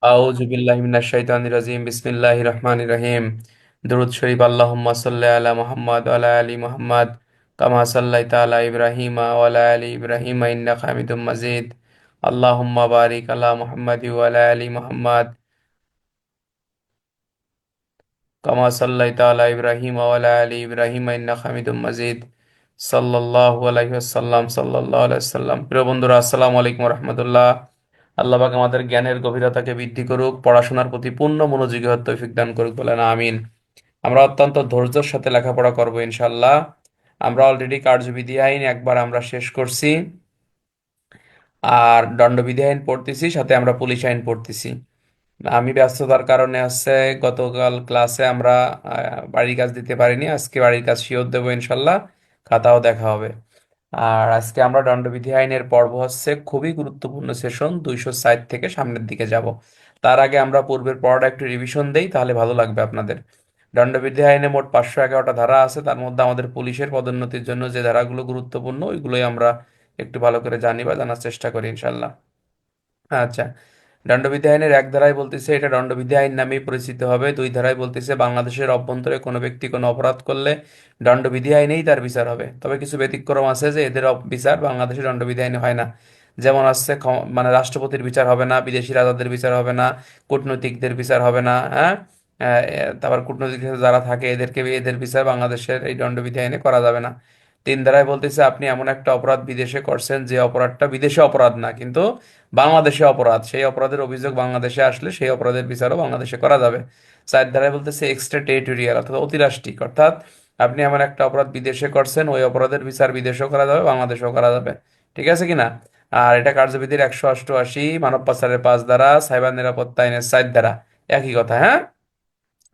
আউযু বিল্লাহি মিনাশ শাইতানির রাজিম বিসমিল্লাহির রহমানির রহিম। দুরূদ শরীফ। আল্লাহুম্মা সাল্লি আলা মুহাম্মাদ ওয়া আলা আলি মুহাম্মাদ কামা সাল্লাইতা আলা ইব্রাহিমা ওয়া আলা আলি ইব্রাহিমা ইন্নাকা হামিদুম মাজিদ। আল্লাহুম্মা বারিক আলা মুহাম্মাদি ওয়া আলা আলি মুহাম্মাদ কামা সাল্লাইতা আলা ইব্রাহিমা ওয়া আলা আলি ইব্রাহিমা ইন্নাকা হামিদুম মাজিদ। সাল্লাল্লাহু আলাইহি ওয়াসাল্লাম, সাল্লাল্লাহু আলাইহি ওয়াসাল্লাম। প্রিয় বন্ধুরা, আসসালামু আলাইকুম ওয়া রাহমাতুল্লাহ। আল্লাহ পাক আমাদের জ্ঞানের গভীরতাকে বৃদ্ধি করুক, পড়াশোনার প্রতি পূর্ণ মনোযোগী হওয়ার তৌফিক দান করুক, বলেন আমিন। আমরা অত্যন্ত ধৈর্যের সাথে লেখাপড়া করব ইনশাল্লাহ। আমরা অলরেডি কার্যবিধি আইন একবার আমরা শেষ করছি, আর দণ্ডবিধি আইন পড়তেছি, সাথে আমরা পুলিশ আইন পড়তেছি। আমি ব্যস্ততার কারণে গতকাল ক্লাসে আমরা বাড়ির কাজ দিতে পারিনি। আজকে বাড়ির কাজ শিওর দেবো ইনশাল্লাহ, খাতাও দেখা হবে। আর আজকে আমরা দণ্ডবিধি আইনের পর্ব হচ্ছে খুবই গুরুত্বপূর্ণ সেশন 260 থেকে সামনের দিকে যাব। তার আগে আমরা পূর্বের পড়াটা একটু রিভিশন দেই, তাহলে ভালো লাগবে আপনাদের। দণ্ডবিধি আইনে মোট 511টা ধারা আছে, তার মধ্যে আমাদের পুলিশের পদোন্নতির জন্য যে ধারাগুলো গুরুত্বপূর্ণ ওইগুলোই আমরা একটু ভালো করে জানি বা জানার চেষ্টা করি ইনশাল্লাহ। আচ্ছা, দণ্ডবিধি আইনের এক ধারায় বলতেছে এটা দণ্ডবিধি আইন নামেই পরিচিত হবে। দুই ধারায় বলতেছে বাংলাদেশের অভ্যন্তরে কোনো ব্যক্তি কোনো অপরাধ করলে দণ্ডবিধি আইনেই তার বিচার হবে, তবে কিছু ব্যতিক্রম আছে যে এদের বিচার বাংলাদেশের দণ্ডবিধি আইনে হয় না। যেমন আছে মানে রাষ্ট্রপতির বিচার হবে না, বিদেশি রাজাদের বিচার হবে না, কূটনৈতিকদের বিচার হবে না। হ্যাঁ, তারপর কূটনৈতিক যারা থাকে এদের বিচার বাংলাদেশের এই দণ্ডবিধি আইনে করা যাবে না। তিন ধারায় বলতেছে আপনি এমন একটা অপরাধ বিদেশে করছেন যে অপরাধটা বিদেশে অপরাধ না, কিন্তু বাংলাদেশে অপরাধ, সেই অপরাধের অভিযোগ বাংলাদেশে আসলে সেই অপরাধের বিচারও বাংলাদেশে করা যাবে। চার ধারায় বলতেছে এক্সট্রা টেরিটোরিয়াল, অর্থাৎ অতিরাষ্ট্রিক, অর্থাৎ আপনি এমন একটা অপরাধ বিদেশে করছেন, ওই অপরাধের বিচার বিদেশেও করা যাবে, বাংলাদেশেও করা যাবে। ঠিক আছে কিনা? আর এটা কার্যবিধির 188, মানব পাচারের 5 ধারা, সাইবার নিরাপত্তা আইনের 4 ধারা। একই কথা, হ্যাঁ।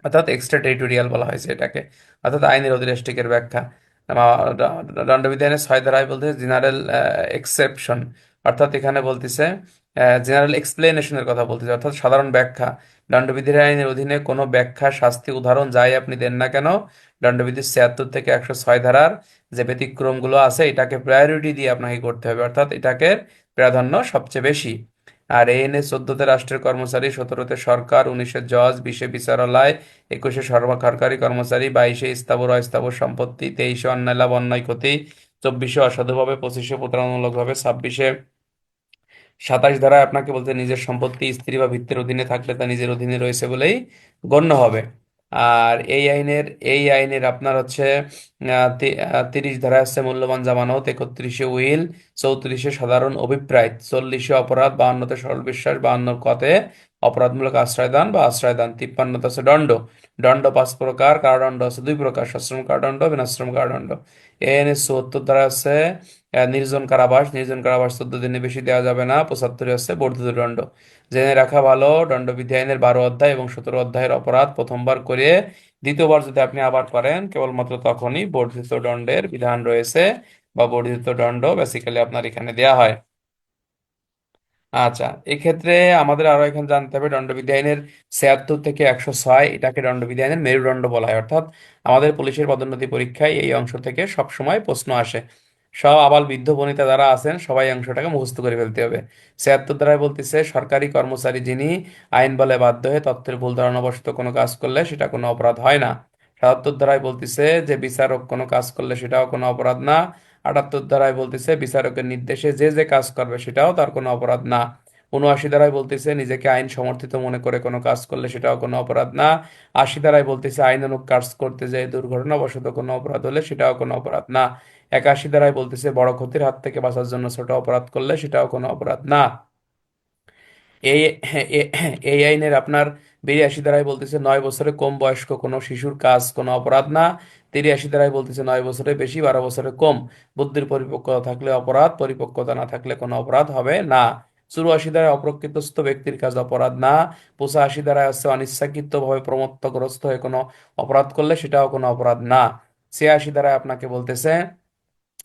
অর্থাৎ এক্সট্রা টেরিটোরিয়াল বলা হয়েছে এটাকে, অর্থাৎ আইনের অধীনস্থিকের ব্যাখ্যা। দণ্ডবিধি আইনের 6 ধারায় বলতেছে জেনারেল এক্সেপশন, অর্থাৎ এখানে বলতেছে জেনারেল এক্সপ্লেনেশনের কথা বলতেছে, অর্থাৎ সাধারণ ব্যাখ্যা। দণ্ডবিধি আইনের অধীনে কোনো ব্যাখ্যা, শাস্তি, উদাহরণ যাই আপনি দেন না কেন, দণ্ডবিধির 76 থেকে 106 ধারার যে ব্যতিক্রমগুলো আছে এটাকে প্রায়োরিটি দিয়ে আপনাকে করতে হবে, অর্থাৎ এটাকে প্রাধান্য সবচেয়ে বেশি। আর এএনএ 14তে রাষ্ট্রের কর্মচারী, 17তে সরকার, 19-এ জজ, 20-এ বিচারালয়, 21-এ সরকারি কর্মচারী, 22-এ স্থাবর অস্থাবর সম্পত্তি, 23-এ অন্যায় লাভ অন্যায় ক্ষতি, 24-এ অসাধুভাবে, 25-এ প্রতারণামূলকভাবে, 26-এ 27 ধারায় আপনাকে বলতে নিজের সম্পত্তি স্ত্রী বা ভৃত্যের অধীনে থাকলে তা নিজের অধীনে রয়েছে বলেই গণ্য হবে। আর এই আইনের আপনার হচ্ছে 30 ধারায় আছে মূল্যবান জামানত, 31-এ উইল, 34-এ সাধারণ অভিপ্রায়, 40-এ অপরাধ, 52-তে সরল বিশ্বাস, 52 অপরাধমূলক আশ্রয়দান বা আশ্রয়দান, 53-তে আছে দণ্ড। দণ্ড 5 প্রকার, কারাদণ্ড আছে 2 প্রকার, সশ্রম কারাদণ্ড, বিনাশ্রম কারাদণ্ড। এএনএস 74 ধারা আছে নির্জন কারাবাস, নির্জন কারাবাস 14 দিনের বেশি দেওয়া যাবে না। 75 হচ্ছে বর্ধিত দণ্ড। জেনে রাখা ভালো, দণ্ডবিধি আইনের 12 অধ্যায় এবং 17 অধ্যায়ের অপরাধ প্রথমবার করে দ্বিতীয়বার যদি আপনি আবার করেন, কেবলমাত্র তখনই বর্ধিত দণ্ডের বিধান রয়েছে, বা বর্ধিত দণ্ড বেসিক্যালি আপনার এখানে দেয়া হয়। আচ্ছা, এক্ষেত্রে আমাদের আরো এখানে জানতে হবে দণ্ডবিধি আইনের 76 থেকে 106, এটাকে দণ্ডবিধি আইনের মেরুদণ্ড বলা হয়, অর্থাৎ আমাদের পুলিশের পদোন্নতি পরীক্ষায় এই অংশ থেকে সব সময় প্রশ্ন আসে। সব আবাল বৃদ্ধ বনিতা যারা আছেন সবাই এই অংশটাকে মুখস্থ করে ফেলতে হবে। 76 ধারায় বলতেছে সরকারি কর্মচারী যিনি আইন বলে বাধ্য হয়ে তথ্যের ভুল ধারণাবশত কোনো কাজ করলে সেটা কোনো অপরাধ হয় না। 77 ধারায় বলতেছে যে বিচারক কোনো কাজ করলে সেটাও কোনো অপরাধ না। 78 ধারায় বলতেছে বিচারকের নির্দেশে যে যে কাজ করবে সেটাও তার কোনো অপরাধ না। 79 ধারায় বলতেছে নিজেকে আইন সমর্থিত মনে করে কোনো কাজ করলে সেটাও কোনো অপরাধ না। 80 ধারায় বলতেছে আইনানুগ কাজ করতে যেয়ে দুর্ঘটনাবশত কোনো অপরাধ হলে সেটাও কোনো অপরাধ না। 81 ধারায় বলতেছে বড় ক্ষতির হাত থেকে বাঁচার জন্য ছোট অপরাধ করলে সেটাও কোনো অপরাধ না। এই এ- এই আইনের আপনার 82 ধারায় বলতেছে 9 বছরের কম বয়স্ক কোনো শিশুর কাজ কোনো অপরাধ না। 83 ধারায় বলতেছে 9 বছরের বেশি, 12 বছরের কম বুদ্ধির পরিপক্কতা থাকলে অপরাধ, পরিপক্কতা না থাকলে কোনো অপরাধ হবে না। 84 ধারায় অপ্রকৃতস্থ ব্যক্তির কাজ অপরাধ না। 85 ধারায় হচ্ছে অনিচ্ছাকৃত ভাবে প্রমত্তগ্রস্ত হয়ে কোনো অপরাধ করলে সেটাও কোনো অপরাধ না। 86 ধারায় আপনাকে বলতেছে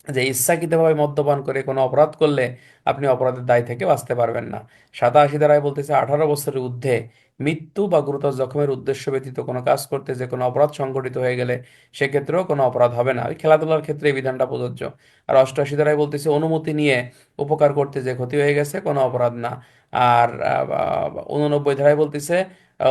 যে ইচ্ছাকৃতভাবে মদ্যপান করে কোনো অপরাধ করলে আপনি অপরাধের দায় থেকে বাঁচতে পারবেন না। 87 ধারায় বলতেছে 18 বছরের ঊর্ধ্বে মৃত্যু বা গুরুতর জখমের উদ্দেশ্য ব্যতীত কোনো কাজ করতে যে কোনো অপরাধ সংঘটিত হয়ে গেলে সেক্ষেত্রেও কোনো অপরাধ হবে না। ওই খেলাধুলার ক্ষেত্রে এই বিধানটা প্রযোজ্য। আর 88 ধারায় বলতেছে অনুমতি নিয়ে উপকার করতে যে ক্ষতি হয়ে গেছে কোনো অপরাধ না। আর 89 ধারায় বলতেছে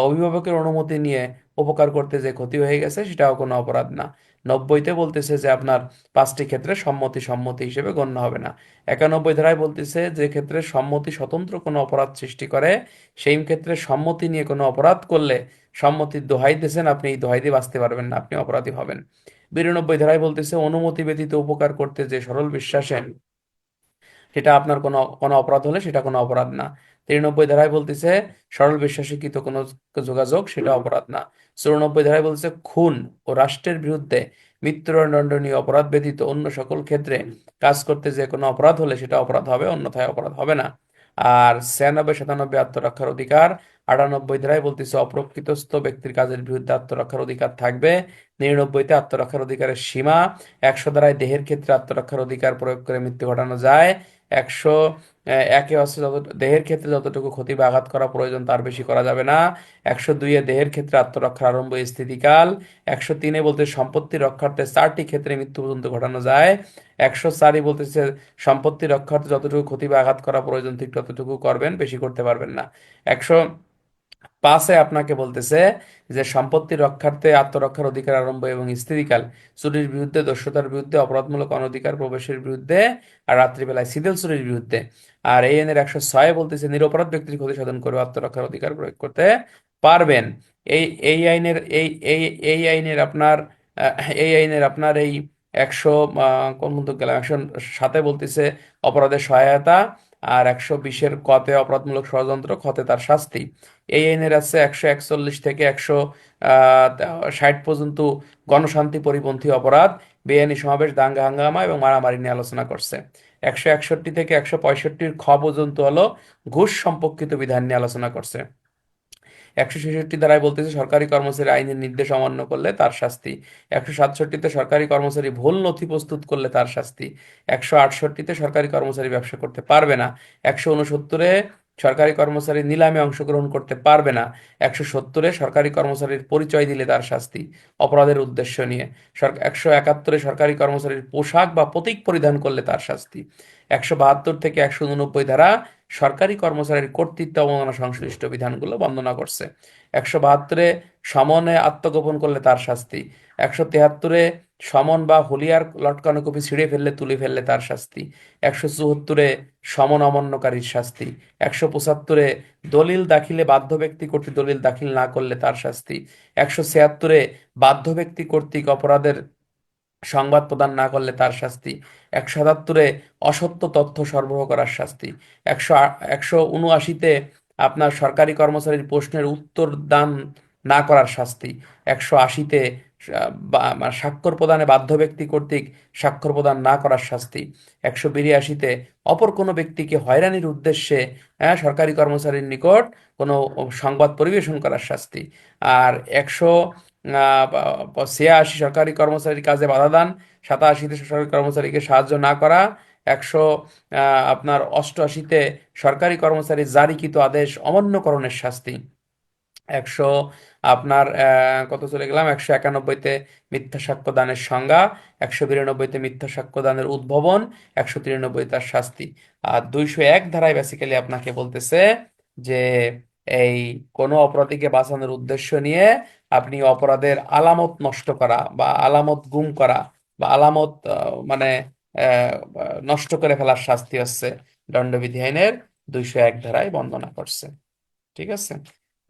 অভিভাবকের অনুমতি নিয়ে উপকার করতে যে ক্ষতি হয়ে গেছে সেটাও কোনো অপরাধ না। 90-তে বলতেছে যে আপনার 5টি ক্ষেত্রে সম্মতি সম্মতি হিসেবে গণ্য হবে না। 91 ধারায় বলতেছে যে ক্ষেত্রে সম্মতি স্বতন্ত্র কোনো অপরাধ সৃষ্টি করে সেই ক্ষেত্রে সম্মতি নিয়ে কোনো অপরাধ করলে সম্মতির দোহাই দিয়েছেন, আপনি এই দোহাই দিয়ে বাঁচতে পারবেন না, আপনি অপরাধী হবেন। 92 ধারায় বলতেছে অনুমতি ব্যতীত উপকার করতে যে সরল বিশ্বাসে সেটা আপনার কোনো কোনো অপরাধ হলে সেটা কোনো অপরাধ না। 93 ধারায় বলতেছে সরল বিশ্বাসকৃত কোনো যোগাযোগ সেটা অপরাধ না। 94 ধারায় বলতেছে খুন ও রাষ্ট্রের বিরুদ্ধে মৃত্যুদণ্ডনীয় অপরাধ ব্যতীত অন্য সকল ক্ষেত্রে কাজ করতে যে কোনো অপরাধ হলে সেটা অপরাধ হবে, অন্যথায় অপরাধ হবে না। আর 96 97 আত্মরক্ষার অধিকার। 98 ধারায় বলতেছে অপ্রকৃতস্থ ব্যক্তির কাজের বিরুদ্ধে আত্মরক্ষার অধিকার থাকবে। 99-তে আত্মরক্ষার অধিকারের সীমা। 100 ধারায় দেহের ক্ষেত্রে আত্মরক্ষার অধিকার প্রয়োগ করে মৃত্যু ঘটানো যায়। 101-এ হচ্ছে দেহের ক্ষেত্রে যতটুকু ক্ষতি বা আঘাত করা প্রয়োজন তার বেশি করা যাবে না। 102-এ দেহের ক্ষেত্রে আত্মরক্ষার আরম্ভ স্থিতিকাল। 103-এ বলতে সম্পত্তি রক্ষার্থে 4টি ক্ষেত্রে মৃত্যু পর্যন্ত ঘটানো যায়। 104-ই বলতেছে সম্পত্তি রক্ষার্থে যতটুকু ক্ষতি বা আঘাত করা প্রয়োজন ঠিক ততটুকু করবেন, বেশি করতে পারবেন না। 105-এ আপনাকে বলতেছে যে সম্পত্তি রক্ষার্থে আত্মরক্ষার অধিকার আরম্ভ এবং স্থিতিকাল, চুরির বিরুদ্ধে, দস্যুতার বিরুদ্ধে, অপরাধমূলক অনধিকার প্রবেশের বিরুদ্ধে, আর রাত্রিবেলায় সিভিল চুরির বিরুদ্ধে। আর এই আইনের 106 বলতেছে নিরপরাধ ব্যক্তির ক্ষতি সাধন করে আত্মরক্ষার অধিকার প্রয়োগ করতে পারবেন। এই এই আইনের এই এই এই আইনের আপনার এই আইনের আপনার এই 100 কোন মন্তব্য গেলাম 107-এ বলতেছে অপরাধের সহায়তা। আর 120-এর কতে অপরাধমূলক ষড়যন্ত্র, খতে তার শাস্তি। এই আইনের আছে 141 থেকে 160 পর্যন্ত গণশান্তি পরিপন্থী অপরাধ, বেআইনি সমাবেশ, দাঙ্গা হাঙ্গামা এবং মারামারি নিয়ে আলোচনা করছে। 161 থেকে 165-র খ পর্যন্ত হলো ঘুষ সম্পর্কিত বিধান নিয়ে আলোচনা করছে। 166 ধারায় বলতেছে সরকারি কর্মচারী আইনের নির্দেশ অমান্য করলে তার শাস্তি। 167-তে সরকারি কর্মচারী ভুল নথি প্রস্তুত করলে তার শাস্তি। 168-তে সরকারি কর্মচারী ব্যবসা করতে পারবে না। 169-এ সরকারি কর্মচারী নিলামে অংশগ্রহণ করতে পারবে না। 170-এ সরকারি কর্মচারীর পরিচয় দিলে তার শাস্তি অপরাধের উদ্দেশ্য নিয়ে। 171-এ সরকারি কর্মচারীর পোশাক বা প্রতীক পরিধান করলে তার শাস্তি। 172 থেকে 189 ধারা সরকারি কর্মচারীর কর্তৃত্ব অবমাননা সংশ্লিষ্ট বিধানগুলো বর্ণনা করছে। 172-এ সমনে আত্মগোপন করলে তার শাস্তি। 173-এ সমন বা হুলিয়ার লটকানো কপি ছিঁড়ে ফেললে, তুলে ফেললে তার শাস্তি। 174-এ সমন অমান্যকারীর শাস্তি। 175-এ দলিল দাখিলে বাধ্য ব্যক্তি কর্তৃক দলিল দাখিল না করলে তার শাস্তি। 176-এ বাধ্য ব্যক্তি কর্তৃক অপরাধের সংবাদ প্রদান না করলে তার শাস্তি। 177-এ অসত্য তথ্য সরবরাহ করার শাস্তি। 179-তে আপনার সরকারি কর্মচারীর প্রশ্নের উত্তর দান না করার শাস্তি। 180-তে স্বাক্ষর প্রদানে বাধ্য ব্যক্তি কর্তৃক স্বাক্ষর প্রদান না করার শাস্তি। 182-তে অপর কোনো ব্যক্তিকে হয়রানির উদ্দেশ্যে সরকারি কর্মচারীর নিকট কোনো সংবাদ পরিবেশন করার শাস্তি। আর 186 সরকারি কর্মচারীর কাজে বাধা দান। 87-তে সরকারি কর্মচারীকে সাহায্য না করা। 188-তে সরকারি কর্মচারীর জারিকৃত আদেশ অমান্যকরণের শাস্তি। 100 আপনার কত চলে গেলাম 191-তে মিথ্যা সাক্ষ্য দানের সংজ্ঞা। 192-তে মিথ্যা সাক্ষ্য দানের উদ্ভাবন। 193 তার শাস্তি। আর 201 ধারায় বেসিক্যালি আপনাকে বলতেছে যে এই কোনো অপরাধীকে বাঁচানোর উদ্দেশ্য নিয়ে আপনি অপরাধের আলামত নষ্ট করা বা আলামত গুম করা বা আলামত মানে নষ্ট করে ফেলার শাস্তি হচ্ছে দণ্ডবিধি আইনের 201 ধারায় বর্ণনা করছে। ঠিক আছে,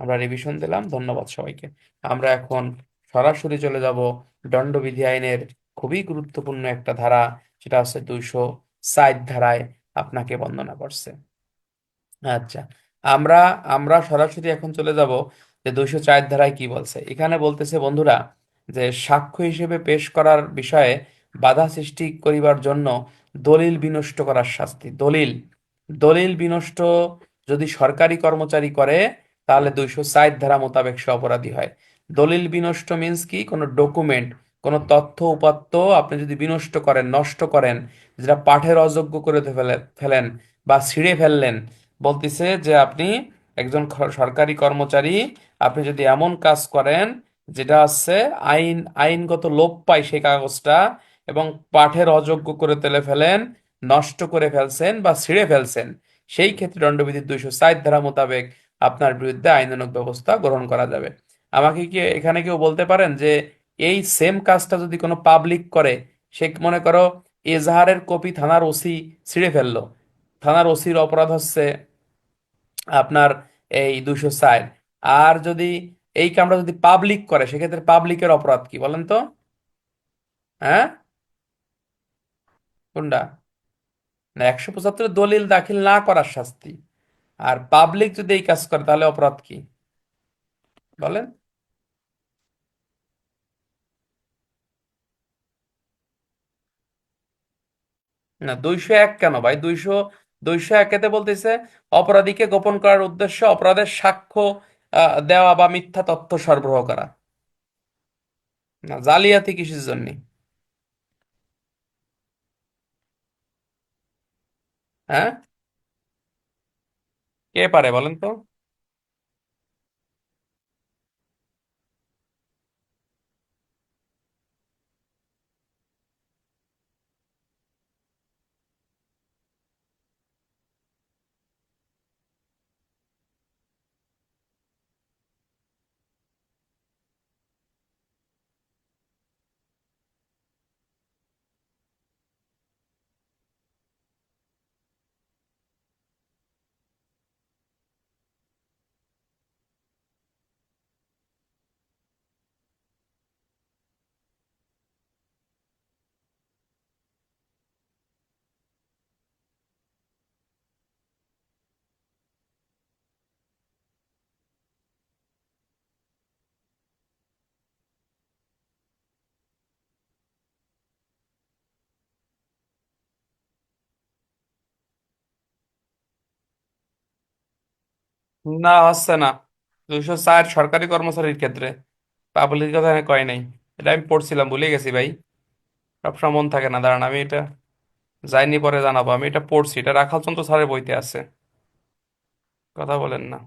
আমরা রিভিশন দিলাম, ধন্যবাদ সবাইকে। আমরা এখন সরাসরি চলে যাব দণ্ডবিধি আইনের খুবই গুরুত্বপূর্ণ একটা ধারা, সেটা হচ্ছে 260 ধারায় আপনাকে বর্ণনা করছে। আচ্ছা, আমরা আমরা সরাসরি এখন চলে যাব যে 204 ধারায় কি বলছে। এখানে বলতেছে বন্ধুরা যে সাক্ষ্য হিসেবে পেশ করার বিষয়ে বাধা সৃষ্টি করিবার জন্য দলিল বিনষ্ট করার শাস্তি। দলিল দলিল বিনষ্ট যদি সরকারি কর্মচারী করে তাহলে 204 ধারা মোতাবেক সে অপরাধী হয়। দলিল বিনষ্ট মিন্স কি, কোনো ডকুমেন্ট কোনো তথ্য উপাত্ত আপনি যদি বিনষ্ট করেন, নষ্ট করেন, যেটা পাঠের অযোগ্য করে ফেলেন বা ছিঁড়ে ফেললেন, বলতেছে যে আপনি একজন সরকারি কর্মচারী, আপনি যদি এমন কাজ করেন যেটা হচ্ছে আইনগত লোপ পায় সেই কাগজটা, এবং পাঠের অযোগ্য করে তুলে ফেলেন, নষ্ট করে ফেলছেন বা ছিঁড়ে ফেলছেন, সেই ক্ষেত্রে দণ্ডবিধির 204 ধারা মোতাবেক আপনার বিরুদ্ধে আইনানুগ ব্যবস্থা গ্রহণ করা যাবে। আমাকে কি এখানে কেউ বলতে পারেন যে এই সেম কাজটা যদি কোনো পাবলিক করে, সে মনে করো এজাহারের কপি থানার ওসি ছিঁড়ে ফেললো, থানার ওসির অপরাধ হচ্ছে আপনার এই 204, আর যদি এই কামটা যদি পাবলিক করে সেক্ষেত্রে পাবলিকের অপরাধ কি বলেন তো? হ্যাঁ, কোনটা? না, 175 দলিল দাখিল না করার শাস্তি, আর পাবলিক যদি এই কাজ করে তাহলে অপরাধ কি বলেন? না, 201 কেন ভাই? 201-এতে বলতেছে অপরাধীকে গোপন করার উদ্দেশ্যে অপরাধের সাক্ষ্য দেওয়া বা মিথ্যা তথ্য সরবরাহ করা। না, জালিয়াতি কিসের জন্য? হ্যাঁ, কে পারে বলেন তো? না, হচ্ছে না। 204 সরকারি কর্মচারীর ক্ষেত্রে, পাবলিকের কথা আমি কয় নাই। এটা আমি পড়ছিলাম, ভুলে গেছি ভাই। সবসময় মন থাকে না, দাঁড়ান আমি এটা যাইনি, পরে জানাবো। আমি এটা পড়ছি, এটা রাখাল চন্দ্র স্যারের বইতে আছে। কথা বলেন না।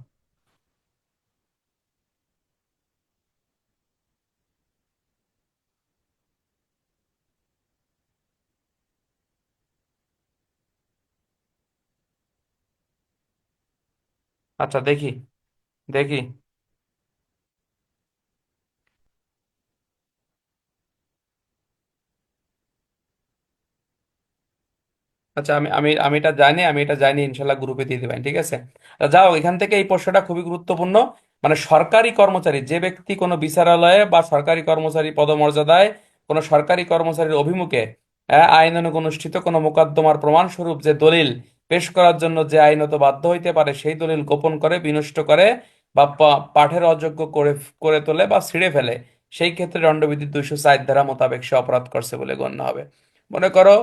আচ্ছা, দেখি, দেখি। আচ্ছা, আমি আমি আমি এটা জানি, ইনশাল্লাহ গ্রুপে দিয়ে দিবেন, ঠিক আছে? যাও এখান থেকে, এই প্রশ্নটা খুবই গুরুত্বপূর্ণ। মানে সরকারি কর্মচারী যে ব্যক্তি কোনো বিচারালয়ে বা সরকারি কর্মচারী পদমর্যাদায় কোনো সরকারি কর্মচারীর অভিমুখে আইনানুগ অনুষ্ঠিত কোনো মোকদ্দমার প্রমাণস্বরূপ যে দলিল পেশ করার জন্য যে আইনত বাধ্য হইতে পারে, সেই দলিল গোপন করে, বিনষ্ট করে বা পাঠের অযোগ্য করে করে তোলে বা ছিঁড়ে ফেলে, সেই ক্ষেত্রে দণ্ডবিধির 204 ধারা মোতাবেক সে অপরাধ করছে বলে গণ্য হবে। মনে করো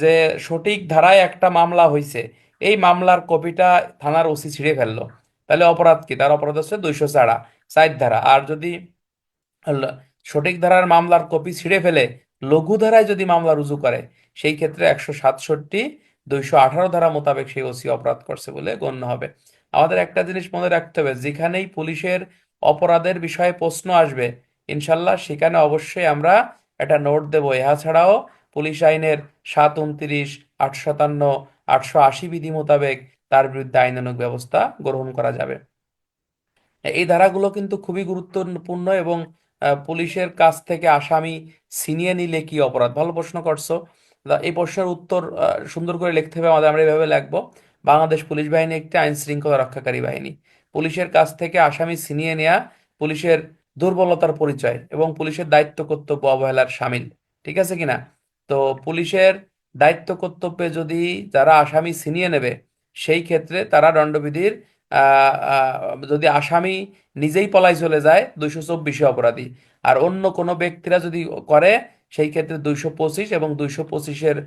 যে সঠিক ধারায় একটা মামলা হয়েছে, এই মামলার কপিটা থানার ওসি ছিঁড়ে ফেললো, তাহলে অপরাধ কি? তার অপরাধ হচ্ছে 204 ধারা। আর যদি ল- সঠিক ধারার মামলার কপি ছিঁড়ে ফেলে লঘু ধারায় যদি মামলা রুজু করে, সেই ক্ষেত্রে 167, 218 ধারা মোতাবেক সেই ওসি অপরাধ করছে বলে গণ্য হবে। আমাদের একটা জিনিস মনে রাখতে হবে, যেখানেই পুলিশের অপরাধের বিষয়ে প্রশ্ন আসবে, ইনশাল্লাহ সেখানে অবশ্যই আমরা একটা নোট দেবো। ইহা ছাড়াও পুলিশ আইনের 729, 857, 880 বিধি মোতাবেক তার বিরুদ্ধে আইনানুগ ব্যবস্থা গ্রহণ করা যাবে। এই ধারাগুলো কিন্তু খুবই গুরুত্বপূর্ণ। এবং পুলিশের কাছ থেকে আসামি ছিনিয়ে নিলে কি অপরাধ, ভালো প্রশ্ন করছো। এই প্রশ্নের উত্তর সুন্দর করে লিখতে হবে আমাদের। আমরা এইভাবে লিখবো: বাংলাদেশ পুলিশ বাহিনী একটি আইন শৃঙ্খলা রক্ষাকারী বাহিনী। পুলিশের কাছ থেকে আসামি ছিনিয়ে নেওয়া পুলিশের দুর্বলতার পরিচয় এবং পুলিশের দায়িত্ব কর্তব্য অবহেলার শামিল। ঠিক আছে কিনা? তো পুলিশের দায়িত্ব কর্তব্যে যদি যারা আসামি ছিনিয়ে নেবে, সেই ক্ষেত্রে তারা দণ্ডবিধির যদি আসামি নিজেই পলাই চলে যায়, 224 অপরাধী। আর অন্য কোনো ব্যক্তিরা যদি করে, সেই ক্ষেত্রে 225 এবং 225-এর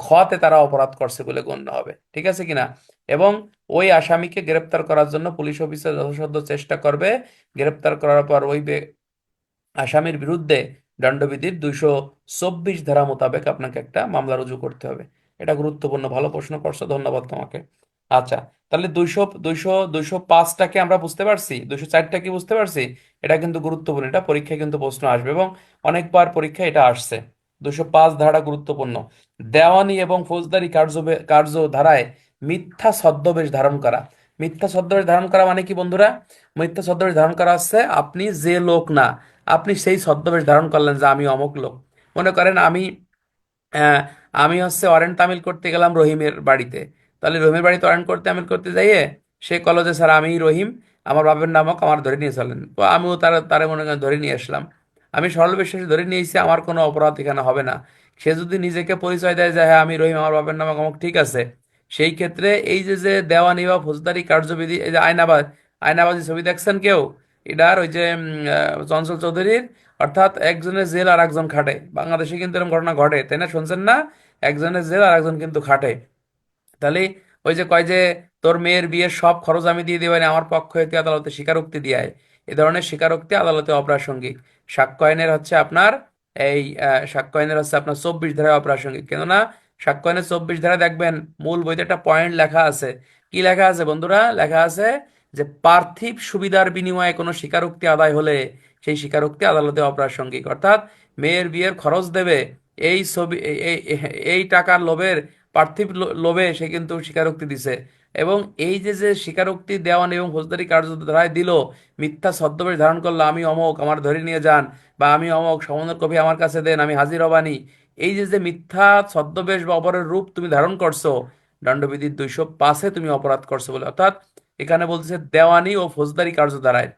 খতে তারা অপরাধ করছে বলে গণ্য হবে। ঠিক আছে কিনা? এবং ওই আসামিকে গ্রেপ্তার করার জন্য পুলিশ অফিসার যথাসাধ্য চেষ্টা করবে। গ্রেপ্তার করার পর ওই আসামির বিরুদ্ধে দণ্ডবিধির 224 ধারা মোতাবেক আপনাকে একটা মামলা রুজু করতে হবে। এটা গুরুত্বপূর্ণ, ভালো প্রশ্ন করছো, ধন্যবাদ তোমাকে। আচ্ছা, তাহলে 205টাকে আমরা বুঝতে পারছি, 204টা কি বুঝতে পারছি? এটা কিন্তু গুরুত্বপূর্ণ, এটা পরীক্ষায় কিন্তু প্রশ্ন আসবে এবং অনেকবার পরীক্ষায় এটা আসছে। 205 ধারাটা গুরুত্বপূর্ণ। দেওয়ানি এবং ফৌজদারি কার্যধারায় মিথ্যা ছদ্মবেশ ধারণ করা। মিথ্যা ছদ্মবেশ ধারণ করা মানে কি বন্ধুরা? মিথ্যা ছদ্মবেশ ধারণ করা হচ্ছে আপনি যে লোক না, আপনি সেই ছদ্মবেশ ধারণ করলেন যে আমি অমুক লোক। মনে করেন আহ, আমি হচ্ছে ওয়ারেন্ট তামিল করতে গেলাম রহিমের বাড়িতে। তাহলে রহিমের বাড়িতে ওয়ারেন্ট করতে তামিল করতে যাইয়ে সে কলেজে স্যার আমি রহিম, আমার বাপের নামক আমার ধরে নিয়ে চলেন, তো আমিও তারে মনে করেন ধরে নিয়ে আসলাম। আমি সরল বিশ্বাসে ধরে নিয়েছি, আমার কোনো অপরাধ এখানে হবে না। সে যদি নিজেকে পরিচয় দেয় যে হ্যাঁ আমি রহিম, আমার বাপের নামক অমুক, ঠিক আছে, সেই ক্ষেত্রে এই যে দেওয়ানি বা ফৌজদারি কার্যবিধি, এই যে আয়নাবাজি ছবি দেখছেন কেউ? এটার ওই যে চঞ্চল চৌধুরীর, অর্থাৎ একজনের জেল আর একজন খাটে। বাংলাদেশে কিন্তু এরকম ঘটনা ঘটে, তাই না? শুনছেন না? একজনের জেল আর একজন কিন্তু খাটে। তাহলে ওই যে কয় যে তোর মেয়ের বিয়ের সব খরচ আমি দিয়ে দিবানি, আমার পক্ষ হইতে আদালতে স্বীকারোক্তি দিয়ায়। এ ধরনের স্বীকারোক্তি আদালতে অপ্রাসঙ্গিক। সাক্ষ্য আইনের হচ্ছে আপনার সাক্ষ্য আইনের হচ্ছে আপনার 24 ধারায় অপ্রাসঙ্গিক। কেননা সাক্ষ্য আইনের 24 ধারা দেখবেন মূল বইতে একটা পয়েন্ট লেখা আছে। কি লেখা আছে বন্ধুরা? লেখা আছে যে পার্থিব সুবিধার বিনিময়ে কোনো স্বীকারোক্তি আদায় হলে সেই স্বীকারোক্তি আদালতে অপ্রাসঙ্গিক। অর্থাৎ মেয়ের বিয়ের খরচ দেবে, এই ছবি এই টাকার লোভের, পার্থিব লোভে সে কিন্তু স্বীকারোক্তি দিছে। এবং এই যে স্বীকারোক্তি দেওয়ান এবং ফৌজদারি কার্যধারায় দিল, মিথ্যা ছদ্মবেশ ধারণ করলো, আমি অমক, আমার ধরে নিয়ে যান, বা আমি অমক, সমনের কপি আমার কাছে দেন, আমি হাজির হবানি। এই যে মিথ্যা ছদ্মবেশ বা অপরের রূপ তুমি ধারণ করছো, দণ্ডবিধির 205-এ তুমি অপরাধ করছো বলে। অর্থাৎ এখানে বলতেছে দেওয়ানি ও ফৌজদারি কার্যধারায়,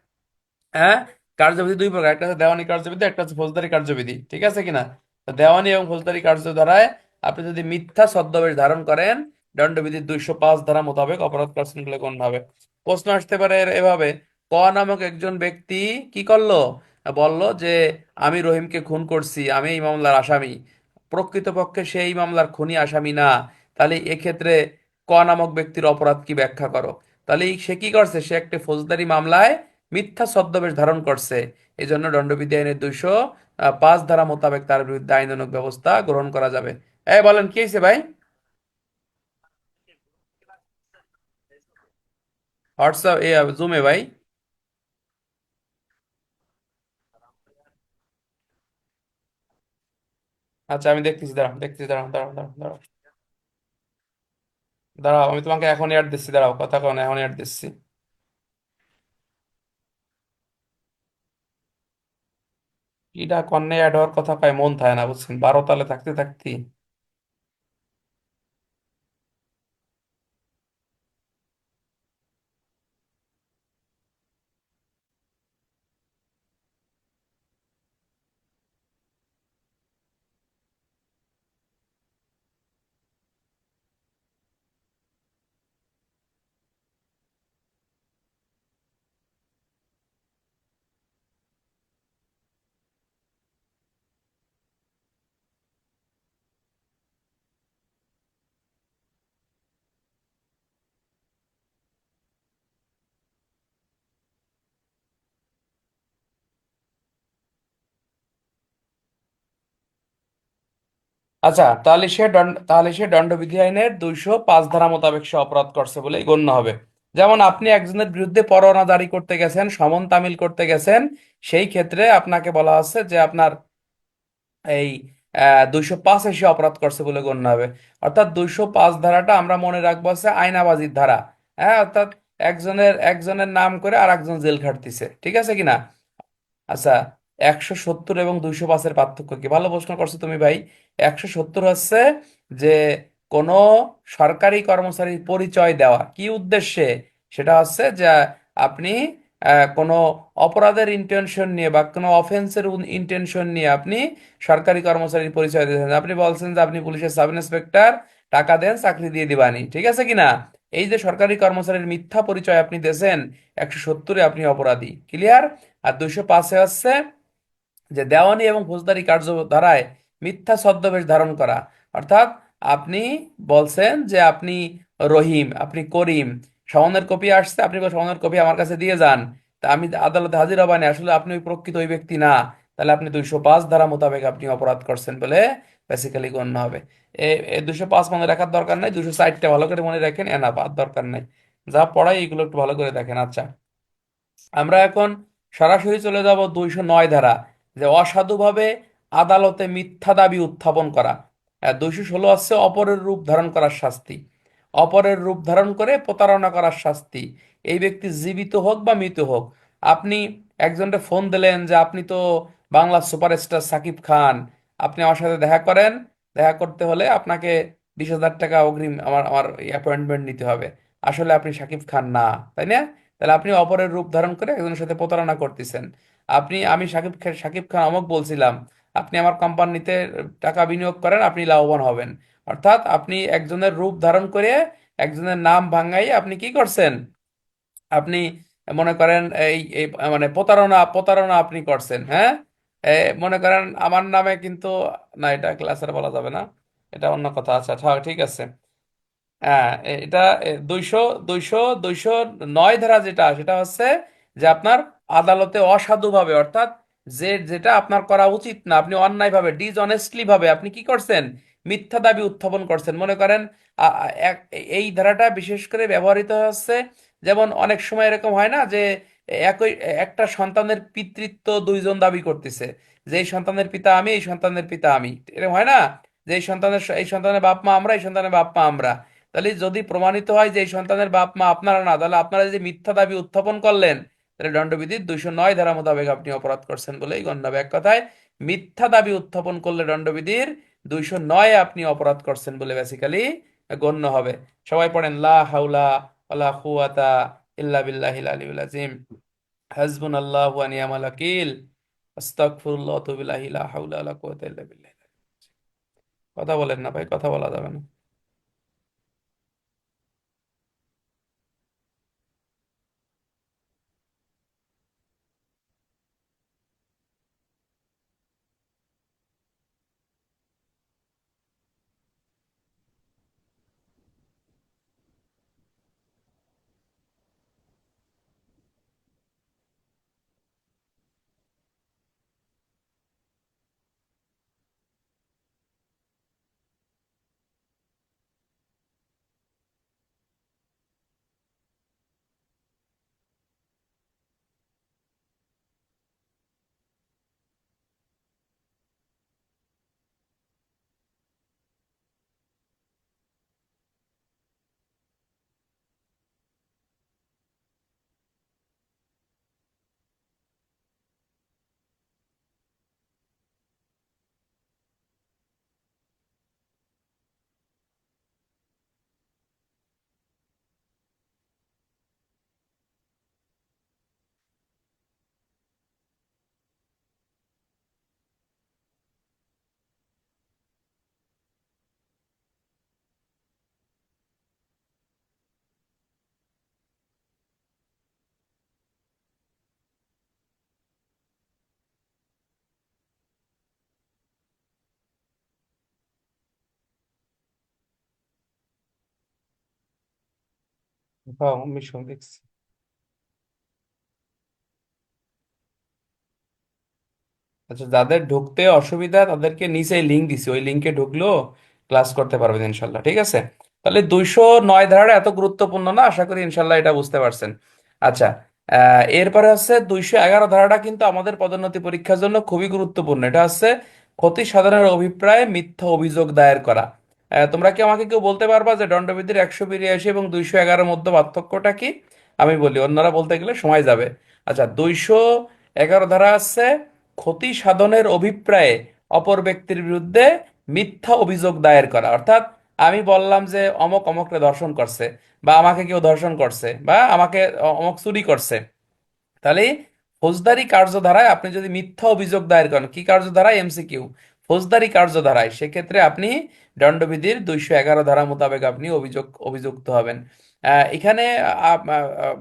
হ্যাঁ, কার্যবিধি দুই প্রকার, একটা হচ্ছে দেওয়ানি কার্যবিধি, একটা হচ্ছে ফৌজদারি কার্যবিধি, ঠিক আছে কিনা? তো দেওয়ানি এবং ফৌজদারি কার্যধারায় আপনি যদি মিথ্যা ছদ্মবেশ ধারণ করেন, দণ্ডবিধির 205 ধারা মোতাবেক অপরাধ করছেন বলে গণ্য হবে। প্রশ্ন আসতে পারে এভাবে, ক নামক একজন ব্যক্তি কি করলো? বলল যে আমি রহিমকে খুন করছি, আমি এই মামলার আসামি। প্রকৃতপক্ষে সেই মামলার খুনি আসামি না। তাহলে এক্ষেত্রে ক নামক ব্যক্তির অপরাধ কি ব্যাখ্যা করো। তাহলে সে কি করছে? সে একটা ফৌজদারি মামলায় মিথ্যা ছদ্মবেশ ধারণ করছে। এই জন্য দণ্ডবিধি আইনের 205 ধারা মোতাবেক তার বিরুদ্ধে আইনানুগ ব্যবস্থা গ্রহণ করা যাবে। বলেন কি হয়েছে ভাই? হোয়াটসঅ্যাপ জুমে ভাই? আচ্ছা আমি দেখতেছি, দাঁড়াও দেখতেছি, দাঁড়াও দাঁড়াও দাঁড়াও দাঁড়াও। দাঁড়াও আমি তোমাকে এখন অ্যাড দিচ্ছি, দাঁড়াও, কথা কন, এখন অ্যাড দিচ্ছি। কিটা কন্যা অ্যাড হওয়ার কথা কয়, মন থাকে না বুঝছেন, 12 তালে থাকতে থাকতে। আচ্ছা, তাহলে সে দণ্ডবিধি আইনের 205 ধারা মোতাবেক সে অপরাধ করছে বলেই গণ্য হবে। যেমন আপনি একজনের বিরুদ্ধে পরোয়ানা জারি করতে গেছেন, সমন তামিল করতে গেছেন, সেই ক্ষেত্রে আপনাকে বলা হচ্ছে যে আপনার এই 205-এ সে অপরাধ করছে বলে গণ্য হবে। অর্থাৎ 205 ধারাটা আমরা মনে রাখবো হচ্ছে আয়নাবাজির ধারা। হ্যাঁ, অর্থাৎ একজনের একজনের নাম করে আর একজন জেল খাটতিছে, ঠিক আছে কিনা? আচ্ছা, 170 এবং 205-এর পার্থক্য কি? ভালো প্রশ্ন করছো তুমি ভাই। 170 হচ্ছে যে কোনো সরকারি কর্মচারীর পরিচয় দেওয়া কি উদ্দেশ্যে, সেটা হচ্ছে যে আপনি কোনো অপরাধের ইন্টেনশন নিয়ে বা কোনো অফেন্সের ইন্টেনশন নিয়ে আপনি সরকারি কর্মচারীর পরিচয় দিয়েছেন। আপনি বলছেন যে আপনি পুলিশের সাব ইন্সপেক্টর, টাকা দেন চাকরি দিয়ে দিবানি, ঠিক আছে কিনা? এই যে সরকারি কর্মচারীর মিথ্যা পরিচয় আপনি দিয়েছেন, 170-এ আপনি অপরাধী, ক্লিয়ার? আর 205-এ হচ্ছে যে দেওয়ানি এবং ফৌজদারি কার্যধারায় মিথ্যা ছদ্মবেশ ধারণ করা। অর্থাৎ আপনি বলছেন যে আপনি রহিম, আপনি করিম, সমনের কপি আসছে, আপনি বলেন, সমনের কপি আমার কাছে দিয়ে যান, তা আমি আদালতে হাজির হবানি, আসলে আপনি ওই প্রকৃত ওই ব্যক্তি না। তাহলে আপনি 205 ধারা মোতাবেক আপনি অপরাধ করছেন বলে বেসিক্যালি গণ্য হবে। এ 205 মনে রাখার দরকার নাই, 260টা ভালো করে মনে রাখেন, এনা আর দরকার নাই। যা পড়াই এগুলো একটু ভালো করে দেখেন। আচ্ছা, আমরা এখন সরাসরি চলে যাব 209 ধারা, যে অসাধুভাবে আদালতে মিথ্যা দাবি উত্থাপন করা। 216 হচ্ছে অপরের রূপ ধারণ করার শাস্তি। অপরের রূপ ধারণ করে প্রতারণা করার শাস্তি। এই ব্যক্তি জীবিত হোক বা মৃত হোক, আপনি একজনকে ফোন দিলেন যে আপনি তো বাংলা সুপারস্টার সাকিব খান, আপনি আমার সাথে দেখা করেন, দেখা করতে হলে আপনাকে 20,000 টাকা অগ্রিম আমার আমার অ্যাপয়েন্টমেন্ট নিতে হবে। আসলে আপনি সাকিব খান না, তাই না? তাহলে আপনি অপরের রূপ ধারণ করে একজনের সাথে প্রতারণা করতেছেন। আমি সাকিব খান অমুক বলছিলাম, আপনি আমার কোম্পানিতে টাকা বিনিয়োগ করেন, আপনি লাভবান হবেন। অর্থাৎ আপনি একজনের রূপ ধারণ করে একজনের নাম ভাঙাই আপনি কি করছেন, আপনি মনে করেন এই এই মানে প্রতারণা প্রতারণা আপনি করছেন, হ্যাঁ। মনে করেন আমার নামে কিন্তু, না এটা ক্লাসের বলা যাবে না, এটা অন্য কথা। আচ্ছা ঠিক আছে। হ্যাঁ, এটা 200 200 209 ধারা যেটা, সেটা হচ্ছে যে আপনার আদালতে অসাধুভাবে, অর্থাৎ যেটা আপনার করা উচিত না, আপনি অন্যায়ভাবে ডিসঅনেস্টলি ভাবে আপনি কি করছেন, মিথ্যা দাবি উত্থাপন করছেন। মনে করেন এই ধারাটা বিশেষ করে ব্যবহৃত হচ্ছে, যেমন অনেক সময় এরকম হয় না যে একই একটা সন্তানের পিতৃত্ব দুইজন দাবি করতেছে, যে এই সন্তানের পিতা আমি, এই সন্তানের পিতা আমি, এরকম হয় না, যে এই সন্তানের বাপ মা আমরা, এই সন্তানের বাপ মা আমরা। তাহলে যদি প্রমাণিত হয় যে এই সন্তানের বাপ মা আপনারা না, তাহলে আপনারা যে মিথ্যা দাবি উত্থাপন করলেন, তাহলে দণ্ডবিধির 209 ধারা মোতাবেক আপনি অপরাধ করছেন বলেই গণ্য হবে। এক কথায় মিথ্যা দাবি উত্থাপন করলে দণ্ডবিধির 209 আপনি অপরাধ করছেন বলে বেসিক্যালি গণ্য হবে। সবাই পড়েন, লা হাওলা ওয়ালা কুওয়াতা ইল্লা বিল্লাহিল আলিয়্যিল আযীম, হাসবুনাল্লাহু ওয়া নি'মাল ওয়াকিল, আস্তাগফিরুল্লাহ ওয়া আতুবু ইলাইহি, লা হাওলা ওয়ালা কুওয়াতা ইল্লা বিল্লাহ। কথা বলেন না ভাই, কথা বলা যাবে না। হ্যাঁ, আমি দেখছি। আচ্ছা, যাদের ঢুকতে অসুবিধা তাদেরকে নিচে লিঙ্ক দিছি, ওই লিঙ্কে ঢুকলেও ক্লাস করতে পারবেন ইনশাল্লাহ, ঠিক আছে। তাহলে 209 ধারাটা এত গুরুত্বপূর্ণ না, আশা করি ইনশাল্লাহ এটা বুঝতে পারছেন। আচ্ছা, এরপরে হচ্ছে 211 ধারাটা কিন্তু আমাদের পদোন্নতি পরীক্ষার জন্য খুবই গুরুত্বপূর্ণ। এটা হচ্ছে ক্ষতি সাধনের অভিপ্রায়ে মিথ্যা অভিযোগ দায়ের করা। তোমরা কি আমাকে কেউ বলতে পারবা যে দণ্ডবিধির 182 এবং 211-এর মধ্যে পার্থক্যটা কি? আমি বলি, অন্যরা বলতে গেলে সময় যাবে। আচ্ছা, 211 ধারা আছে ক্ষতি সাধনের অভিপ্রায়ে অপর ব্যক্তির বিরুদ্ধে মিথ্যা অভিযোগ দায়ের করা। অর্থাৎ আমি বললাম যে অমক অমককে ধর্ষণ করছে, বা আমাকে কেউ ধর্ষণ করছে, বা আমাকে অমক চুরি করছে। তাহলে ফৌজদারি কার্যধারায় আপনি যদি মিথ্যা অভিযোগ দায়ের করেন, কি কার্যধারায়? এমসিকিউ, ফৌজদারি কার্যধারায়, সেক্ষেত্রে আপনি দণ্ডবিধির 211 ধারা মোতাবেক আপনি অভিযুক্ত হবেন। এখানে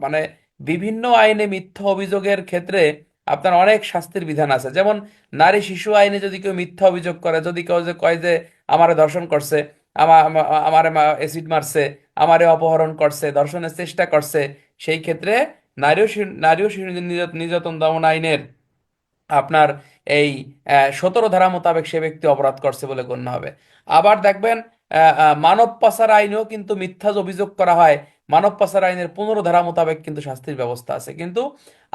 মানে বিভিন্ন আইনে মিথ্যা অভিযোগের ক্ষেত্রে আপনার অনেক শাস্তির বিধান আছে। যেমন নারী শিশু আইনে যদি কেউ মিথ্যা অভিযোগ করে, যদি কেউ যে কয় যে আমারে ধর্ষণ করছে, আমারে অ্যাসিড মারছে, আমারে অপহরণ করছে, ধর্ষণের চেষ্টা করছে, সেই ক্ষেত্রে নারী ও শিশু নির্যাতন দমন আইনের আপনার এই 17 ধারা মোতাবেক সে ব্যক্তি অপরাধ করছে বলে গণ্য হবে। আবার দেখবেন মানব পাচার আইনেও কিন্তু মিথ্যা যে অভিযোগ করা হয়, মানব পাচার আইনের 15 ধারা মোতাবেক কিন্তু শাস্তির ব্যবস্থা আছে। কিন্তু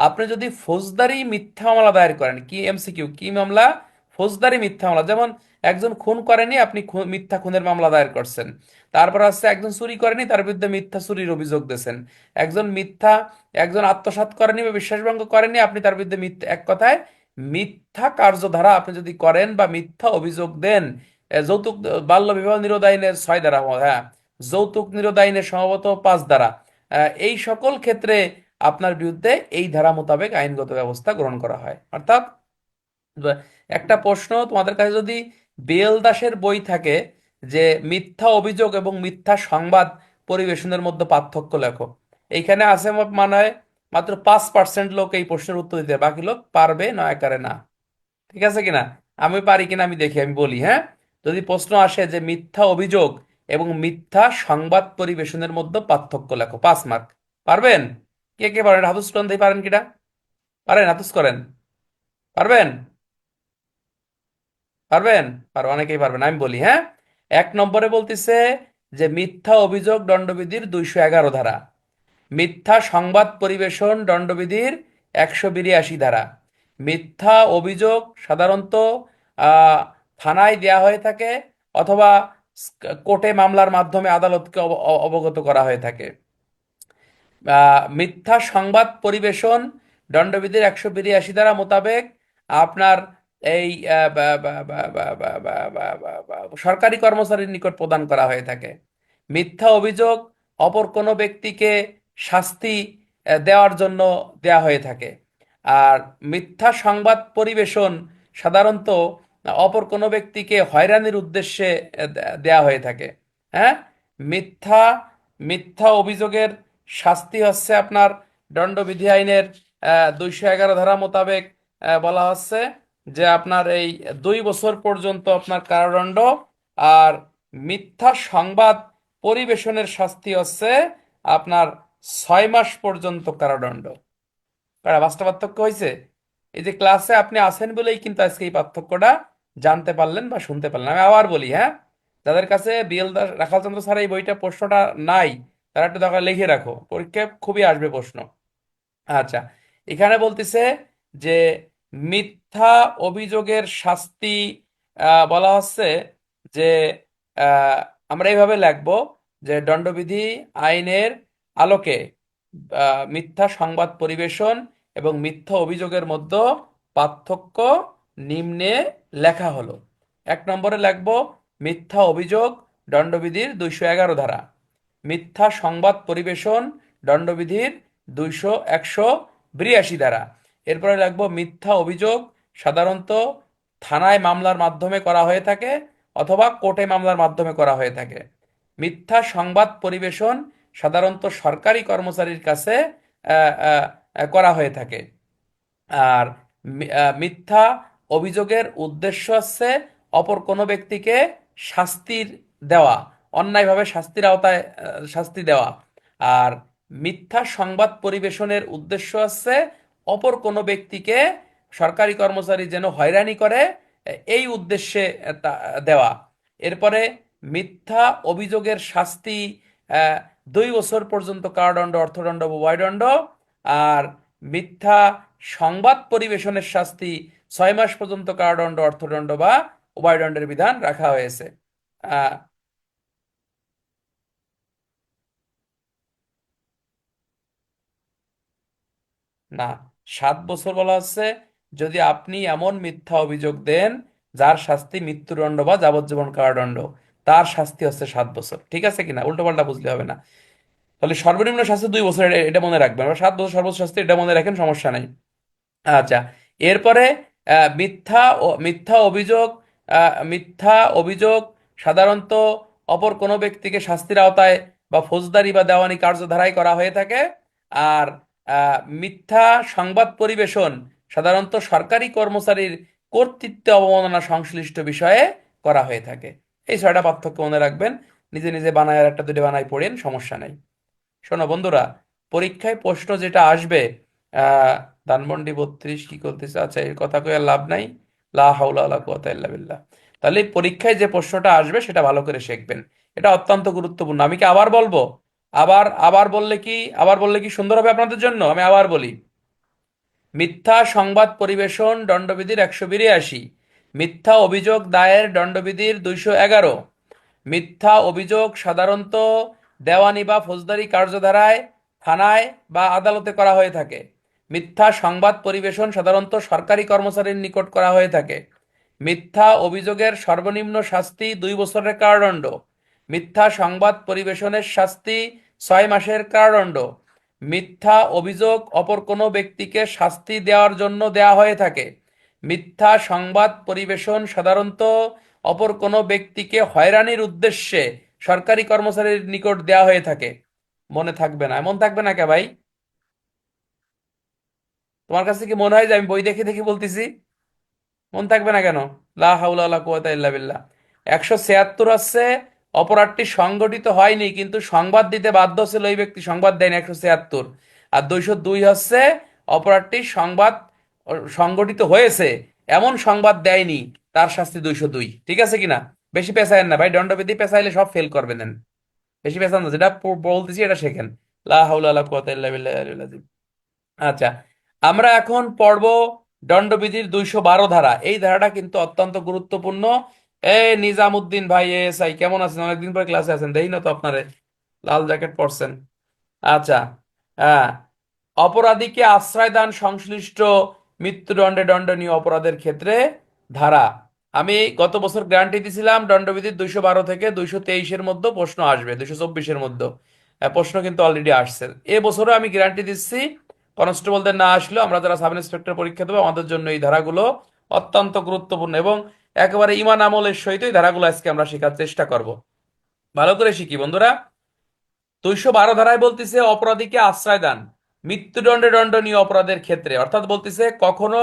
আপনি যদি ফৌজদারি মিথ্যা মামলা দায়ের করেন, কি এমসিকিউ কি মামলা, ফৌজদারি মিথ্যা মামলা, যেমন একজন খুন করেনি, আপনি মিথ্যা খুনের মামলা দায়ের করছেন। তারপর হচ্ছে একজন চুরি করেনি, তার বিরুদ্ধে মিথ্যা চুরির অভিযোগ দিয়েছেন। একজন মিথ্যা, একজন আত্মসাৎ করেনি বা বিশ্বাসভঙ্গ করেনি, আপনি তার বিরুদ্ধে মিথ্যা, এক কথায় মিথ্যা কার্যধারা আপনি যদি করেন বা মিথ্যা অভিযোগ দেন, যৌতুক, বাল্য বিবাহ নিরোধ আইনের 6 ধারা, হ্যাঁ, যৌতুক নিরোধ আইনের সম্ভবত 5 ধারা, এই সকল ক্ষেত্রে আপনার বিরুদ্ধে এই ধারা মোতাবেক আইনগত ব্যবস্থা গ্রহণ করা হয়। অর্থাৎ একটা প্রশ্ন তোমাদের কাছে যদি বেল দাসের বই থাকে যে মিথ্যা অভিযোগ এবং মিথ্যা সংবাদ পরিবেশনের মধ্যে পার্থক্য লেখো, এইখানে আছে মানে হয় মাত্র 5% লোক এই প্রশ্নের উত্তর দিতে, বাকি লোক পারবে না একারে না। ঠিক আছে কিনা? আমি পারি কিনা আমি দেখি, আমি বলি, হ্যাঁ। যদি প্রশ্ন আসে যে মিথ্যা অভিযোগ এবং মিথ্যা সংবাদ পরিবেশনের মধ্যে পার্থক্য লেখো, 5 মার্ক। পারবেন? কে কে পারেন? হাতুস করেন, দেখি পারেন কিনা। পারেন? হাতুস করেন। পারবেন? পারবেন? অনেকেই পারবেন, আমি বলি, হ্যাঁ। 1 নম্বরে বলতেছে যে মিথ্যা অভিযোগ দণ্ডবিধির 211 ধারা, মিথ্যা সংবাদ পরিবেশন দণ্ডবিধির 182 ধারা। মিথ্যা অভিযোগ সাধারণত আহ, থানায় দেয়া হয়ে থাকে অথবা কোর্টে মামলার মাধ্যমে আদালতকে অবগত করা হয়ে থাকে। মিথ্যা সংবাদ পরিবেশন দণ্ডবিধির 182 ধারা মোতাবেক আপনার এই সরকারি কর্মচারীর নিকট প্রদান করা হয়ে থাকে। মিথ্যা অভিযোগ অপর কোনো ব্যক্তিকে শাস্তি দেওয়ার জন্য দেয়া হয়ে থাকে। আর মিথ্যা সংবাদ পরিবেশন সাধারণত অপর কোনো ব্যক্তিকে হয়রানির উদ্দেশ্যে দেয়া হয়ে থাকে। হ্যাঁ। মিথ্যা মিথ্যা অভিযোগের শাস্তি হচ্ছে আপনার দণ্ডবিধি আইনের 211 ধারা মোতাবেক বলা হচ্ছে যে আপনার এই 2 বছর পর্যন্ত আপনার কারাদণ্ড। আর মিথ্যা সংবাদ পরিবেশনের শাস্তি হচ্ছে আপনার 6 মাস পর্যন্ত কারাদণ্ড। বাস্তব পার্থক্য হয়েছে। এই যে ক্লাসে আপনি আছেন বলেই কিন্তু আজকে এই পার্থক্যটা জানতে পারলেন বা শুনতে পারলেন। আমি আবার বলি, হ্যাঁ, যাদের কাছে বিএল দাস রাখাল চন্দ্র স্যার এই বইটা প্রশ্নটা নাই, তারা একটু দরকার লিখে রাখো, পরীক্ষায় খুবই আসবে প্রশ্ন। আচ্ছা, এখানে বলতেছে যে মিথ্যা অভিযোগের শাস্তি বলা হচ্ছে যে আহ, আমরা এইভাবে লিখবো যে দণ্ডবিধি আইনের আলোকে মিথ্যা সংবাদ পরিবেশন এবং মিথ্যা অভিযোগের মধ্যে পার্থক্য নিম্নে লেখা হলো। 1 নম্বরে লিখবো মিথ্যা অভিযোগ দণ্ডবিধির 211 ধারা, মিথ্যা সংবাদ পরিবেশন দণ্ডবিধির 182 ধারা। এরপরে লিখবো মিথ্যা অভিযোগ সাধারণত থানায় মামলার মাধ্যমে করা হয়ে থাকে অথবা কোর্টে মামলার মাধ্যমে করা হয়ে থাকে। মিথ্যা সংবাদ পরিবেশন সাধারণত সরকারি কর্মচারীর কাছে করা হয়ে থাকে। আর মিথ্যা অভিযোগের উদ্দেশ্য হচ্ছে অপর কোনো ব্যক্তিকে শাস্তির দেওয়া, অন্যায়ভাবে শাস্তির আওতায় শাস্তি দেওয়া। আর মিথ্যা সংবাদ পরিবেশনের উদ্দেশ্য হচ্ছে অপর কোনো ব্যক্তিকে, সরকারি কর্মচারী যেন হয়রানি করে, এই উদ্দেশ্যে দেওয়া। এরপরে মিথ্যা অভিযোগের শাস্তি আহ, 2 বছর পর্যন্ত কারাদণ্ড, অর্থদণ্ড বা উভয়দণ্ড। আর মিথ্যা সংবাদ পরিবেশনের শাস্তি 6 মাস পর্যন্ত কারাদণ্ড, অর্থদণ্ড বা উভয়দণ্ডের বিধান রাখা হয়েছে। আহ, না, 7 বছর বলা হচ্ছে যদি আপনি এমন মিথ্যা অভিযোগ দেন যার শাস্তি মৃত্যুদণ্ড বা যাবজ্জীবন কারাদণ্ড, তার শাস্তি হচ্ছে 7 বছর। ঠিক আছে কিনা? উল্টো পাল্টা বুঝলে হবে না। তাহলে সর্বনিম্ন শাস্তি 2 বছর, এটা মনে রাখবেন। আর 7 বছর সর্বোচ্চ শাস্তি, এটা মনে রাখেন, সমস্যা নাই। আচ্ছা, এরপরে মিথ্যা অভিযোগ, মিথ্যা অভিযোগ সাধারণত অপর কোনো ব্যক্তিকে শাস্তির আওতায় বা ফৌজদারি বা দেওয়ানি কার্যধারায় করা হয়ে থাকে। আর মিথ্যা সংবাদ পরিবেশন সাধারণত সরকারি কর্মচারীর কর্তৃত্বে অবমাননা সংশ্লিষ্ট বিষয়ে করা হয়ে থাকে। এই 6টা পার্থক্য মনে রাখবেন। নিজে নিজে বানায় আর একটা দুটো বানায় পড়েন, সমস্যা নাই। শোনো বন্ধুরা, পরীক্ষায় প্রশ্ন যেটা আসবে আহ ধানমন্ডি 32 কি করতেছে? আচ্ছা, এই কথা কয়ে আর লাভ নাই। লা হাওলা ওয়ালা কুওয়াতা ইল্লা বিল্লাহ। তাহলে পরীক্ষায় যে প্রশ্নটা আসবে সেটা ভালো করে শিখবেন। এটা অত্যন্ত গুরুত্বপূর্ণ। আমি কি আবার বলবো? আবার আবার বললে কি সুন্দর হবে আপনাদের জন্য? আমি আবার বলি। মিথ্যা সংবাদ পরিবেশন দণ্ডবিধির 182, মিথ্যা অভিযোগ দায়ের দণ্ডবিধির 211, মিথ্যা অভিযোগ সাধারণত দেওয়ানি বা ফৌজদারি কার্যধারায় থানায় বা আদালতে করা হয়ে থাকে। মিথ্যা সংবাদ পরিবেশন সাধারণত সরকারি কর্মচারীর নিকট করা হয়ে থাকে। মিথ্যা অভিযোগের সর্বনিম্ন শাস্তি 2 বছরের কারাদণ্ড। মিথ্যা সংবাদ পরিবেশনের শাস্তি 6 মাসের কারাদণ্ড। মিথ্যা অভিযোগ অপর কোনো ব্যক্তিকে শাস্তি দেওয়ার জন্য দেয়া হয়ে থাকে। মিথ্যা সংবাদ পরিবেশন সাধারণত অপর কোনো ব্যক্তিকে হয়রানির উদ্দেশ্যে সরকারি কর্মচারীর নিকট দেয়া হয়ে থাকে। মনে থাকবে না? এমন থাকবে না কে ভাই? তোমার কাছে কি মনে হয় যে আমি বই দেখে দেখে বলতেছি? মন থাকবে না কেন? লা হাওলা ওয়ালা কুওয়াতা ইল্লা বিল্লাহ। 176 হচ্ছে অপরাধটি সংগঠিত হয়নি কিন্তু সংবাদ দিতে বাধ্য ছিল ওই ব্যক্তি, সংবাদ দেয়নি, 176। আর 202 হচ্ছে অপরাধটি সংগঠিত হয়েছে, এমন সংবাদ দেয়নি, তার শাস্তি 202। ঠিক আছে কিনা? বেশি পেঁচায়েন না ভাই, দণ্ডবিধি পেঁচাইলে সব ফেল করবেন। বেশি পেঁচান না, যেটা বলতেছি এটা শেখেন। লা হাওলা ওয়ালা কুওয়াতা ইল্লা বিল্লাহ। আচ্ছা, আমরা এখন পড়ব দণ্ডবিধির 212 ধারা। এই ধারাটা কিন্তু অত্যন্ত গুরুত্বপূর্ণ। নিজামুদ্দিন ভাই, এএসআই, কেমন আছেন? অনেকদিন পরে ক্লাসে আছেন, দেখি না তো আপনারে, লাল জ্যাকেট পরছেন। আচ্ছা, হ্যাঁ, অপরাধীকে আশ্রয় দান সংশ্লিষ্ট মৃত্যুদণ্ডে দণ্ডনীয় অপরাধের ক্ষেত্রে ধারা। আমি গত বছর গ্যারান্টি দিছিলাম দণ্ডবিধির 212 থেকে 223-এর মধ্যে প্রশ্ন আসবে, 224-এর মধ্যে প্রশ্ন কিন্তু অলরেডি আসছে। এবছরও আমি গ্যারান্টি দিচ্ছি, কনস্টেবলদের না আসলেও আমরা যারা সাব ইন্সপেক্টর পরীক্ষা দেবো আমাদের জন্য এই ধারাগুলো অত্যন্ত গুরুত্বপূর্ণ এবং একেবারে ইমান আমলের সহিত এই ধারাগুলো আজকে আমরা শেখার চেষ্টা করব। ভালো করে শিখি বন্ধুরা। 212 ধারায় বলতেছে অপরাধীকে আশ্রয় দান মৃত্যুদণ্ডে দণ্ডনীয় অপরাধের ক্ষেত্রে, অর্থাৎ বলতেছে কখনো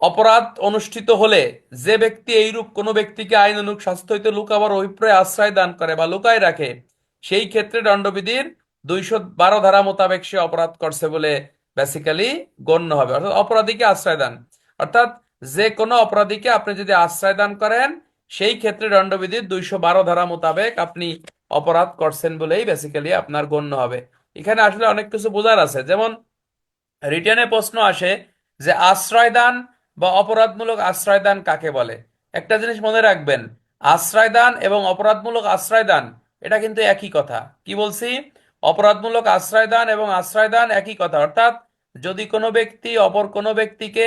অপরাধ অনুষ্ঠিত হলে যে ব্যক্তি এইরূপ কোনো ব্যক্তিকে আইনানুগ শাস্তি হইতে লুকাবার অভিপ্রায় আশ্রয় দান করে বা লুকায় রাখে, সেই ক্ষেত্রে দণ্ডবিধির 212 ধারা মোতাবেক সে অপরাধ করছে বলে বেসিক্যালি গণ্য হবে। অর্থাৎ অপরাধীকে আশ্রয় দান, অর্থাৎ যে কোনো অপরাধীকে আপনি যদি আশ্রয় দান করেন সেই ক্ষেত্রে দণ্ডবিধির 212 ধারা মোতাবেক আপনি অপরাধ করছেন বলেই বেসিক্যালি আপনার গণ্য হবে। এখানে আসলে অনেক কিছু বোঝার আছে, যেমন রিটেনে প্রশ্ন আসে যে আশ্রয় দান বা অপরাধমূলক আশ্রয় দান কাকে বলে। একটা জিনিস মনে রাখবেন, আশ্রয় দান এবং অপরাধমূলক আশ্রয় দান এটা কিন্তু একই কথা। কি বলছি? অপরাধমূলক আশ্রয় দান এবং আশ্রয় দান একই কথা। অর্থাৎ যদি কোনো ব্যক্তি অপর কোনো ব্যক্তিকে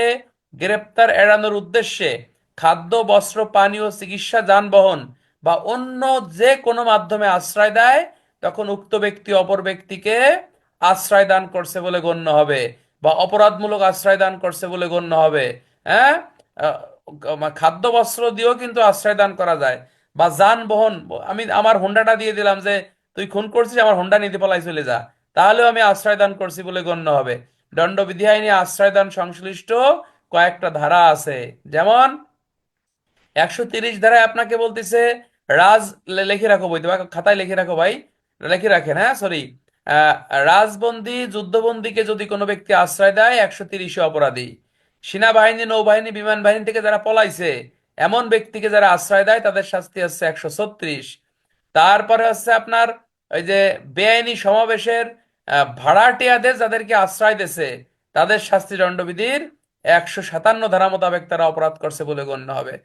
গ্রেপ্তার এড়ানোর উদ্দেশ্যে খাদ্য, বস্ত্র, পানীয়, চিকিৎসা, যানবাহন বা অন্য যে কোনো মাধ্যমে আশ্রয় দেয়, তখন উক্ত ব্যক্তি অপর ব্যক্তিকে আশ্রয় দান করছে বলে গণ্য হবে বা অপরাধমূলক আশ্রয় দান করছে বলে গণ্য হবে। হ্যাঁ, খাদ্য বস্ত্র দিয়েও কিন্তু আশ্রয় দান করা যায়, বা যানবাহন, আমি আমার হোন্ডাটা দিয়ে দিলাম যে তুই খুন করছিস, আমার হোন্ডা নিতে পালাই চলে যা, তাহলেও আমি আশ্রয় দান করছি বলে গণ্য হবে। দণ্ডবিধি আইনে আশ্রয় দান সংশ্লিষ্ট কয়েকটা ধারা আছে, যেমন 130 ধারায় আপনাকে বলতেছে রাজ, লিখে রাখো বইতে বা খাতায় লিখে রাখো ভাই, লিখে রাখেন, হ্যাঁ সরি। রাজবন্দী যুদ্ধবন্দীকে যদি কোনো ব্যক্তি আশ্রয় দেয় 130-এ অপরাধী। সেনাবাহিনী, নৌবাহিনী, বিমান বাহিনী থেকে যারা পলাইছে এমন ব্যক্তিকে যারা আশ্রয় দেয় তাদের শাস্তি হচ্ছে 136। তারপরে হচ্ছে আপনার ওই যে বেআইনি সমাবেশের ভাড়াটিয়াদের যাদেরকে আশ্রয় দিয়েছে তাদের শাস্তি দণ্ডবিধির 157 ধারা মোতাবেক তারা অপরাধ করছে বলে গণ্য হবে।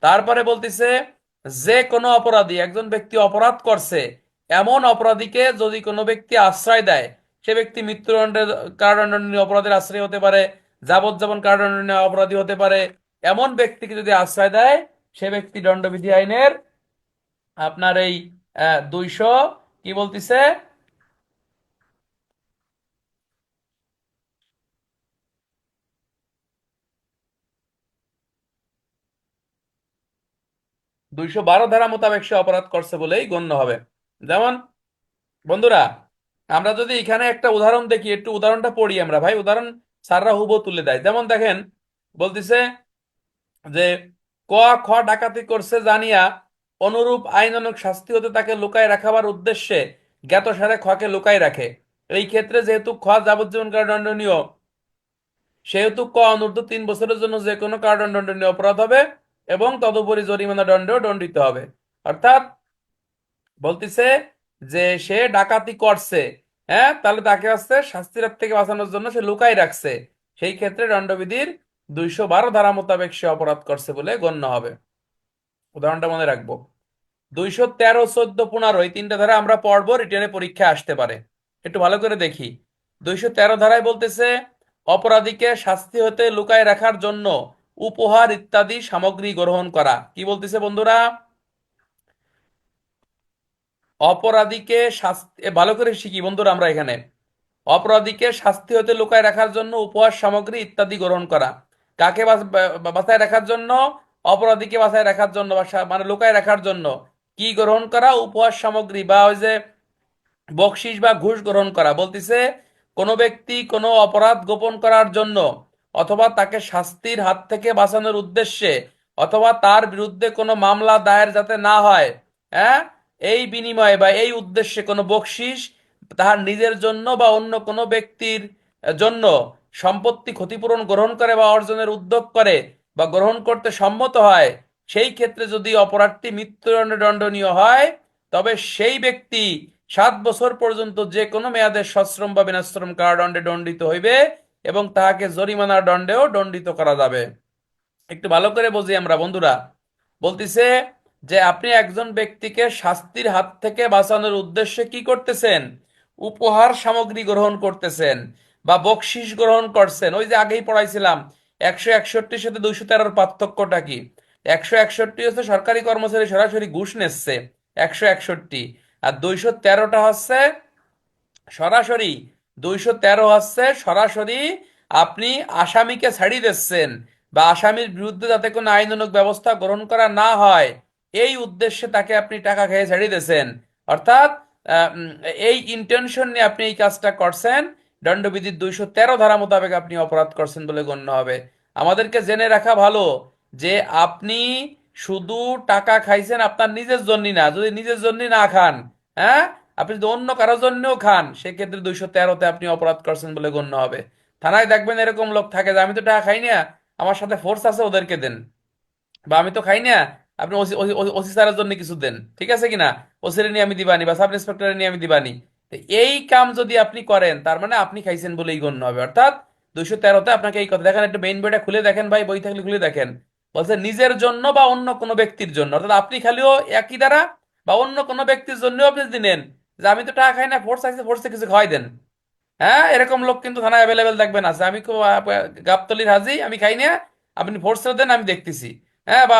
তারপরে বলতেছে যে কোনো অপরাধী, একজন ব্যক্তি অপরাধ করছে এমন অপরাধীকে যদি কোনো ব্যক্তি আশ্রয় দেয়, সে ব্যক্তি মৃত্যুদণ্ডের কারাদণ্ডনীয় অপরাধের আশ্রয় হতে পারে, যাবজ্জীবন কারাদণ্ডনীয় অপরাধী হতে পারে। এমন ব্যক্তিকে যদি আশ্রয় দেয় সে ব্যক্তি দণ্ডবিধি আইনের আপনার এই 200, কি বলতিছে, 212 ধারা মোতাবেক সে অপরাধ করছে বলেই গণ্য হবে। যেমন বন্ধুরা, আমরা যদি এখানে একটা উদাহরণ দেখি, একটু উদাহরণটা পড়ি আমরা ভাই, উদাহরণ স্যাররা হুবহু তুলে দেয়। যেমন দেখেন, বলতিছে যে ক খ ডাকাতি করছে জানিয়া অনুরূপ আইনানুগ শাস্তি হতে তাকে লুকায় রাখাবার উদ্দেশ্যে জ্ঞাতসারে খকে লুকায় রাখে। এই ক্ষেত্রে যেহেতু খ যাবজ্জীবন কারাদণ্ডনীয়, সেহেতু ক অনূর্ধ্ব 3 বছরের জন্য যে কোনো কারাদণ্ডনীয় অপরাধ হবে এবং তদুপরি জরিমানা দণ্ডেও দণ্ডিত হবে। অর্থাৎ বলতেছে যে সে ডাকাতি করছে, হ্যাঁ, তাহলে তাকে হচ্ছে শাস্তির হাত থেকে বাঁচানোর জন্য সে লুকাই রাখছে, সেই ক্ষেত্রে দণ্ডবিধির 212 ধারা মোতাবেক সে অপরাধ করছে বলে গণ্য হবে। উদাহরণটা মনে রাখবো। 213, 14, 15 এই তিনটা ধারা আমরা পড়বো, রিটেনে পরীক্ষায় আসতে পারে। একটু ভালো করে দেখি। 213 ধারায় বলতেছে অপরাধীকে শাস্তি হতে লুকায় রাখার জন্য উপহার ইত্যাদি সামগ্রী গ্রহণ করা। কি বলতেছে বন্ধুরা? অপরাধীকে শাস্তি, ভালো করে শিখি বন্ধুরা আমরা এখানে। অপরাধীকে শাস্তি হতে লুকায় রাখার জন্য উপহার সামগ্রী ইত্যাদি গ্রহণ করা। কাকে বাঁচায় রাখার জন্য? অপরাধীকে বাঁচায় রাখার জন্য বা মানে লুকায় রাখার জন্য কি গ্রহণ করা? উপহার সামগ্রী বা ওই যে বকশিস বা ঘুষ গ্রহণ করা। বলতিছে কোনো ব্যক্তি কোনো অপরাধ গোপন করার জন্য অথবা তাকে শাস্তির হাত থেকে বাঁচানোর উদ্দেশ্যে অথবা তার বিরুদ্ধে কোনো মামলা দায়ের যাতে না হয়, হ্যাঁ, এই বিনিময়ে বা এই উদ্দেশ্যে কোনো বকশিস তাহার নিজের জন্য বা অন্য কোনো ব্যক্তির জন্য সম্পত্তি ক্ষতিপূরণ গ্রহণ করে বা অর্জনের উদ্যোগ করে বা গ্রহণ করতে সম্মত হয়, সেই ক্ষেত্রে যদি অপরাধটি মৃত্যুদণ্ডে দণ্ডনীয় হয়, তবে সেই ব্যক্তি 7 বছর পর্যন্ত যে কোনো মেয়াদে সশ্রম বা বিনাশ্রম কারাদণ্ডে দণ্ডিত হইবে এবং তাহাকে জরিমানার দণ্ডেও দণ্ডিত করা যাবে। একটু ভালো করে বুঝি আমরা বন্ধুরা। বলতিছে যে আপনি একজন ব্যক্তিকে শাস্তির হাত থেকে বাঁচানোর উদ্দেশ্যে কি করতেছেন? উপহার সামগ্রী গ্রহণ করতেছেন বা বকশিস গ্রহণ করছেন। ওই যে আগেই পড়াইছিলাম 161 সাথে 213 পার্থক্যটা কি? 161 হচ্ছে সরকারি কর্মচারী সরাসরি ঘুষ নিচ্ছে, 161। আর 213টা হচ্ছে সরাসরি, 213 হচ্ছে সরাসরি আপনি আসামিকে ছাড়িয়ে দিচ্ছেন বা আসামির বিরুদ্ধে যাতে কোনো আইনানুগ ব্যবস্থা গ্রহণ করা না হয় এই উদ্দেশ্যে তাকে আপনি টাকা খেয়ে ছাড়িয়ে দিয়েছেন। অর্থাৎ আহ, উম, এই ইন্টেনশন নিয়ে আপনি এই কাজটা করছেন, দণ্ডবিধির 213 ধারা মোতাবেক আপনি অপরাধ করছেন বলে গণ্য হবে। আমাদেরকে জেনে রাখা ভালো যে আপনি শুধু টাকা খাইছেন আপনার নিজের জন্য না, যদি নিজের জন্য না খান, হ্যাঁ, আপনি যদি অন্য কারোর জন্যও খান, সেক্ষেত্রে 213-তে আপনি অপরাধ করছেন বলে গণ্য হবে। থানায় দেখবেন এরকম লোক থাকে যে আমি তো টাকা খাই না, আমার সাথে ফোর্স আছে ওদেরকে দেন, বা আমি তো খাই না, আপনি ওসি ওসি স্যারের জন্য কিছু দেন, ঠিক আছে কিনা, ওসিরে নিয়ে আমি দিবানি বা সাব ইন্সপেক্টরে নিয়ে আমি দিবানি। তো এই কাম যদি আপনি করেন তার মানে আপনি খাইছেন বলেই গণ্য হবে। অর্থাৎ 213-তে আপনাকে এই কথা দেখেন, একটু মেইন বইটা খুলে দেখেন ভাই, বই থাকলে খুলে দেখেন। বলছে নিজের জন্য বা অন্য কোনো ব্যক্তির জন্য, অর্থাৎ আপনি খালিও একই দ্বারা বা অন্য কোনো ব্যক্তির জন্য আপনি যদি নেন যে আমি তো টাকা খাই না, ফোর্স আছে, ফোর্সে কিছু খাওয়াই দেন, হ্যাঁ, এরকম লোক কিন্তু থানায় অ্যাভেলেবেল দেখবেন আছে। আমি গাবতলির হাজি, আমি খাই না, আপনি ফোর্সে দেন আমি দেখতেছি, হ্যাঁ, বা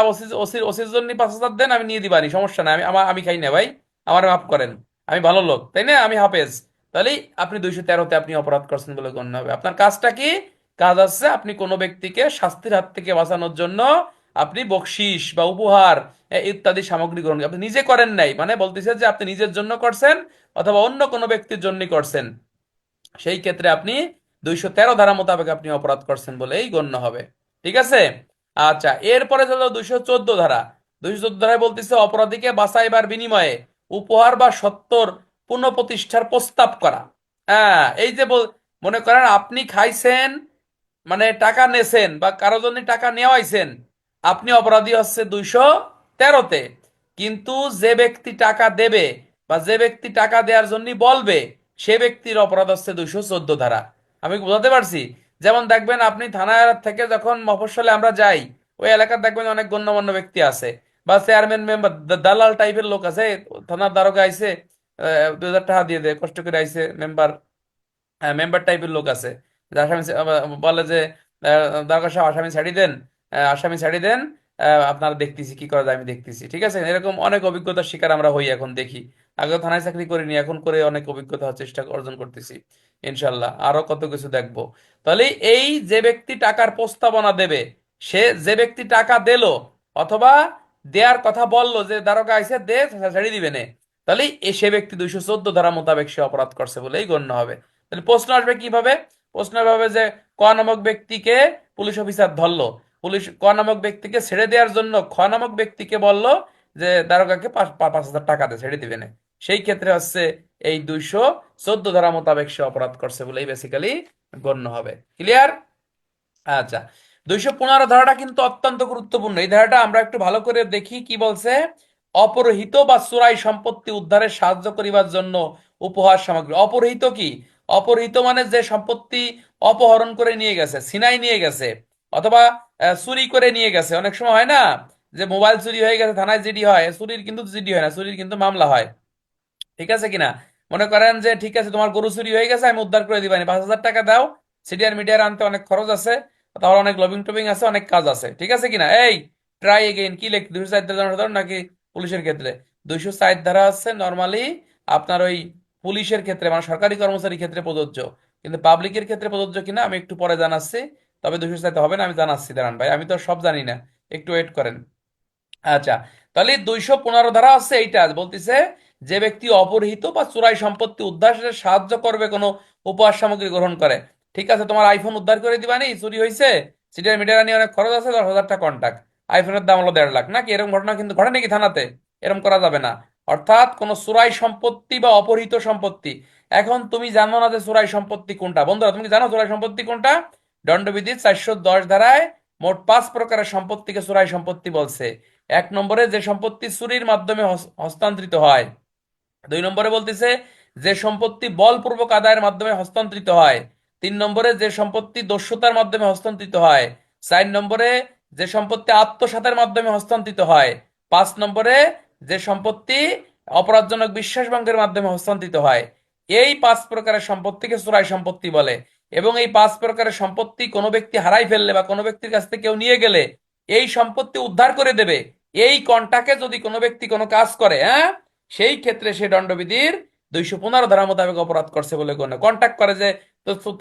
ওসির জন্য 5,000 দেন আমি নিয়ে দিবানি, সমস্যা নাই, আমি খাই না ভাই, আমার মাফ করেন, আমি ভালো লোক, তাই না, আমি হাফেজ। তাহলে আপনি 213-তে আপনি অপরাধ করছেন বলে গণ্য হবে। আপনার কাজটা কি? কাজ আছে আপনি কোনো ব্যক্তিকে শাস্তির হাত থেকে বাঁচানোর জন্য আপনি বকশিস বা উপহার ইত্যাদি সামগ্রী গ্রহণ, আপনি নিজে করেন নাই, মানে বলতেছে যে আপনি নিজের জন্য করছেন অথবা অন্য কোনো ব্যক্তির জন্য করছেন, সেই ক্ষেত্রে আপনি 213 ধারা মোতাবেক আপনি অপরাধ করছেন বলেই গণ্য হবে। ঠিক আছে? আচ্ছা, এরপরে হলো 214 ধারা। 214 ধারায় বলতেছে অপরাধীকে বাঁচাইবার বিনিময়ে উপহার বা সত্তর পুনঃপ্রতিষ্ঠার প্রস্তাব করা। হ্যাঁ, এই যে মনে করেন আপনি খাইছেন, মানে টাকা নেছেন বা কারো জন্য টাকা নেওয়াইছেন, আপনি অপরাধী হচ্ছে 213-তে। কিন্তু যে ব্যক্তি টাকা দেবে বা যে ব্যক্তি টাকা দেওয়ার জন্য বলবে সে ব্যক্তির অপরাধ হচ্ছে 214 ধারা। আমি কি বোঝাতে পারছি? যেমন দেখবেন আপনি থানার থেকে যখন মফস্বলে আমরা যাই, ওই এলাকার দেখবেন অনেক গণ্যমান্য ব্যক্তি আছে বা চেয়ারম্যান মেম্বার দালাল টাইপের লোক আছে, থানার দারোগা আইছে, 2,000 টাকা দিয়ে দেয়, কষ্ট করে আইছে মেম্বার, মেম্বার টাইপের লোক আছে, যে আসামি বলে যে দারোগা সাহেব আসামি ছাড়ি দেন, আসামি ছাড়ি দেন, আপনারা দেখতেছি কি করা যায়, আমি দেখতেছি, ঠিক আছে। এরকম অনেক অভিজ্ঞতার শিকার আমরা হই এখন, দেখি। আগে থানায় চাকরি করিনি, এখন করে অনেক অভিজ্ঞতা হওয়ার চেষ্টা অর্জন করতেছি, ইনশাল্লাহ আরো কত কিছু দেখবো। তাহলে এই যে ব্যক্তি টাকার প্রস্তাবনা দেবে, সে যে ব্যক্তি টাকা দিল অথবা দেয়ার কথা বললো যে দারোগা আইসে দে ছাড়ি দিবে না, তাহলে সে ব্যক্তি 214 ধারা মোতাবেক সে অপরাধ করছে বলেই গণ্য হবে। তাহলে প্রশ্ন আসবে কিভাবে? প্রশ্ন হবে যে ক নামক ব্যক্তিকে পুলিশ অফিসার ধরলো, পুলিশ ক নামক ব্যক্তিকে ছেড়ে দেওয়ার জন্য খ নামক ব্যক্তিকে বলল যে দারোগাকে 5,000 টাকা দিয়ে ছেড়ে দিবে না, সেই ক্ষেত্রে হচ্ছে এই 214 ধারা মোতাবেক সে অপরাধ করছে বলেই বেসিক্যালি গণ্য হবে। ক্লিয়ার? আচ্ছা, 215 ধারাটা কিন্তু অত্যন্ত গুরুত্বপূর্ণ। এই ধারাটা আমরা একটু ভালো করে দেখি কি বলছে। অপহৃত বা চোরাই সম্পত্তি উদ্ধারে সাহায্য করিবার জন্য উপহার সামগ্রী। অপহৃত কি? অপহৃত মানে যে সম্পত্তি অপহরণ করে নিয়ে গেছে, ছিনাই নিয়ে গেছে, অথবা চুরি করে নিয়ে গেছে। অনেক সময় হয় না যে মোবাইল চুরি হয়ে গেছে, থানায় জিডি হয়, চুরির কিন্তু জিডি হয় না, চুরির কিন্তু মামলা হয়। ঠিক আছে কিনা? মনে করেন যে ঠিক আছে তোমার গরু চুরি হয়ে গেছে, আমি উদ্ধার করে দিবানি, 5,000 টাকা দাও। সিডিআর মিডিয়ার আনতে অনেক খরচ আছে, তাহলে অনেক লবিং টবিং আছে, অনেক কাজ আছে। ঠিক আছে কিনা? এই ট্রাই এগেইন কি লেখ 204 ধারা জনসাধারণ নাকি পুলিশের ক্ষেত্রে? 204 ধারা আছে নর্মালি আপনার ওই পুলিশের ক্ষেত্রে মানে সরকারি কর্মচারীর ক্ষেত্রে প্রযোজ্য, কিন্তু পাবলিকের ক্ষেত্রে প্রযোজ্য কিনা আমি একটু পরে জানাচ্ছি। তবে 204 হবে না, আমি জানাচ্ছি, দাঁড়ান ভাই, আমি তো সব জানি না, একটু ওয়েট করেন। আচ্ছা, তাহলে 215 ধারা আছে এইটা বলতেছে যে ব্যক্তি অপহৃত বা চোরাই সম্পত্তি উদ্ধারে সাহায্য করবে কোনো উপহার সামগ্রী গ্রহণ করে। ঠিক আছে, তোমার আইফোন উদ্ধার করে দিবানি, চুরি হয়েছে, সিটির মিডিয়া নিয়ে অনেক খরচ আছে, 10,000 টাকা কন্টাক্ট, আইফোনের দাম হলো 1.5 লাখ, নাকি এরকম ঘটনা কিন্তু ঘটে নাকি থানাতে? এরকম করা যাবে না। অর্থাৎ কোনো চোরাই সম্পত্তি বা অপহৃত সম্পত্তি। এখন তুমি জানো না যে চোরাই সম্পত্তি কোনটা? বন্ধুরা, তুমি কি জানো চোরাই সম্পত্তি কোনটা? দণ্ডবিধির 410 ধারায় মোট 5 প্রকারের সম্পত্তিকে চোরাই সম্পত্তি বলছে। 1 নম্বরে যে সম্পত্তি চুরির মাধ্যমে হস্তান্তরিত হয়। 2 নম্বরে বলতেছে যে সম্পত্তি বলপূর্বক আদায়ের মাধ্যমে হস্তান্তরিত হয়। 3 নম্বরে যে সম্পত্তি দস্যুতার মাধ্যমে হস্তান্তরিত হয়। 4 নম্বরে যে সম্পত্তি আত্মসাতের মাধ্যমে হস্তান্তরিত হয়। 5 নম্বরে যে সম্পত্তি অপরাধজনক বিশ্বাসভঙ্গের মাধ্যমে হস্তান্তরিত হয়। এই 5 প্রকারের সম্পত্তিকে চোরাই সম্পত্তি বলে। এবং এই 5 প্রকারের সম্পত্তি কোনো ব্যক্তি হারাই ফেললে বা কোনো ব্যক্তির কাছ থেকে কেউ নিয়ে গেলে এই সম্পত্তি উদ্ধার করে দেবে। এই কন্টাকে যদি কোনো ব্যক্তি কোনো কাজ করে, হ্যাঁ, সেই ক্ষেত্রে সে দণ্ডবিধির 215 ধারা মোতাবেক অপরাধ করছে বলে গণ্য। কন্ট্যাক্ট করে যে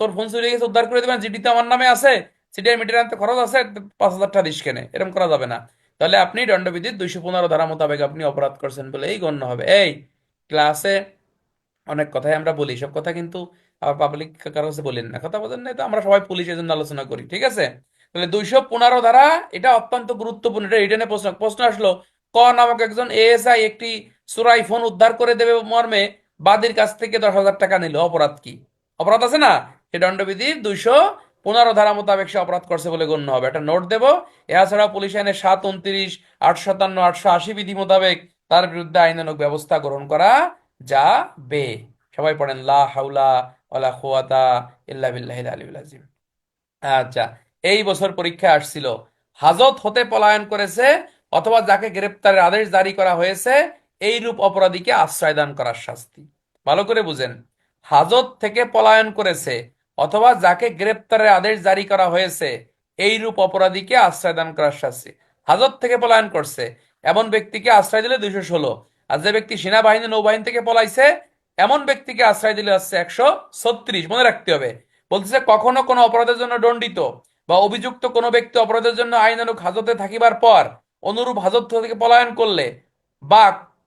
তোর ফোন চুরি গেছে, উদ্ধার করে দেবেন, জিডি তো আমার নামে আছে, সিটিআর মিডিয়ার আনতে খরচ আছে, 5,000 টাকা দিস কেনে, এরকম করা যাবে না। তাহলে আপনি দণ্ডবিধির 215 ধারা মোতাবেক আপনি অপরাধ করছেন বলেই গণ্য হবে। এই ক্লাসে অনেক কথাই আমরা বলি, সব কথা কিন্তু আবার পাবলিক কারো কাছে বলেন না, কথা বলেন না, তো আমরা সবাই পুলিশের জন্য আলোচনা করি। ঠিক আছে, তাহলে 215 ধারা এটা অত্যন্ত গুরুত্বপূর্ণ। এটা রিটেনে প্রশ্ন প্রশ্ন আসলো, ক নামক একজন এএসআই একটি চোরাই ফোন উদ্ধার করে দেবে মর্মে বাদীর কাছ থেকে 10,000 টাকা নিল, অপরাধ কি? অপরাধ আছে না? সে দণ্ডবিধির 215 ধারা মোতাবেক সে অপরাধ করছে বলে গণ্য হবে। একটা নোট দেবো। এছাড়াও পুলিশ আইনের 729, 857, 880 বিধি মোতাবেক তার বিরুদ্ধে আইনানুগ ব্যবস্থা গ্রহণ করা যাবে। সবাই পড়েন লা হাওলা ওয়ালা কুওয়াতা ইল্লা বিল্লাহিল আলিয়্যিল আযীম। আচ্ছা, এই বছর পরীক্ষা আসছিল, হাজত হতে পলায়ন করেছে অথবা যাকে গ্রেপ্তারের আদেশ জারি করা হয়েছে এই রূপ অপরাধীকে আশ্রয় দান করার শাস্তি। ভালো করে বুঝেন, হাজত থেকে পলায়ন করেছে অথবা যাকে গ্রেপ্তারের আদেশ জারি করা হয়েছে এই রূপ অপরাধীকে আশ্রয় দান করার শাস্তি। হাজত থেকে পলায়ন করছে এমন ব্যক্তিকে আশ্রয় দিলে 216, আর যে ব্যক্তি সেনাবাহিনী নৌবাহিনী থেকে পলাইছে এমন ব্যক্তিকে আশ্রয় দিলে হচ্ছে 136। মনে রাখতে হবে, বলতেছে কখনো কোনো অপরাধের জন্য দণ্ডিত বা অভিযুক্ত কোনো ব্যক্তি অপরাধের জন্য আইনানুগ হাজতে থাকিবার পর অনুরূপ হাজত থেকে পলায়ন করলে, বা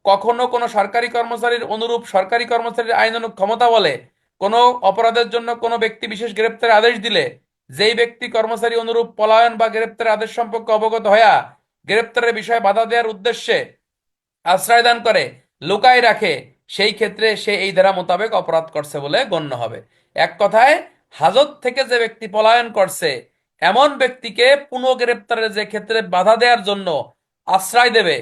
কখনো কোনো সরকারি কর্মচারীর অনুরূপ সরকারি কর্মচারীর আইনানুগ ক্ষমতা বলে কোনো অপরাধের জন্য কোনো ব্যক্তি বিশেষ গ্রেপ্তারের আদেশ দিলে, যেই ব্যক্তি কর্মচারী অনুরূপ পলায়ন বা গ্রেপ্তারের আদেশ সম্পর্কে অবগত হইয়া গ্রেপ্তারের বিষয়ে বাধা দেওয়ার উদ্দেশ্যে আশ্রয় দান করে, লুকায় রাখে, সেই ক্ষেত্রে সে এই ধারা মোতাবেক অপরাধ করছে বলে গণ্য হবে। এক কথায়, হাজত থেকে যে ব্যক্তি পলায়ন করছে এমন ব্যক্তিকে পুনঃগ্রেপ্তারের যে ক্ষেত্রে বাধা দেওয়ার জন্য আশ্রয় দেবে,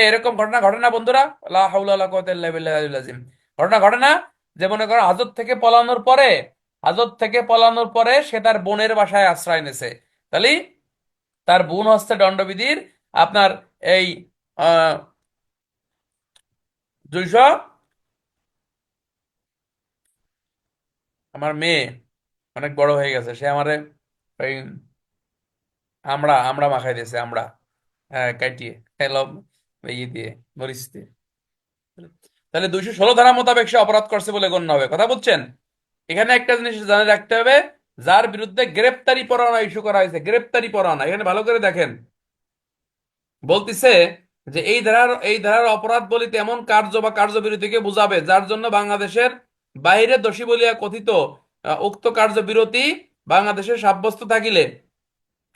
এরকম ঘটনা ঘটে না বন্ধুরা? লা হাওলা ওয়ালা কুওয়াতা ইল্লা বিল্লাহিল আযীম। ঘটনা ঘটে না যে মনে করো হাজত থেকে পলানোর পরে, হাজত থেকে পলানোর পরে সে তার বোনের বাসায় আশ্রয় নেছে, তাহলে তার বোন হচ্ছে দণ্ডবিধির আপনার এই 200, আমার মেয়ে অনেক বড় হয়ে গেছে, সে আমারে ওই আমরা আমরা মাখাই দিয়েছে, আমরা, হ্যাঁ, কাটিয়ে খেলো ইয়ে দিয়ে, মরিচ দিয়ে। তাহলে 216 ধারা মোতাবেক সে অপরাধ করছে বলে গণ্য হবে। কথা বুঝছেন? এখানে একটা জিনিস জানে রাখতে হবে, যার বিরুদ্ধে গ্রেপ্তারি পরোয়ানা ইস্যু করা হয়েছে, গ্রেপ্তারি পরোয়ানা, এখানে ভালো করে দেখেন, বলতিছে যে এই ধারার অপরাধ বলিতে এমন কার্য বা কার্যবিরতিকে বুঝাবে যার জন্য বাংলাদেশের বাইরে দোষী বলিয়া কথিত উক্ত কার্যবিরতি বাংলাদেশে সাব্যস্ত থাকিলে।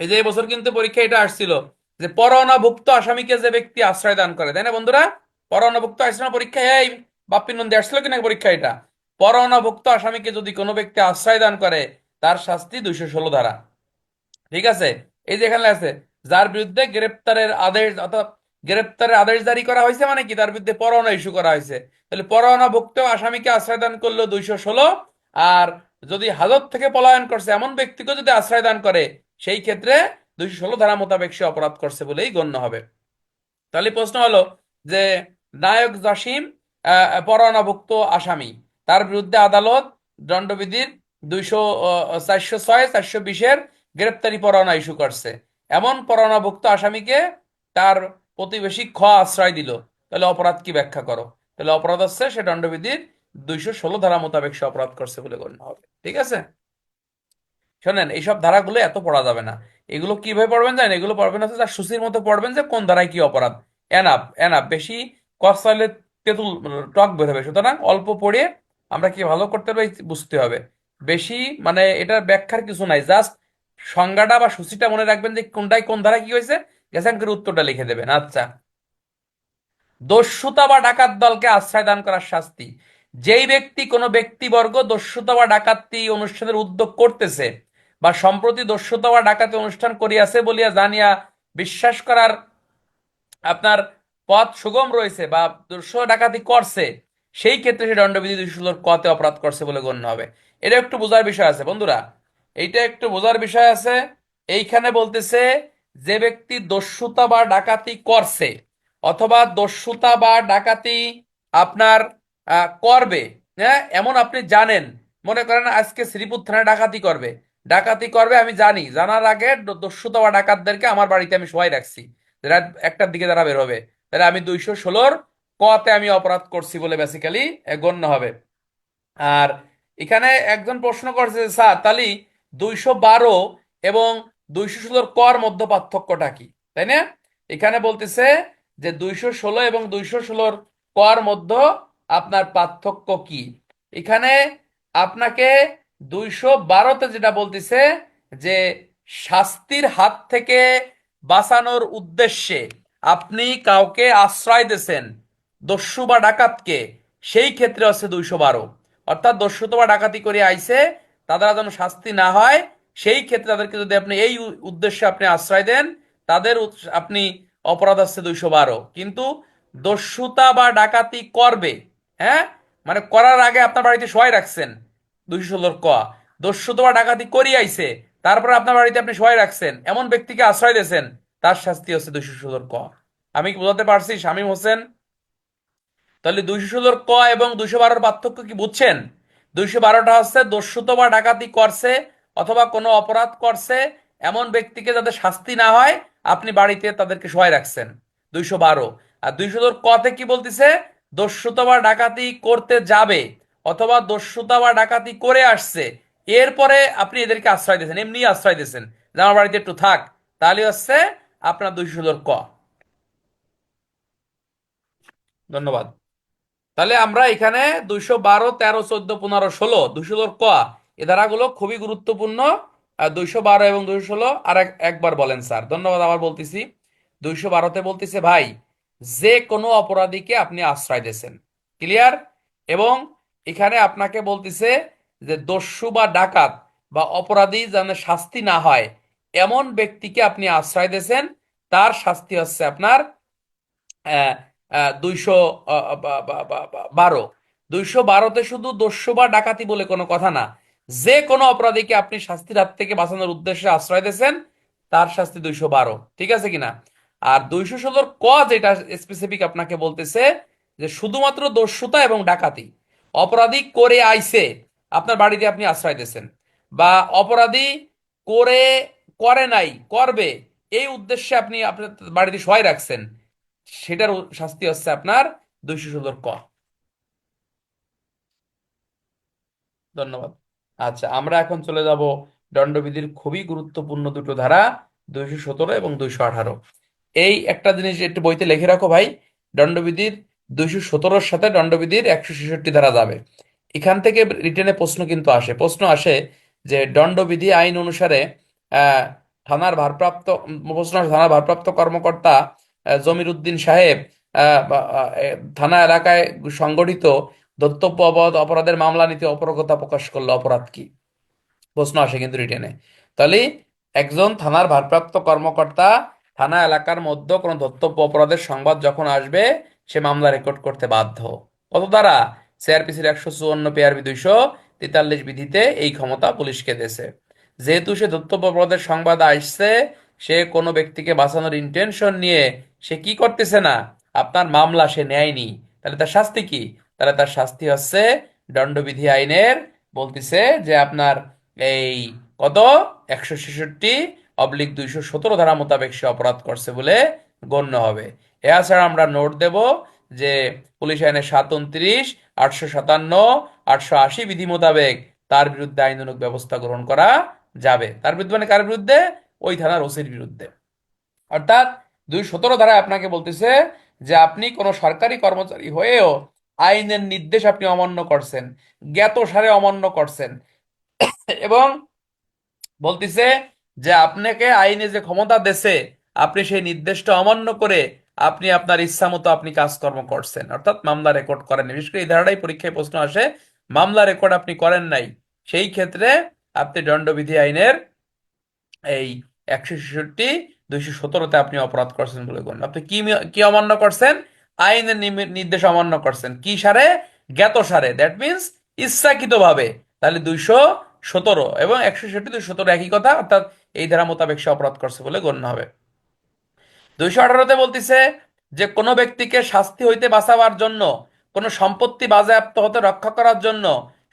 এই যে এবছর কিন্তু পরীক্ষা এটা আসছিল যে পরোয়ানাভুক্ত আসামিকে যে ব্যক্তি আশ্রয় দান করে, তাই না বন্ধুরা? পরোয়ানাভুক্ত আসছে না পরীক্ষায়? এই বাপ্পি নন্দী আসছিল কিনা পরীক্ষা এটা? পরোয়ানাভুক্ত আসামিকে যদি কোনো ব্যক্তি আশ্রয় দান করে তার শাস্তি 216 ধারা। ঠিক আছে? এই যে এখানে আছে, যার বিরুদ্ধে গ্রেপ্তারের আদেশ অর্থাৎ গ্রেপ্তারের আদেশ জারি করা হয়েছে মানে কি, তার বিরুদ্ধে পরোয়ানা ইস্যু করা হয়েছে। তাহলে পরোয়ানাভুক্ত আসামিকে আশ্রয় দান করলো 216। আর যদি হাজত থেকে পলায়ন করছে এমন ব্যক্তিকে যদি আশ্রয় দান করে, সেই ক্ষেত্রে 216 ধারা মোতাবেক সে অপরাধ করছে বলেই গণ্য হবে। তাহলে প্রশ্ন হলো যে নায়ক জসিম পরোয়ানাভুক্ত আসামি, তার বিরুদ্ধে আদালত দণ্ডবিধির 406 420-এর গ্রেপ্তারি পরোয়ানা ইস্যু করছে। এমন পরোয়ানাভুক্ত আসামিকে তার প্রতিবেশী আশ্রয় দিল, তাহলে অপরাধ কি ব্যাখ্যা করো। তাহলে অপরাধ হচ্ছে সে দণ্ডবিধির 216 ধারা মোতাবেক সে অপরাধ করছে বলে গণ্য হবে। ঠিক আছে? শোনেন, এইসব ধারাগুলো এত পড়া যাবে না। এগুলো কিভাবে পড়বেন জানেন? এগুলো পড়বেন হচ্ছে যার সূচির মতো পড়বেন যে কোন ধারায় কি অপরাধ। এনাফ এনাফ, বেশি কষাইলে তেঁতুল টক বের হবে। সুতরাং অল্প পড়ে আমরা কি ভালো করতে পারি বুঝতে হবে। বেশি মানে এটার ব্যাখ্যার কিছু নাই, জাস্ট সংজ্ঞাটা বা সূচিটা মনে রাখবেন যে কোনটায় কোন ধারায় কি হয়েছে, গেছেন করে উত্তরটা লিখে দেবেন। আচ্ছা, দস্যুতা বা ডাকাত দলকে আশ্রয় দান করার শাস্তি। যেই ব্যক্তি কোনো ব্যক্তিবর্গ দস্যুতা বা ডাকাতি অনুষ্ঠানের উদ্যোগ করতেছে বা সম্প্রতি দস্যুতা বা ডাকাতি অনুষ্ঠান করিয়াছে বলিয়া জানিয়া বিশ্বাস করার আপনার পথ সুগম রয়েছে বা দস্যু ডাকাতি করছে, সেই ক্ষেত্রে সে দণ্ডবিধি 216 কতে অপরাধ করছে বলে গণ্য হবে। এটা একটু বোঝার বিষয় আছে বন্ধুরা, এইটা একটু বোঝার বিষয় আছে। এইখানে বলতেছে যে ব্যক্তি দস্যুতা বা ডাকাতি করছে অথবা দস্যুতা বা ডাকাতি আপনার করবে, হ্যাঁ, এমন আপনি জানেন। মনে করেন আজকে শ্রীপুর থানায় ডাকাতি করবে আমি জানি, জানার আগে দস্যুতা বা ডাকাতদেরকে আমার বাড়িতে আমি শোয়াই রাখছি, রাত 1টার দিকে তারা বের হবে, তাহলে আমি 216 কতে আমি অপরাধ করছি বলে বেসিক্যালি গণ্য হবে। আর এখানে একজন প্রশ্ন করছে যে, স্যার তাহলে 212 এবং 216 কর মধ্যে পার্থক্যটা কি, তাই না? এখানে বলতেছে যে 216 এবং 216 কর মধ্যে আপনার পার্থক্য কি। এখানে আপনাকে 212তে যেটা বলতেছে যে শাস্তির হাত থেকে বাঁচানোর উদ্দেশ্যে আপনি কাউকে আশ্রয় দিয়েছেন, দস্যু বা ডাকাতকে, সেই ক্ষেত্রে হচ্ছে 212। অর্থাৎ দস্যুতা বা ডাকাতি করে আইছে, তাদের যেন শাস্তি না হয়, সেই ক্ষেত্রে তাদেরকে যদি আপনি এই উদ্দেশ্যে আপনি আশ্রয় দেন, তাদের আপনি অপরাধ হচ্ছে 212। কিন্তু দস্যুতা বা ডাকাতি করবে, হ্যাঁ, মানে করার আগে আপনার বাড়িতে শোয়াই রাখছেন, 216 ক। দস্যুতা বা ডাকাতি করি আইছে, তারপরে আপনার বাড়িতে আপনি শোয়াই রাখছেন, এমন ব্যক্তিকে আশ্রয় দিয়েছেন, তার শাস্তি হচ্ছে 216 ক। আমি কি বোঝাতে পারছি শামীম হোসেন? তাহলে 216 ক এবং 212-র পার্থক্য কি বুঝছেন? 212টা হচ্ছে দস্যুতা বা ডাকাতি করছে অথবা কোনো অপরাধ করছে এমন ব্যক্তিকে যাতে শাস্তি না হয় আপনি বাড়িতে তাদেরকে সহায় রাখছেন, 212। আর 216 কতে কি বলতেছে? দস্যুতা বা ডাকাতি করতে যাবে অথবা দস্যুতা বা ডাকাতি করে আসছে, এরপরে আপনি এদেরকে আশ্রয় দিয়েছেন, এমনি আশ্রয় দিয়েছেন যে আমার বাড়িতে একটু থাক, তাহলে হচ্ছে আপনার 216 ক। ধন্যবাদ। তাহলে আমরা এখানে 212, 13, 14, 15, 16, 216 ক এ ধারাগুলো খুবই গুরুত্বপূর্ণ। 212 এবং 216 আর একবার বলেন স্যার। ধন্যবাদ, আবার বলতেছি। 212তে বলতেছে ভাই, যে কোনো অপরাধীকে আপনি আশ্রয় দিয়েছেন, ক্লিয়ার। এবং এখানে আপনাকে বলতেছে যে দস্যু বা ডাকাত বা অপরাধী যেন শাস্তি না হয় এমন ব্যক্তিকে আপনি আশ্রয় দিয়েছেন, তার শাস্তি হচ্ছে আপনার 212। 212তে শুধু দস্যু বা ডাকাতি বলে কোনো কথা না, যে কোনো অপরাধীকে আপনি শাস্তির হাত থেকে বাঁচানোর উদ্দেশ্যে আশ্রয় দিয়েছেন, তার শাস্তি 212। ঠিক আছে কিনা? আর 216 ক যেটা স্পেসিফিক আপনাকে বলতেছে যে শুধুমাত্র দস্যুতা এবং ডাকাতি অপরাধী করে আইছে, আপনার বাড়িতে আপনি আশ্রয় দিয়েছেন, বা অপরাধী করে করে নাই করবে এই উদ্দেশ্যে আপনি আপনার বাড়িতে সহায় রাখছেন, সেটার শাস্তি হচ্ছে আপনার 216 ক। ধন্যবাদ। আচ্ছা, আমরা এখন চলে যাব দণ্ডবিধির খুবই গুরুত্বপূর্ণ দুটো ধারা, 217 এবং 218। এই একটা জিনিস একটু বইতে লিখে রাখো ভাই, দণ্ডবিধির 217-র সাথে দণ্ডবিধির 166 ধারা যাবে। এখান থেকে রিটেনে প্রশ্ন কিন্তু আসে, যে দণ্ডবিধি আইন অনুসারে আহ থানার ভারপ্রাপ্ত থানার ভারপ্রাপ্ত কর্মকর্তা জমির উদ্দিন সাহেব থানা এলাকায় সংগঠিত ধর্তব্য অপরাধের মামলা নিতে অপারগতা প্রকাশ করলে অপরাধ কি? প্রশ্ন আসে কিন্তু রিটেনে। তাহলে একজন থানার ভারপ্রাপ্ত কর্মকর্তা থানা এলাকার মধ্যে কোনো ধর্তব্য অপরাধের সংবাদ যখন আসবে, সে মামলা রেকর্ড করতে বাধ্য। কত দ্বারা? সিআরপিসির 154 পেয়ারবি 243 বিধিতে এই ক্ষমতা পুলিশকে দেছে। যেহেতু সে ধর্তব্য অপরাধের সংবাদ আসছে, সে কোনো ব্যক্তিকে বাঁচানোর ইন্টেনশন নিয়ে সে কি করতেছে না, আপনার মামলা সে নেয়নি, তাহলে তার শাস্তি কি? তাহলে তার শাস্তি হচ্ছে দণ্ডবিধি আইনের, বলতেছে যে আপনার এই কত 166/217 ধারা মোতাবেক সে অপরাধ করছে বলে গণ্য হবে। এছাড়া আমরা নোট দেব যে পুলিশ আইনের 729, 857, 880 বিধি মোতাবেক তার বিরুদ্ধে আইনানুগ ব্যবস্থা গ্রহণ করা যাবে। তার বিরুদ্ধে মানে কার বিরুদ্ধে? ওই থানার ওসির বিরুদ্ধে। অর্থাৎ 217 ধারায় আপনাকে বলতেছে যে আপনি কোনো সরকারি কর্মচারী হয়েও আইনের নির্দেশ আপনি অমান্য করছেন, জ্ঞাতসারে অমান্য করছেন, এবং বলতিছে যে আপনাকে আইনে যে ক্ষমতা দেছে, আপনি সেই নির্দেশটা অমান্য করে আপনি আপনার ইচ্ছা মতো আপনি কাজকর্ম করছেন, অর্থাৎ মামলা রেকর্ড করেন। বিশেষ করে এই ধারাটাই পরীক্ষায় প্রশ্ন আসে, মামলা রেকর্ড আপনি করেন নাই, সেই ক্ষেত্রে আপনি দণ্ডবিধি আইনের এই 166/217 আপনি অপরাধ করছেন বলে গণ্য। আপনি কি কি অমান্য করছেন? আইনের নির্দেশ অমান্য করছেন। কি সারে? জ্ঞাত সারে, দ্যাট মিনস ইচ্ছাকৃতভাবে। তাহলে 217 এবং 166, 217 একই কথা, অর্থাৎ এই ধারা মোতাবেক সে অপরাধ করছে বলে গণ্য হবে। 218-তে বলতেছে যে কোনো ব্যক্তিকে শাস্তি হইতে বাঁচাবার জন্য, কোনো সম্পত্তি বাজেয়াপ্ত হতে রক্ষা করার জন্য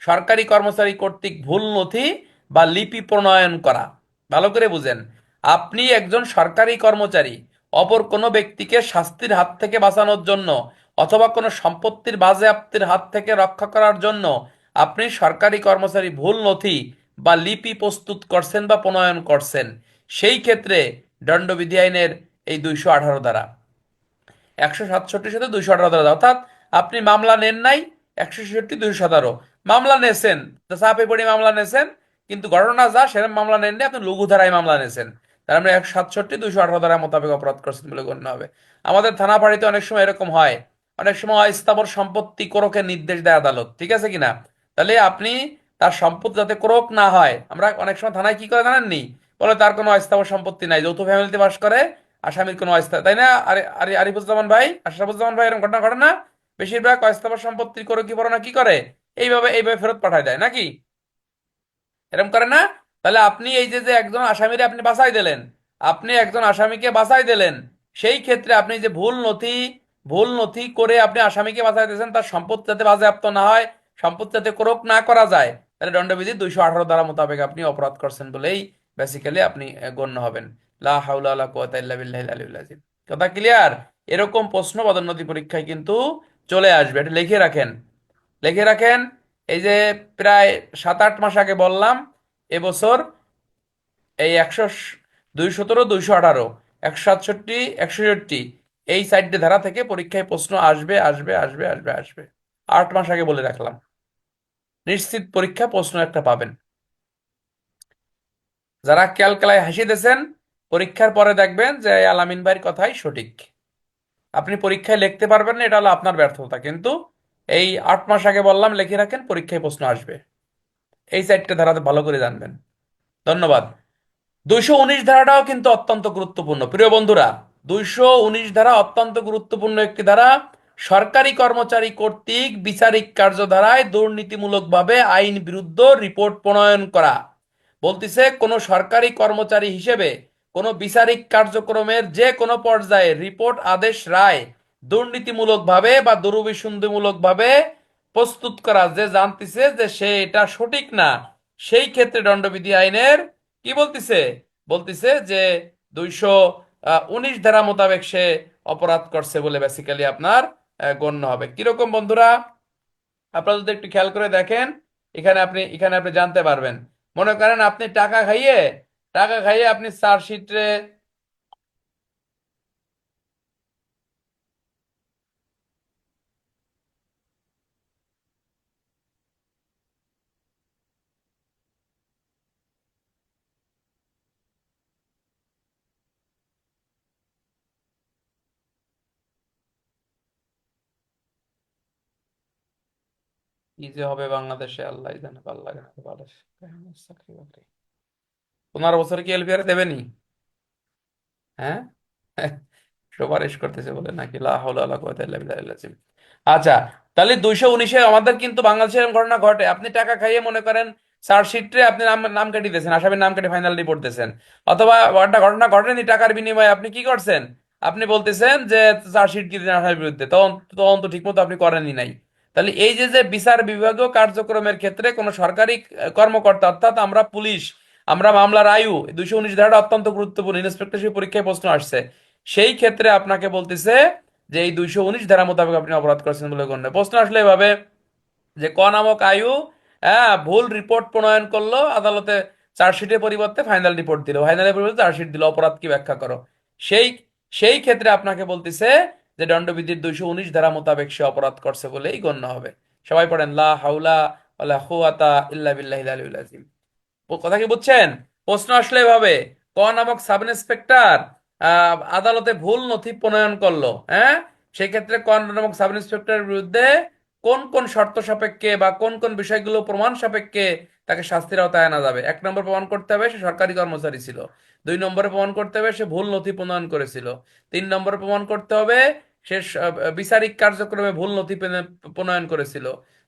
সরকারি কর্মচারী কর্তৃক ভুল নথি বা লিপি প্রণয়ন করা। ভালো করে বুঝেন, আপনি একজন সরকারি কর্মচারী, অপর কোনো ব্যক্তিকে শাস্তির হাত থেকে বাঁচানোর জন্য অথবা কোনো সম্পত্তির বাজেয়াপ্তির হাত থেকে রক্ষা করার জন্য আপনি সরকারি কর্মচারী ভুল নথি বা লিপি প্রস্তুত করছেন বা প্রণয়ন করছেন, সেই ক্ষেত্রে দণ্ডবিধি আইনের এই 218 ধারা, 167 সাথে 218 ধারা, অর্থাৎ আপনি মামলা নেন নাই, 166, 217 মামলা নেছেন, তো চাপে পড়ে মামলা নেছেন, কিন্তু ঘটনা যা সেরকম মামলা নেননি, আপনি লঘু ধারায় মামলা নেছেন, তার মানে 167, 218 ধারা মোতাবেক অপরাধ করছেন বলে গণ্য হবে। আমাদের থানা ফাঁড়িতে অনেক সময় এরকম হয়, অনেক সময় স্থাবর সম্পত্তি কোরকের নির্দেশ দেয় আদালত, ঠিক আছে কিনা? তাহলে আপনি তার সম্পত্তি যাতে ক্রোক না হয়, আমরা অনেক সময় থানায় কি করে জানেননি, বলে তার কোনো অস্থাবর সম্পত্তি নাই, যৌথ ফ্যামিলিতে বাস করে, আসামির কোনো অস্থায়ী, তাই না? আরে আরে আরিফুজ্জামান ভাই, আশরাফুজ্জামান ভাই, এরকম ঘটনা ঘটে না? বেশিরভাগ অস্থাবর সম্পত্তির করে কি পড়ো না কি করে, এইভাবে ফেরত পাঠায় দেয় নাকি? এরকম করে না? তাহলে আপনি এই যে যে একজন আসামিরে আপনি বাঁচাই দিলেন, আপনি একজন আসামিকে বাঁচাই দিলেন, সেই ক্ষেত্রে আপনি যে ভুল নথি করে আপনি আসামিকে বাঁচাই দিয়েছেন, তার সম্পত্তি যাতে বাজেয়াপ্ত না হয়, সম্পত্তি যাতে ক্রোক না করা যায়, তাহলে দণ্ডবিধি 218 ধারা মোতাবেক আপনি অপরাধ করছেন বলেই বেসিক্যালি আপনি গণ্য হবেন। লা হাওলা ওয়ালা কুওয়াতা ইল্লা বিল্লাহিল আলিয়্যিল আযীম। কথা ক্লিয়ার? এরকম প্রশ্ন পদোন্নতি পরীক্ষায় কিন্তু চলে আসবে, এটা লিখে রাখেন, লিখে রাখেন। এই যে প্রায় 7-8 মাস আগে বললাম, এবছর এই 217, 218, 167, 166 এই 4টে ধারা থেকে পরীক্ষায় প্রশ্ন আসবে আসবে আসবে আসবে আসবে। 8 মাস আগে বলে রাখলাম, নিশ্চিত পরীক্ষা প্রশ্ন একটা পাবেন। যারা ক্যালকুলায় হাসি দিয়েছেন, পরীক্ষার পরে দেখবেন যে আলামিন ভাইয়ের কথাই সঠিক। আপনি পরীক্ষায় লিখতে পারবেন না, এটা হলো আপনার ব্যর্থতা, কিন্তু এই 8 মাস আগে বললাম লিখে রাখেন, পরীক্ষায় প্রশ্ন আসবে। এই 4টে ধারাতে ভালো করে জানবেন। ধন্যবাদ। 219 ধারাটাও কিন্তু অত্যন্ত গুরুত্বপূর্ণ প্রিয় বন্ধুরা। 219 ধারা অত্যন্ত গুরুত্বপূর্ণ একটি ধারা। সরকারি কর্মচারী কর্তৃক বিচারিক কার্যধারায় দুর্নীতিমূলকভাবে আইন বিরুদ্ধ রিপোর্ট প্রণয়ন করা। বলতেছে কোন সরকারি কর্মচারী হিসেবে কোন বিচারিক কার্যক্রমের যে কোনো পর্যায়ে রিপোর্ট, আদেশ, রায় দুর্নীতিমূলকভাবে বা দুরভিসন্ধিমূলকভাবে প্রস্তুত করা, যে জানতেছে যে সে এটা সঠিক না, সেই ক্ষেত্রে দণ্ডবিধি আইনের কি বলতিছে, বলতিছে যে 219 ধারা মোতাবেক সে অপরাধ করছে বলে বেসিক্যালি আপনার গণ্য হবে। কিরকম বন্ধুরা, আপনারা যদি একটু খেয়াল করে দেখেন, এখানে আপনি জানতে পারবেন। মনে করেন আপনি টাকা খাইয়ে আপনি চার্জশিটে কি যে হবে বাংলাদেশে আল্লাহ জানে, পাল্লা জানে, বাংলাদেশ চাকরি বাকরি 15 বছর কি এলপিআর দেবেনি? হ্যাঁ। সুপারিশ করতেছে বলে নাকি, লা হাওলা ওয়ালা কুওয়াতা ইল্লা বিল্লাহিল আযীম। আচ্ছা, তাহলে 219-এ আমাদের কিন্তু বাংলাদেশের এরকম ঘটনা ঘটে, আপনি টাকা খাইয়ে মনে করেন চার্জশিটে আপনি নাম নাম কেটে দিয়েছেন, আসামির নাম কেটে ফাইনাল রিপোর্ট দিয়েছেন। অথবা একটা ঘটনা ঘটেনি, টাকার বিনিময়ে আপনি কি করছেন, আপনি বলতেছেন যে চার্জশিট কি দিন আসামির বিরুদ্ধে, তখন তদন্ত ঠিক মতো আপনি করেনই নাই। তাহলে এই যে যে বিচার বিভাগীয় কার্যক্রমের ক্ষেত্রে কোনো সরকারি কর্মকর্তা, অর্থাৎ আমরা পুলিশ, আমরা মামলার আয়ু, 219 ধারাটা অত্যন্ত গুরুত্বপূর্ণ, ইন্সপেক্টরশিপ পরীক্ষায় প্রশ্ন আসছে। সেই ক্ষেত্রে আপনাকে বলতেছে যে এই 219 ধারা মোতাবেক আপনি অপরাধ করেছেন বলে গণ্য। প্রশ্ন আসলে এভাবে যে ক নামক আয়ু ভুল রিপোর্ট প্রণয়ন করলো আদালতে, চার্জশিটের পরিবর্তে ফাইনাল রিপোর্ট দিল, ফাইনালের পরিবর্তে চার্জশিট দিল, অপরাধ কি ব্যাখ্যা করো। সেই সেই ক্ষেত্রে আপনাকে বলতেছে যে দণ্ডবিধির 219 ধারা মোতাবেক সে অপরাধ করছে বলেই গণ্য হবে। সবাই পড়েন লা হাওলা ওয়ালা কুওয়াতা ইল্লা বিল্লাহিল আলিয়্যিল আযীম। কথা কি বুঝছেন? প্রশ্ন আসলে এভাবে, ক নামক সাব ইন্সপেক্টর আদালতে ভুল নথি প্রণয়ন করলো, হ্যাঁ, সেই ক্ষেত্রে ক নামক সাব ইন্সপেক্টরের বিরুদ্ধে কোন কোন শর্ত সাপেক্ষে বা কোন কোন বিষয়গুলো প্রমাণ সাপেক্ষে তাকে শাস্তির আওতায় আনা যাবে। 1 নম্বর, প্রমাণ করতে হবে সে সরকারি কর্মচারী ছিল। 2 নম্বরে প্রমাণ করতে হবে সে ভুল নথি প্রণয়ন করেছিল। 3 নম্বরে প্রমাণ করতে হবে সে বিচারিক কার্যক্রমে ভুল নথি প্রণয়ন করেছিল।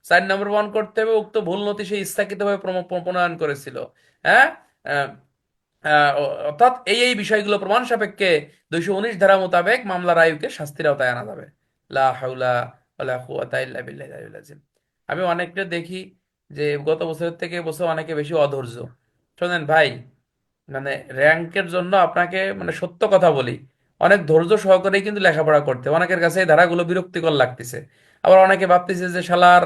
4 নম্বর, প্রমাণ করতে হবে উক্ত ভুল নথি সে ইচ্ছাকৃতভাবে প্রণয়ন করেছিল। হ্যাঁ। আহ, অর্থাৎ এই এই বিষয়গুলো প্রমাণ সাপেক্ষে 219 ধারা মোতাবেক মামলার আয়ুকে শাস্তির আওতায় আনা যাবে। লা হাওলা ওয়ালা কুওয়াতা ইল্লা বিল্লাহিল আলিয়্যিল আযীম। আমি অনেকটা দেখি যে গত বছরের থেকে এবছর অনেকে বেশি অধৈর্য। শোনেন ভাই, মানে র্যাঙ্কের জন্য আপনাকে মানে সত্য কথা বলি, অনেক ধৈর্য সহকারেই কিন্তু লেখাপড়া করতে হয়। অনেকের কাছে এই ধারাগুলো বিরক্তিকর লাগতেছে, আবার অনেকে ভাবতেছে যে শালার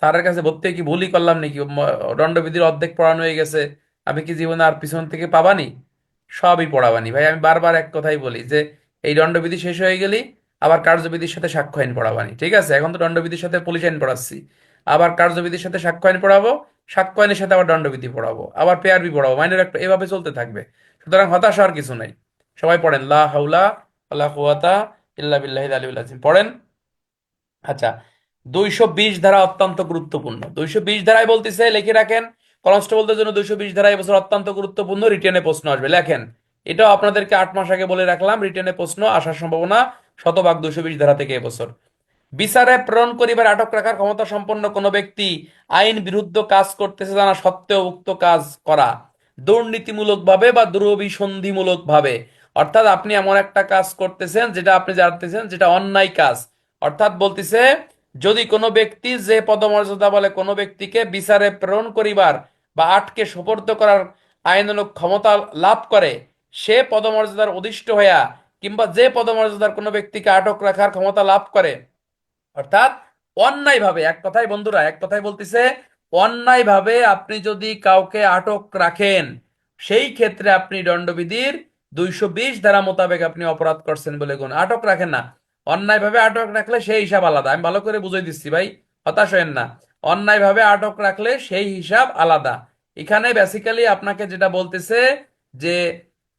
স্যারের কাছে ভর্তি হয়ে কি ভুলই করলাম নাকি, দণ্ডবিধির অর্ধেক পড়ানো হয়ে গেছে, আমি কি জীবনে আর পিছন থেকে পাবানি? সবই পড়াবানি ভাই। আমি বারবার এক কথাই বলি যে এই দণ্ডবিধি শেষ হয়ে গেলি আবার কার্যবিধির সাথে সাক্ষ্য আইন পড়াবানি, ঠিক আছে? এখন তো দণ্ডবিধির সাথে পুলিশ আইন পড়াচ্ছি, আবার কার্যবিধির সাথে সাক্ষ্য আইন পড়াবো, সাক্ষ্য আইনের সাথে আবার দণ্ডবিধি পড়াবো, আবার পেআরবি পড়াবো, মাইনের একটা, এভাবে চলতে থাকবে। সুতরাং হতাশ হওয়ার কিছু নাই। সবাই পড়েন লা হাওলা ওয়ালা কুওয়াতা ইল্লা বিল্লাহিল আলিয়্যিল আযীম পড়েন। আচ্ছা, 220 ধারা অত্যন্ত গুরুত্বপূর্ণ। 220 ধারায় বলতেছে, লিখে রাখেন, কনস্টেবলদের জন্য 220 ধারা এবছর অত্যন্ত গুরুত্বপূর্ণ, রিটেনে প্রশ্ন আসবে, লেখেন। এটাও আপনাদেরকে 8 মাস আগে বলে রাখলাম, রিটেনে প্রশ্ন আসার সম্ভাবনা শতভাগ 220 ধারা থেকে এবছর। বিচারে প্রেরণ করিবার আটক রাখার ক্ষমতা সম্পন্ন কোনো ব্যক্তি আইন বিরুদ্ধ কাজ করতেছে জানা সত্ত্বেও উক্ত কাজ করা দুর্নীতিমূলক ভাবে বা দুরভিসন্ধিমূলক ভাবে, অর্থাৎ আপনি এমন একটা কাজ করতেছেন যেটা আপনি জানতেছেন যেটা অন্যায় কাজ। অর্থাৎ বলতেছে, যদি কোনো ব্যক্তি যে পদমর্যাদা বলে কোনো ব্যক্তিকে বিচারে প্রেরণ করিবার বা আটকে সোপর্দ করার আইনানুগ ক্ষমতা লাভ করে, সে পদমর্যাদার অধিষ্ঠ হইয়া কিংবা যে পদমর্যাদার কোনো ব্যক্তিকে আটক রাখার ক্ষমতা লাভ করে, অর্থাৎ অন্যায় ভাবে, এক কথায় বন্ধুরা, এক কথায় বলতেছে, অন্যায় ভাবে আপনি যদি কাউকে আটক রাখেন, সেই ক্ষেত্রে আপনি দণ্ডবিধির 220 ধারা মোতাবেক আপনি অপরাধ করছেন বলে গুণ। আটক রাখেন না, অন্যায় ভাবে আটক রাখলে সেই হিসাব আলাদা। আমি ভালো করে বুঝাই দিচ্ছি ভাই, হতাশ হয়েন না। অন্যায় ভাবে আটক রাখলে সেই হিসাব আলাদা। এখানে বেসিক্যালি আপনাকে যেটা বলতেছে যে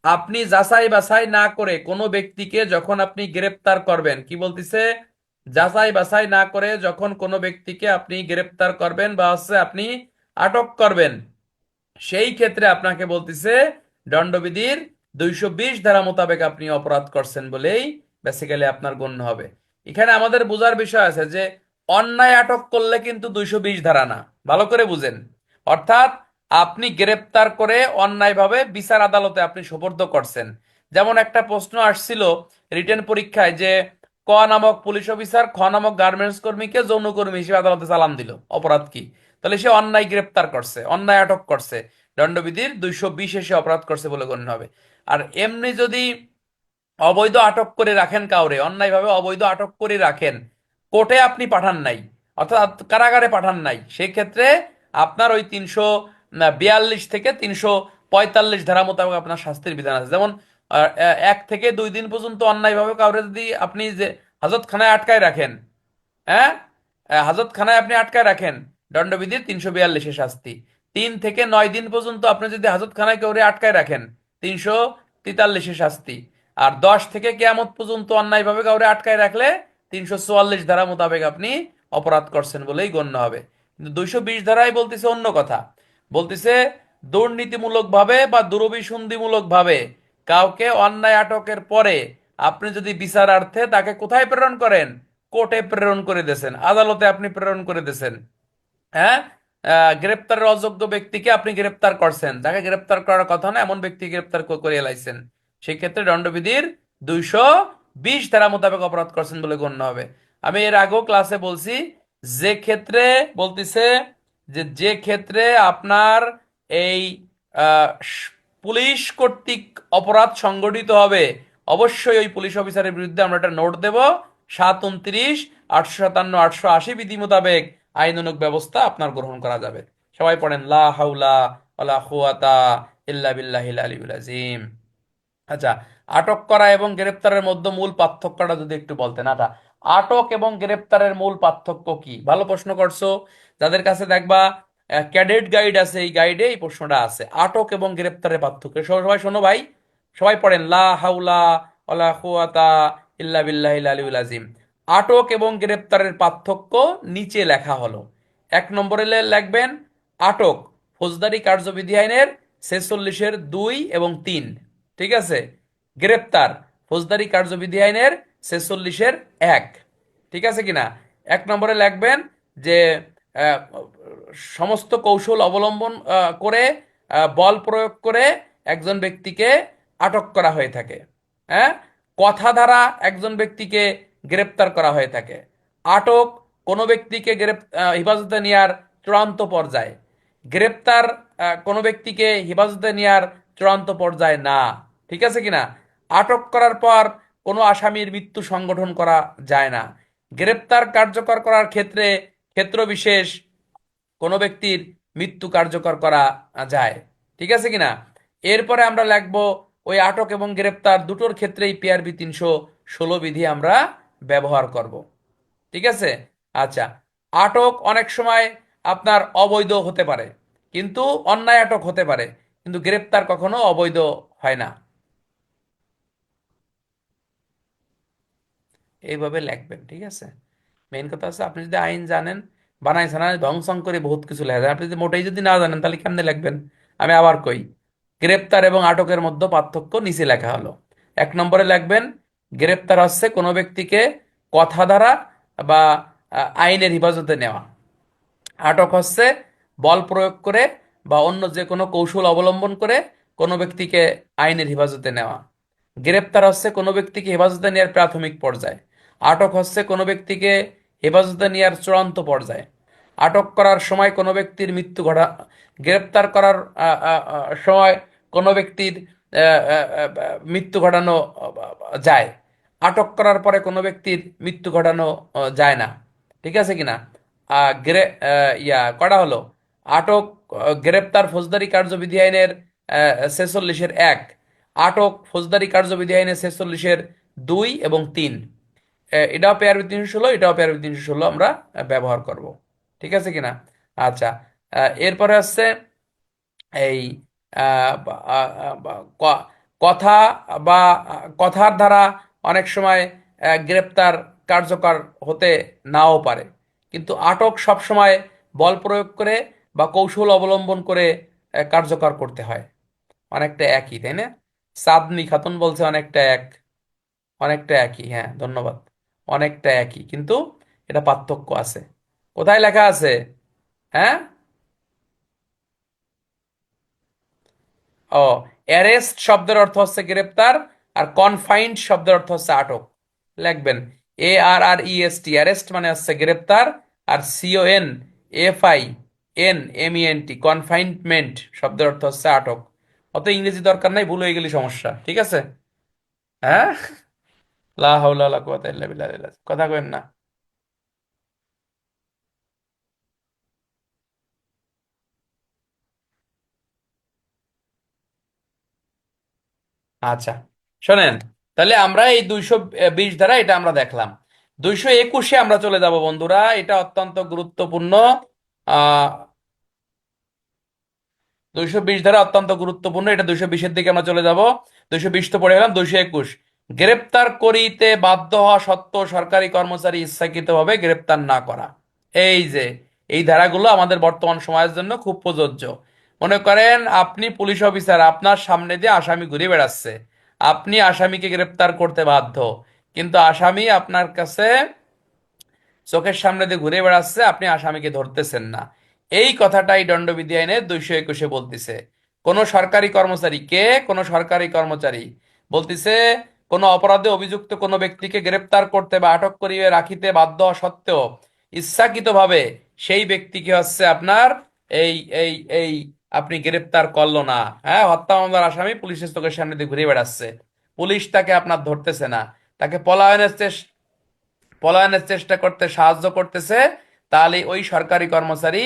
আপনি যাচাই বাছাই না করে কোনো ব্যক্তিকে যখন আপনি গ্রেপ্তার করবেন, কি বলতেছে, যাচাই বাছাই না করে যখন কোনো ব্যক্তিকে আপনি গ্রেপ্তার করবেন বা হচ্ছে আপনি আটক করবেন, সেই ক্ষেত্রে আপনাকে বলতেছে দণ্ডবিধির 220 ধারা মোতাবেক আপনি অপরাধ করছেন বলেই বেসিক্যালি আপনার গণ্য হবে। এখানে আমাদের বোঝার বিষয় আছে যে অন্যায় আটক করলে কিন্তু 220 ধারা না, ভালো করে বুঝেন। অর্থাৎ আপনি গ্রেপ্তার করে অন্যায়ভাবে বিচার আদালতে আপনি সোপর্দ করছেন। যেমন একটা প্রশ্ন আসছিল রিটেন পরীক্ষায় যে ক নামক পুলিশ অফিসার খ নামক গার্মেন্টস কর্মীকে যৌনকর্মী হিসেবে আদালতে চালান দিল, অপরাধ কি? তাহলে সে অন্যায় গ্রেপ্তার করছে, অন্যায় আটক করছে, দণ্ডবিধির 220 সে অপরাধ করছে বলে গণ্য হবে। আর এমনি যদি অবৈধ আটক করে রাখেন কাউরে, অন্যায়ভাবে অবৈধ আটক করে রাখেন, কোর্টে আপনি পাঠান নাই, অর্থাৎ কারাগারে পাঠান নাই, সেই ক্ষেত্রে আপনার ওই 342 থেকে 345 ধারা মোতাবেক আপনার শাস্তির বিধান আছে। যেমন 1 থেকে 2 দিন পর্যন্ত অন্যায়ভাবে কাউরে যদি আপনি যে হাজতখানায় আটকায় রাখেন, হ্যাঁ, হাজতখানায় আপনি আটকায় রাখেন, দণ্ডবিধির 342 শাস্তি। 3 থেকে 9 দিন পর্যন্ত আপনি যদি হাজতখানায় কেউ আটকায় রাখেন, 343 শাস্তি। আর 10 থেকে কিয়ামত পর্যন্ত অন্যায়ভাবে কাউরে আটকায় রাখলে 344 ধারা মোতাবেক আপনি অপরাধ করছেন বলেই গণ্য হবে। কিন্তু 220 ধারায় বলতেছে অন্য কথা। বলতেছে দুর্নীতিমূলকভাবে বা দুরভিসন্ধিমূলকভাবে কাউকে অন্যায় আটকের পরে আপনি যদি বিচারার্থে তাকে কোথায় প্রেরণ করেন? কোর্টে প্রেরণ করে দেন, আদালতে আপনি প্রেরণ করে দেন। হ্যাঁ, গ্রেপ্তারের অযোগ্য ব্যক্তিকে আপনি গ্রেপ্তার করছেন, যাকে গ্রেপ্তার করার কথা না এমন ব্যক্তি গ্রেপ্তার করে এলাইছেন, সেই ক্ষেত্রে দণ্ডবিধির 220 ধারা মোতাবেক অপরাধ করছেন বলে গণ্য হবে। আমি এর আগেও ক্লাসে বলছি, যে ক্ষেত্রে বলতেছে যে ক্ষেত্রে আপনার এই পুলিশ কর্তৃক অপরাধ সংগঠিত হবে, অবশ্যই ওই পুলিশ অফিসারের বিরুদ্ধে আমরা একটা নোট দেব, 729, 857, 880 বিধি মোতাবেক আইনানুগ ব্যবস্থা আপনার গ্রহণ করা যাবে। সবাই পড়েন লা হাওলা ওয়ালা কুওয়াতা ইল্লা বিল্লাহিল আলিয়্যিল আযীম। আচ্ছা, আটক করা এবং গ্রেপ্তারের মধ্যে মূল পার্থক্যটা যদি একটু বলতেন। আটক এবং গ্রেপ্তারের মূল পার্থক্য কি? ভালো প্রশ্ন করছো। যাদের কাছে দেখবা ক্যাডেট গাইড আছে, এই গাইডে এই প্রশ্নটা আছে, আটক এবং গ্রেপ্তারের পার্থক্য। সবাই শোনো ভাই, সবাই পড়েন লা হাওলা ওয়ালা কুওয়াতা ইল্লা বিল্লাহিল আলিয়্যিল আযীম। আটক এবং গ্রেপ্তারের পার্থক্য নিচে লেখা হলো। 1 নম্বরে লিখবেন আটক ফৌজদারি কার্যবিধি আইনের 46-এর 2 এবং 3। ঠিক আছে। গ্রেপ্তার ফৌজদারি কার্যবিধি আইনের 46-এর 1। ঠিক আছে কিনা? 1 নম্বরে লিখবেন যে আহ, সমস্ত কৌশল অবলম্বন করে বল প্রয়োগ করে একজন ব্যক্তিকে আটক করা হয়ে থাকে। হ্যাঁ, কথা দ্বারা একজন ব্যক্তিকে গ্রেপ্তার করা হয়ে থাকে। আটক কোনো ব্যক্তিকে হেফাজতে নেয়ার চূড়ান্ত পর্যায়ে, গ্রেপ্তার কোনো ব্যক্তিকে হেফাজতে নেয়ার চূড়ান্ত পর্যায়ে না। ঠিক আছে কিনা? আটক করার পর কোনো আসামির মৃত্যু সংগঠন করা যায় না। গ্রেপ্তার কার্যকর করার ক্ষেত্রে ক্ষেত্র বিশেষ কোনো ব্যক্তির মৃত্যু কার্যকর করা যায়। ঠিক আছে কিনা? এরপরে আমরা লিখবো ওই আটক এবং গ্রেপ্তার দুটোর ক্ষেত্রেই পিআরবি 316 বিধি আমরা ব্যবহার করব। ঠিক আছে। আচ্ছা, আটক অনেক সময় আপনার অবৈধ হতে পারে, কিন্তু অন্যায় আটক হতে পারে, কিন্তু গ্রেপ্তার কখনো অবৈধ হয় না। এইভাবে লিখবেন। ঠিক আছে। মেইন কথা আছে, আপনি যদি আইন জানেন, বানাইছেন না ধ্বংসং করে বহুত কিছু লেখা যায়, আপনি যদি মোটেই যদি না জানেন তাহলে কেমনে লিখবেন? আমি আবার কই, গ্রেপ্তার এবং আটকের মধ্যে পার্থক্য নিচে লেখা হলো। 1 নম্বরে লিখবেন গ্রেপ্তার হচ্ছে কোনো ব্যক্তিকে কথা দ্বারা বা আইনের হেফাজতে নেওয়া। আটক হচ্ছে বল প্রয়োগ করে বা অন্য যে কোনো কৌশল অবলম্বন করে কোনো ব্যক্তিকে আইনের হেফাজতে নেওয়া। গ্রেপ্তার হচ্ছে কোনো ব্যক্তিকে হেফাজতে নেওয়ার প্রাথমিক পর্যায়ে। আটক হচ্ছে কোনো ব্যক্তিকে হেফাজতে নেওয়ার চূড়ান্ত পর্যায়ে। আটক করার সময় কোনো ব্যক্তির মৃত্যু ঘটা, গ্রেপ্তার করার সময় কোনো ব্যক্তির মৃত্যু ঘটানো যায়। আটক করার পরে কোনো ব্যক্তির মৃত্যু ঘটানো যায় না। ঠিক আছে কিনা? করা হলো আটক, গ্রেপ্তার ফৌজদারি কার্যবিধি আইনের 46-এর 1, আটক ফৌজদারি কার্যবিধি আইনের 46-এর 2 এবং 3। এটাও পেয়ারবি 316, এটাও পেয়ারবি 316 আমরা ব্যবহার করব। ঠিক আছে কিনা? আচ্ছা, এরপরে হচ্ছে এই কথা বা কথার দ্বারা অনেক সময় গ্রেপ্তার কার্যকর হতে নাও পারে, কিন্তু আটক সব সময় বল প্রয়োগ করে বা কৌশল অবলম্বন করে কার্যকর করতে হয়। অনেকটা একই, তাই না? চাঁদনি খাতুন বলছে অনেকটা এক, অনেকটা একই। হ্যাঁ, ধন্যবাদ। অনেকটা একই, কিন্তু এটা পার্থক্য আছে। কোথায় লেখা আছে? হ্যাঁ, ও, অ্যারেস্ট শব্দের অর্থ হচ্ছে গ্রেপ্তার, আর কনফাইন্ড শব্দের অর্থ হচ্ছে আটক। লিখবেন ARREST, অ্যারেস্ট মানে হচ্ছে গ্রেপ্তার, আর CONFINEMENT কনফাইনমেন্ট শব্দের অর্থ হচ্ছে আটক। অত ইংরেজি দরকার নাই, ভুল হয়ে গেলে সমস্যা। ঠিক আছে। হ্যাঁ, লা হাওলা ওয়ালা কুওয়াতা ইল্লা বিল্লাহ, কথা কইন না। আচ্ছা, শোনেন, তাহলে আমরা এই 220 ধারা এটা আমরা দেখলাম। 221-এ আমরা চলে যাব বন্ধুরা, এটা অত্যন্ত গুরুত্বপূর্ণ। আহ 220 ধারা অত্যন্ত গুরুত্বপূর্ণ, এটা 220-এর দিকে আমরা চলে যাব। 220 তো পড়ে গেলাম, 221। গ্রেপ্তার করিতে বাধ্য হওয়া সত্ত্বেও সরকারি কর্মচারী ইচ্ছাকৃতভাবে গ্রেপ্তার না করা। এই যে এই ধারাগুলো আমাদের বর্তমান সমাজের জন্য খুব প্রযোজ্য। মনে করেন আপনি পুলিশ অফিসার, আপনার সামনে দিয়ে আসামি ঘুরে বেড়াচ্ছে, আপনি আসামিকে গ্রেপ্তার করতে বাধ্য, কিন্তু আসামি আপনার কাছে চোখের সামনে দিয়ে ঘুরে বেড়াচ্ছে, আপনি আসামিকে ধরতেছেন না। এই কথাটাই দণ্ডবিধি আইনের 221-এ বলতেছে। কোন সরকারি কর্মচারী, কে, কোন সরকারি কর্মচারী বলতেছে, কোন অপরাধে অভিযুক্ত কোন ব্যক্তিকে গ্রেপ্তার করতে বা আটক করিয়ে রাখিতে বাধ্য হওয়া সত্ত্বেও ইচ্ছাকৃতভাবে সেই ব্যক্তিকে হচ্ছে আপনার এই এই এই আপনি গ্রেপ্তার করলো না। হ্যাঁ, হত্যা মামলার আসামি পুলিশের চোখের সামনে দিয়ে ঘুরে বেড়াচ্ছে, পুলিশ তাকে আপনার ধরতেছে না, তাকে পলায়নের চেষ্টা করতে সাহায্য করতেছে, তাহলে ওই সরকারি কর্মচারী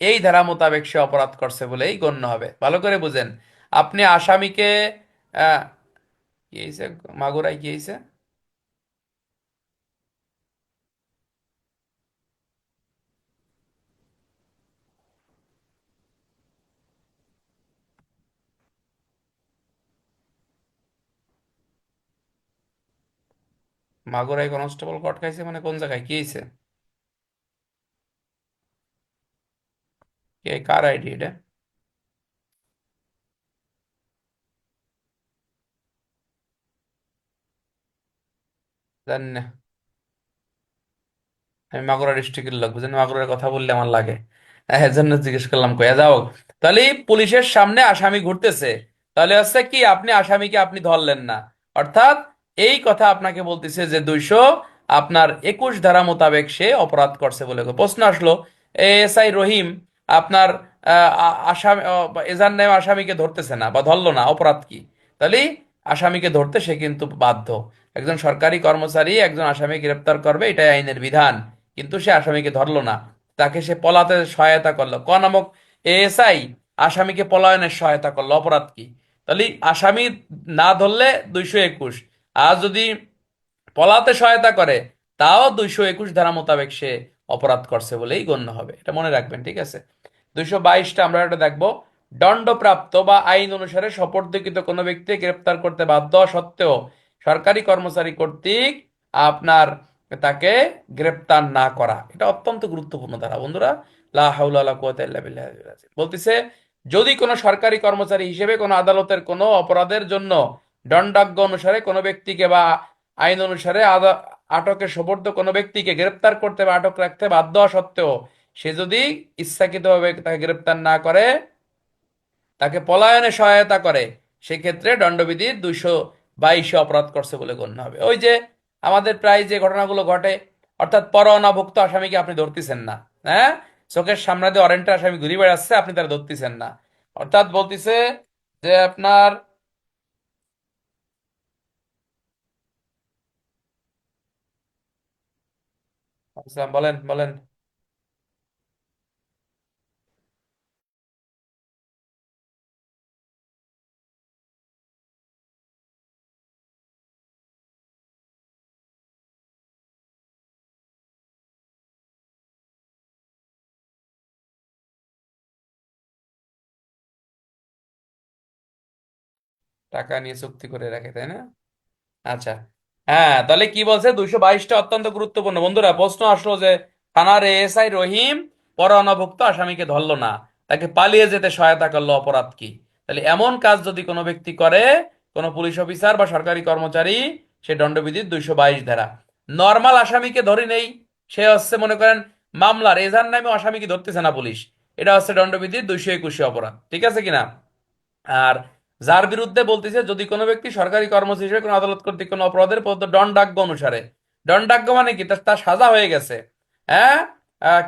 এই ধারা মোতাবেক সে অপরাধ করছে বলেই গণ্য হবে। ভালো করে বুঝেন। আপনি আসামিকে আহ, কি হয়েছে, মাগুরায় কি হয়েছে? মাগুরায় কনস্টেবল কট খাইছে মানে কোন জায়গায় কি হয়েছে? কে, কার আইডি এটা? জানি না। আমি মাগুরা ডিস্ট্রিক্টের লোক, বুঝলেন, মাগুরার কথা বললে আমার লাগে, এর জন্য জিজ্ঞেস করলাম কয়ে যাও। তাহলে পুলিশের সামনে আসামি ঘুরতেছে, তাহলে হচ্ছে কি, আপনি আসামিকে আপনি ধরলেন না, অর্থাৎ এই কথা আপনাকে বলতেছে যে 221 ধারা মোতাবেক সে অপরাধ করছে বলে প্রশ্ন আসলো। এএসআই রহিম আপনার আসামি এজার নামে আসামিকে ধরতেছে না বা ধরলো না, অপরাধ কি? তাহলে আসামিকে ধরতে সে কিন্তু বাধ্য। একজন সরকারি কর্মচারী একজন আসামি গ্রেপ্তার করবে, এটাই আইনের বিধান, কিন্তু সে আসামিকে ধরলো না, তাকে সে পলাতে সহায়তা করলো, ক নামক এএসআই আসামিকে পলায়নের সহায়তা করলো, অপরাধ কি? তাহলে আসামি না ধরলে 221, আর যদি পলাতে সহায়তা করে তাও 221 ধারা মোতাবেক সে অপরাধ করছে বলেই গণ্য হবে। এটা মনে রাখবেন, ঠিক আছে? 222টা আমরা এটা দেখবো। দণ্ডপ্রাপ্ত বা আইন অনুসারে সোপর্দকৃত কোনো ব্যক্তি গ্রেপ্তার করতে বাধ্য হওয়া সত্ত্বেও সরকারি কর্মচারী কর্তৃক আপনার তাকে গ্রেপ্তার না করা, এটা অত্যন্ত গুরুত্বপূর্ণ ধারা বন্ধুরা। লা হাওলা ওয়ালা কুওয়াতা ইল্লা বিল্লাহিল আযীম। বলতেছে, যদি কোনো সরকারি কর্মচারী হিসেবে কোনো আদালতের কোনো অপরাধের জন্য দণ্ডাজ্ঞ অনুসারে কোনো ব্যক্তিকে বা আইন অনুসারে আটকে সোপর্দ কোনো ব্যক্তিকে গ্রেপ্তার করতে বা আটক রাখতে বাধ্য হওয়া সত্ত্বেও সে যদি ইচ্ছাকৃতভাবে তাকে গ্রেপ্তার না করে, তাকে পলায়নে সহায়তা করে, সেক্ষেত্রে দণ্ডবিধির 222 অপরাধ করছে বলে গণ্য হবে। ওই যে আমাদের প্রায় যে ঘটনাগুলো ঘটে, অর্থাৎ পরোয়ানাভুক্ত আসামিকে আপনি ধরতেছেন না, হ্যাঁ, চোখের সামনে দিয়ে ওয়ারেন্টের আসামি ঘুরে বেড়াচ্ছে, আপনি তারা ধরতেছেন না, অর্থাৎ বলতিছে যে আপনার, আচ্ছা বলেন বলেন। টাকা নিয়ে চুক্তি করে রাখে, তাই না? আচ্ছা, হ্যাঁ, তাহলে কি বলছে, 222টা অত্যন্ত গুরুত্বপূর্ণ বন্ধুরা। প্রশ্ন আসলো যে থানার এএসআই রহিম পরোয়ানাভুক্ত আসামিকে ধরলো না, তাকে পালিয়ে যেতে সহায়তা করলো, অপরাধ কি? তাহলে এমন কাজ যদি কোনো ব্যক্তি করে, কোনো পুলিশ অফিসার বা সরকারি কর্মচারী, সে দণ্ডবিধির 222 ধারা। নর্মাল আসামিকে ধরি নেই, সে হচ্ছে মনে করেন মামলার এজাহার নামে আসামিকে ধরতেছে না পুলিশ, এটা হচ্ছে দণ্ডবিধির 221 অপরাধ, ঠিক আছে কিনা? আর যার বিরুদ্ধে বলতেছে, যদি কোনো ব্যক্তি সরকারি কর্মচারী হিসেবে কোনো আদালত কর্তৃক কোনো অপরাধের প্রদত্ত দণ্ডাজ্ঞ অনুসারে, দণ্ডাজ্ঞ মানে কি, তার তার সাজা হয়ে গেছে, হ্যাঁ,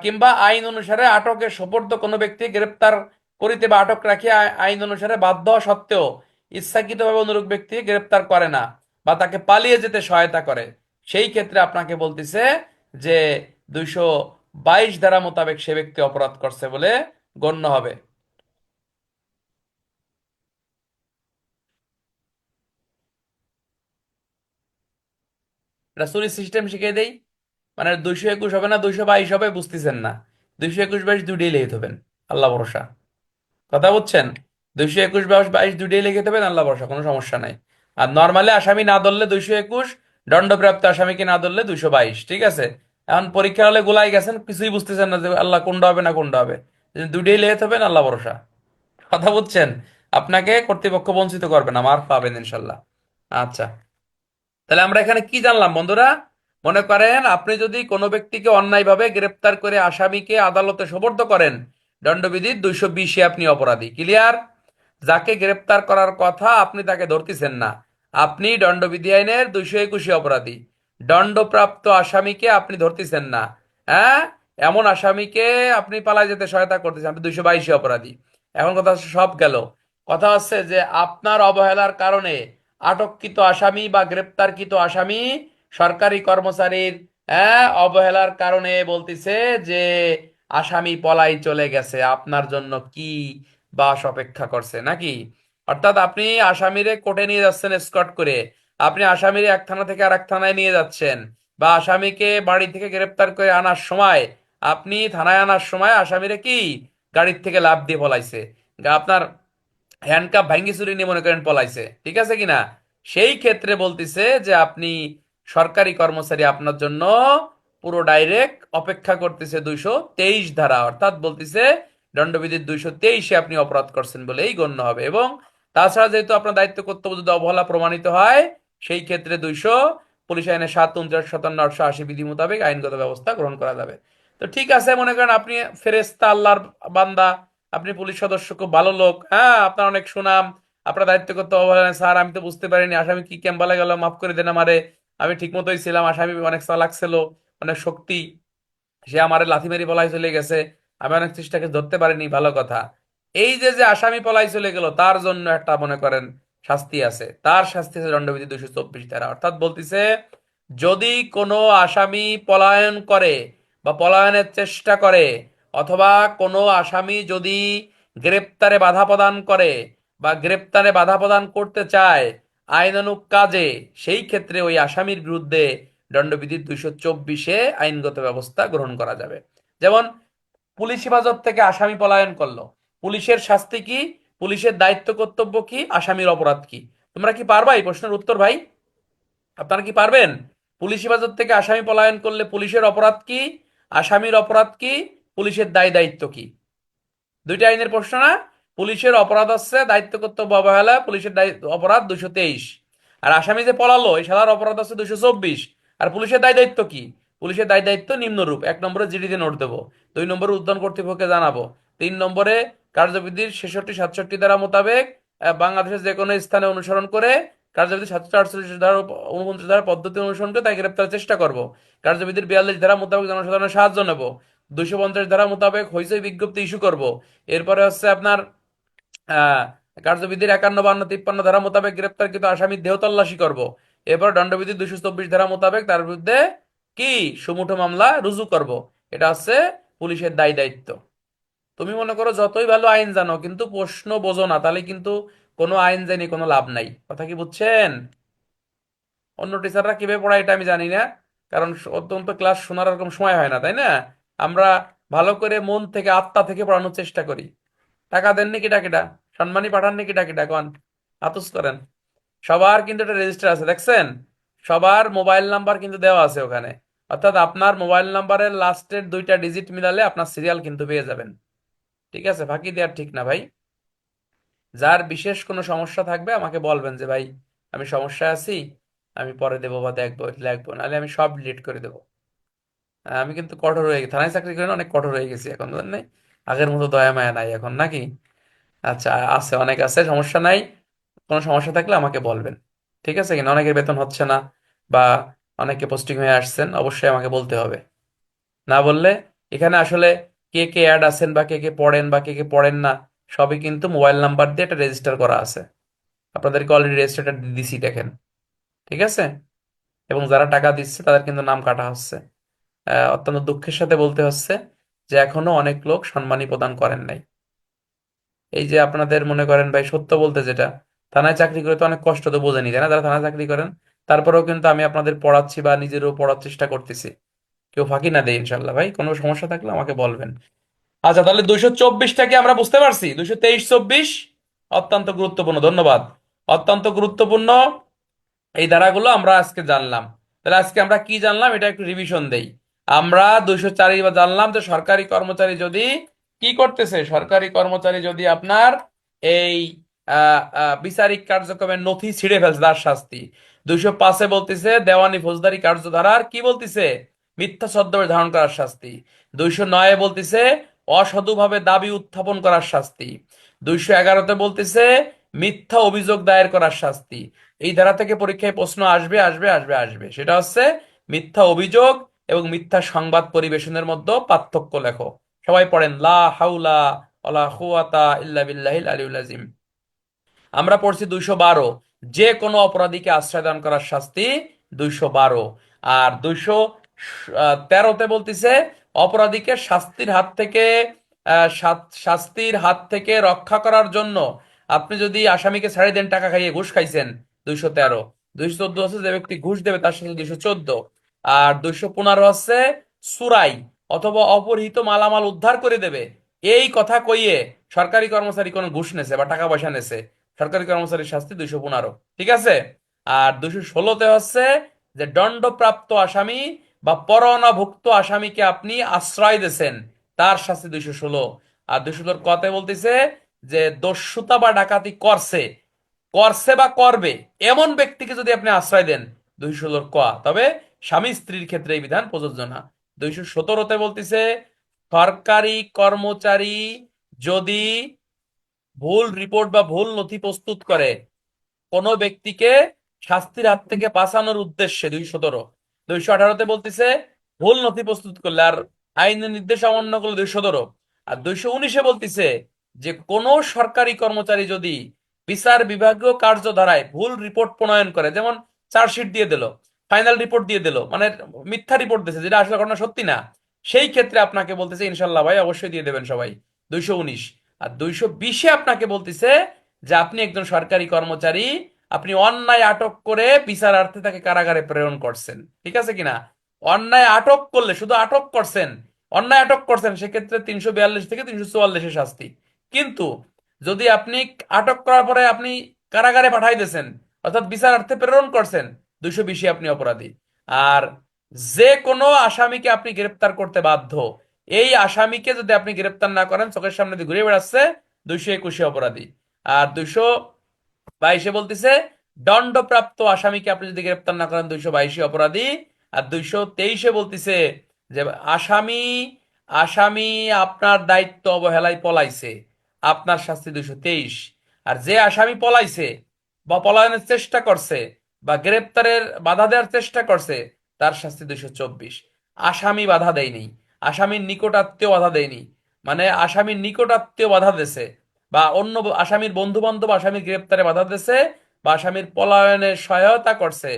কিংবা আইন অনুসারে আটকে সোপর্দ কোনো ব্যক্তি গ্রেপ্তার করিতে বা আটক রাখিয়া আইন অনুসারে বাধ্য হওয়া সত্ত্বেও ইচ্ছাকৃতভাবে অনুরূপ ব্যক্তি গ্রেপ্তার করে না বা তাকে পালিয়ে যেতে সহায়তা করে, সেই ক্ষেত্রে আপনাকে বলতেছে যে 222 ধারা মোতাবেক সে ব্যক্তি অপরাধ করছে বলে গণ্য হবে। এটা চুরি সিস্টেম শিখিয়ে দেই, মানে 221 হবে না 222 হবে, বুঝতেছেন না? 221-22 দুইটাই লিখে দেবেন, আল্লাহ ভরসা। কথা বুঝছেন? 221-22 দুইটাই লিখে দেবেন, আল্লাহ ভরসা, কোনো সমস্যা নাই। আর নর্মালি আসামি না ধরলে 221, দণ্ডপ্রাপ্ত আসামিকে না ধরলে 222, ঠিক আছে? এখন পরীক্ষার হলে গোলাই গেছেন, কিছুই বুঝতেছেন না যে আল্লাহ কোনটা হবে না কোনটা হবে। দুইটাই লেট হবে না, আল্লাহ ভরসা। কথা বুঝছেন? আপনাকে কর্তৃপক্ষ বঞ্চিত করবে না, মার পাবেন ইনশাল্লাহ। আচ্ছা, তাহলে আমরা এখানে কি জানলাম বন্ধুরা? মনে করেন আপনি যদি কোনো ব্যক্তিকে অন্যায়ভাবে গ্রেপ্তার করে আসামিকে আদালতে সোপর্দ করেন, দণ্ডবিধির 220-এ আপনি অপরাধী। ক্লিয়ার? যাকে গ্রেপ্তার করার কথা আপনি তাকে ধরতেছেন না, আপনি দণ্ডবিধি আইনের 221-এ অপরাধী। দণ্ডপ্রাপ্ত আসামিকে আপনি ধরতেছেন না, হ্যাঁ, এমন আসামিকে আপনি পালায় যেতে সহায়তা করতেছেন, আপনি 222-এ অপরাধী। এখন কথা হচ্ছে সব গেল। কথা হচ্ছে যে আপনার অবহেলার কারণে আটককৃত আসামি বা গ্রেপ্তারকৃত আসামি সরকারি কর্মচারীর, হ্যাঁ, অবহেলার কারণে বলতিছে যে আসামি পলাই চলে গেছে, আপনার জন্য কি বাস অপেক্ষা করছে নাকি? অর্থাৎ আপনি আসামিরে কোর্টে নিয়ে যাচ্ছেন এসকর্ট করে, আপনি আসামিরে এক থানা থেকে আর এক থানায় নিয়ে যাচ্ছেন, বা আসামিকে বাড়ি থেকে গ্রেপ্তার করে আনার সময়, আপনি থানায় আনার সময় আসামিরে কি গাড়ির থেকে লাফ দিয়ে পলাইছে, আপনার হ্যান্ডকাপ ভাঙ্গি চুরি নিয়ে মনে করেন পলাইছে, ঠিক আছে কিনা? সেই ক্ষেত্রে বলতিছে যে আপনি সরকারি কর্মচারী, আপনার জন্য পুরো ডাইরেক্ট অপেক্ষা করতেছে 223 ধারা, অর্থাৎ বলতিছে দণ্ডবিধির 223-এ আপনি অপরাধ করছেন বলেই গণ্য হবে। এবং তাছাড়া যেহেতু আপনার দায়িত্ব কর্তব্য যদি অবহেলা প্রমাণিত হয়, সেই ক্ষেত্রে পুলিশ আইনের 7, 29, 57, 880 বিধি মোতাবেক আইনগত ব্যবস্থা গ্রহণ করা যাবে। তো ঠিক আছে, মনে করেন আপনি ফেরেশতা, আল্লাহর বান্দা, আপনি পুলিশ সদস্য, খুব ভালো লোক, হ্যাঁ, আপনার অনেক সুনাম, আপনার দায়িত্ব করতে অবহেলা, স্যার আমি তো বুঝতে পারিনি আসামি কি ক্যাম্বালে গেল, মাফ করে দেন আমারে, আমি ঠিক মতোই ছিলাম, আসামি অনেক চালাক ছিল, অনেক শক্তি, সে আমারে লাথি মেরে পলাই চলে গেছে, আমি অনেক চেষ্টাকে ধরতে পারিনি, ভালো কথা। এই যে যে আসামি পলাই চলে গেল, তার জন্য একটা মনে করেন শাস্তি আছে, তার শাস্তি আছে দণ্ডবিধি 224 ধারা। অর্থাৎ বলতিছে যদি কোনো আসামি পলায়ন করে বা পলায়নের চেষ্টা করে, অথবা কোনো আসামি যদি গ্রেপ্তারে বাধা প্রদান করে বা গ্রেপ্তারে বাধা প্রদান করতে চায় আইনানুগ কাজে, সেই ক্ষেত্রে ওই আসামির বিরুদ্ধে দণ্ডবিধির 224-এ আইনগত ব্যবস্থা গ্রহণ করা যাবে। যেমন পুলিশ হেফাজত থেকে আসামি পলায়ন করলো, পুলিশের শাস্তি কি, পুলিশের দায়িত্ব কর্তব্য কি, আসামির অপরাধ কি? তোমরা কি পারবা এই প্রশ্নের উত্তর ভাই? আপনারা কি পারবেন? পুলিশ হেফাজত থেকে আসামি পলায়ন করলে পুলিশের অপরাধ কি, আসামির অপরাধ কি, পুলিশের দায় দায়িত্ব কি? দুইটা আইনের প্রশ্ন না? পুলিশের অপরাধ হচ্ছে দায়িত্ব কর্তব্য অবহেলা, পুলিশের অপরাধ 223। আর আসামি যে পলালো এই শালার অপরাধ হচ্ছে 224। আর পুলিশের দায় দায়িত্ব কি? পুলিশের দায় দায়িত্ব নিম্নরূপ: 1 নম্বরে জিডিতে নোট দেবো, 2 নম্বরে উদ্যান কর্তৃপক্ষকে জানাবো, 3 নম্বরে কার্যবিধির 66, 67 ধারা মোতাবেক বাংলাদেশের যে কোনো স্থানে অনুসরণ করে কার্যবিধির 748 ধারা, 49 ধারা পদ্ধতি অনুসরণ করে তাকে গ্রেপ্তারের চেষ্টা করব। কার্যবিধির 42 ধারা মোতাবেক জনসাধারণের সাহায্য নেব। 250 ধারা মোতাবেক হইচই বিজ্ঞপ্তি ইস্যু করব। এরপরে হচ্ছে আপনার আহ কার্যবিধির 51, 52, 53 ধারা মোতাবেক গ্রেপ্তারকৃত আসামির দেহ তল্লাশি করব। এরপর দণ্ডবিধির 224 ধারা মোতাবেক তার বিরুদ্ধে কি সুমুঠো মামলা রুজু করব। এটা হচ্ছে পুলিশের দায় দায়িত্ব। তুমি মনে করো যতই ভালো আইন জানো, কিন্তু প্রশ্ন বোঝো না, তাহলে কিন্তু কোনো আইন জানি কোনো লাভ নাই। কথা কি বুঝছেন? অন্য টিচাররা কিভাবে পড়ায় এটা আমি জানি না, কারণ অত্যন্ত ক্লাস শোনার এরকম সময় হয় না, তাই না? আমরা ভালো করে মন থেকে আত্মা থেকে পড়ানোর চেষ্টা করি। টাকা দেন নাকি ডাকিটা, সম্মানী পাঠান নাকি ডাকিটা, কন আতুস করেন। সবার কিন্তু একটা রেজিস্টার আছে, দেখছেন? সবার মোবাইল নাম্বার কিন্তু দেওয়া আছে ওখানে। অর্থাৎ আপনার মোবাইল নাম্বারের লাস্টের 2টা ডিজিট মিলালে আপনার সিরিয়াল কিন্তু পেয়ে যাবেন। ঠিক আছে, ফাঁকি দেওয়ার ঠিক না ভাই। যার বিশেষ কোনো সমস্যা থাকবে আমাকে বলবেন যে ভাই আমি সমস্যায় আছি, আমি পরে দেবো বা দেখবো লিখবো, নাহলে আমি সব ডিলিট করে দেবো। আমি কিন্তু কঠোর হয়ে গেছি, থানায় চাকরি করে না, অনেক কঠোর হয়ে গেছি এখন, বুঝলেন নাই? আগের মতো দয়া মায়া নাই এখন নাকি? আচ্ছা, আছে, অনেক আছে, সমস্যা নাই। কোনো সমস্যা থাকলে আমাকে বলবেন, ঠিক আছে কিনা? অনেকের বেতন হচ্ছে না, বা অনেকে পোস্টিং হয়ে আসছেন, অবশ্যই আমাকে বলতে হবে। না বললে এখানে আসলে কে কে অ্যাড আছেন বা কে কে পড়েন বা কে কে পড়েন না, সবই কিন্তু মোবাইল নাম্বার দিয়ে একটা রেজিস্টার করা আছে। আপনাদেরকে অলরেডি রেজিস্টারটা দিছি, দেখেন, ঠিক আছে? এবং যারা টাকা দিচ্ছে তাদের কিন্তু নাম কাটা হচ্ছে। অত্যন্ত দুঃখের সাথে বলতে হচ্ছে যে এখনো অনেক লোক সম্মানী প্রদান করেন নাই। এই যে আপনাদের মনে করেন ভাই, সত্য বলতে যেটা, থানায় চাকরি করে তো অনেক কষ্ট তো বোঝেনি, তাই না? যারা থানায় চাকরি করেন, তারপরেও কিন্তু আমি আপনাদের পড়াচ্ছি বা নিজেরও পড়ার চেষ্টা করতেছি। কেউ ফাঁকি না দেয় ইনশাল্লাহ ভাই, কোনো সমস্যা থাকলে আমাকে বলবেন। আচ্ছা, তাহলে 224টাকে আমরা বুঝতে পারছি, 223, 24 অত্যন্ত গুরুত্বপূর্ণ, ধন্যবাদ। অত্যন্ত গুরুত্বপূর্ণ এই ধারাগুলো আমরা আজকে জানলাম। তাহলে আজকে আমরা কি জানলাম এটা একটু রিভিশন দেই। আমরা 204 বা জানলাম যে সরকারি কর্মচারী যদি কি করতেছে, সরকারি কর্মচারী যদি আপনার এই বিচারিক কার্যক্রমের নথি ছিঁড়ে ফেলছে তার শাস্তি। 205-এ বলতেছে দেওয়ানি ফৌজদারি কার্যধারার কি বলতিছে, মিথ্যা ছদ্মবেশ ধারণ করার শাস্তি। 209-এ বলতিছে অসাধুভাবে দাবি উত্থাপন করার শাস্তি। 211-তে বলতেছে মিথ্যা অভিযোগ দায়ের করার শাস্তি। এই ধারা থেকে পরীক্ষায় প্রশ্ন আসবে আসবে আসবে আসবে, সেটা হচ্ছে মিথ্যা অভিযোগ এবং মিথ্যা সংবাদ পরিবেশনের মধ্যে পার্থক্য লেখো। সবাই পড়েন, লা হাউলা ওয়ালা কুওয়াতা ইল্লা বিল্লাহিল আলিয়্যিল আযীম। আমরা পড়ছি 212, যে কোনো অপরাধীকে আশ্রয় দান করার শাস্তি 212। আর 213-তে বলতিছে অপরাধীকে শাস্তির হাত থেকে রক্ষা করার জন্য আপনি যদি আসামিকে ছাড়িয়ে দেন টাকা খাইয়ে, ঘুষ খাইছেন, 213। 214 হচ্ছে যে ব্যক্তি ঘুষ দেবে তার সাথে 214। আর 215 হচ্ছে চুরাই অথবা অপহৃত মালামাল উদ্ধার করে দেবে এই কথা কইয়ে সরকারি কর্মচারী কোনো ঘুষ নেছে বা টাকা পয়সা নেছে, সরকারি কর্মচারীর শাস্তি 215। ঠিক আছে। আর 216-তে হচ্ছে যে দণ্ডপ্রাপ্ত আসামি বা পরোয়ানাভুক্ত আসামিকে আপনি আশ্রয় দিয়েছেন, তার শাস্তি 216। আর 217 কতে বলতেছে যে দস্যুতা বা ডাকাতি করছে, করছে বা করবে এমন ব্যক্তিকে যদি আপনি আশ্রয় দেন, 216 ক। তবে স্বামী স্ত্রীর ক্ষেত্রে এই বিধান প্রযোজ্য না। 217-তে বলতেছে সরকারি কর্মচারী যদি ভুল রিপোর্ট বা ভুল নথি প্রস্তুত করে কোনো ব্যক্তিকে শাস্তির হাত থেকে বাঁচানোর উদ্দেশ্যে, 217। 218-তে বলতেছে ভুল নথি প্রস্তুত করলে আর আইনের নির্দেশ অমান্য করলে 217। আর 219-এ বলতেছে যে কোন সরকারি কর্মচারী যদি বিচার বিভাগীয় কার্যধারায় ভুল রিপোর্ট প্রণয়ন করে, যেমন চার্জশিট দিয়ে দিল, ফাইনাল রিপোর্ট দিয়ে দিল, মানে মিথ্যা রিপোর্ট দিয়েছে যেটা আসলে ঘটনা সত্যি না, সেই ক্ষেত্রে আপনাকে বলতেছে ইনশাল্লাহ ভাই অবশ্যই দিয়ে দেবেন সবাই, 219। আর 220-এ আপনাকে বলতেছে যে আপনি একজন সরকারি কর্মচারী, আপনি অন্যায় আটক করে বিচারার্থে তাকে কারাগারে প্রেরণ করছেন, ঠিক আছে কিনা। অন্যায় আটক করলে, শুধু আটক করছেন, অন্যায় আটক করছেন, সেক্ষেত্রে 342 থেকে 344-এ শাস্তি। কিন্তু যদি আপনি আটক করার পরে আপনি কারাগারে পাঠাই দিয়েছেন, অর্থাৎ বিচারার্থে প্রেরণ করছেন, 220-এ আপনি অপরাধী। আর যে কোনো আসামিকে আপনি গ্রেপ্তার করতে বাধ্য, এই আসামিকে যদি আপনি গ্রেপ্তার না করেন, চোখের সামনে দিয়ে ঘুরে বেড়াচ্ছে, 221-এ অপরাধী। আর 222-এ বলতেছে দণ্ডপ্রাপ্ত আসামিকে আপনি যদি গ্রেপ্তার না করেন, 222-এ অপরাধী। আর 223-এ বলতেছে যে আসামি আসামি আপনার দায়িত্ব অবহেলায় পলাইছে, আপনার শাস্তি 223। আর যে আসামি পলাইছে বা পলায়নের চেষ্টা করছে বা গ্রেপ্তারের বাধা দেওয়ার চেষ্টা করছে, তার শাস্তি 224। আসামি বাধা দেয়নি, আসামির নিকট আত্মীয় বাধা দেয়নি, মানে আসামির নিকট আত্মীয় বাধা দিছে বা অন্য আসামির বন্ধু বান্ধব আসামির গ্রেপ্তারে বাধা দিছে বা আসামির পলায়নে সহায়তা করছে,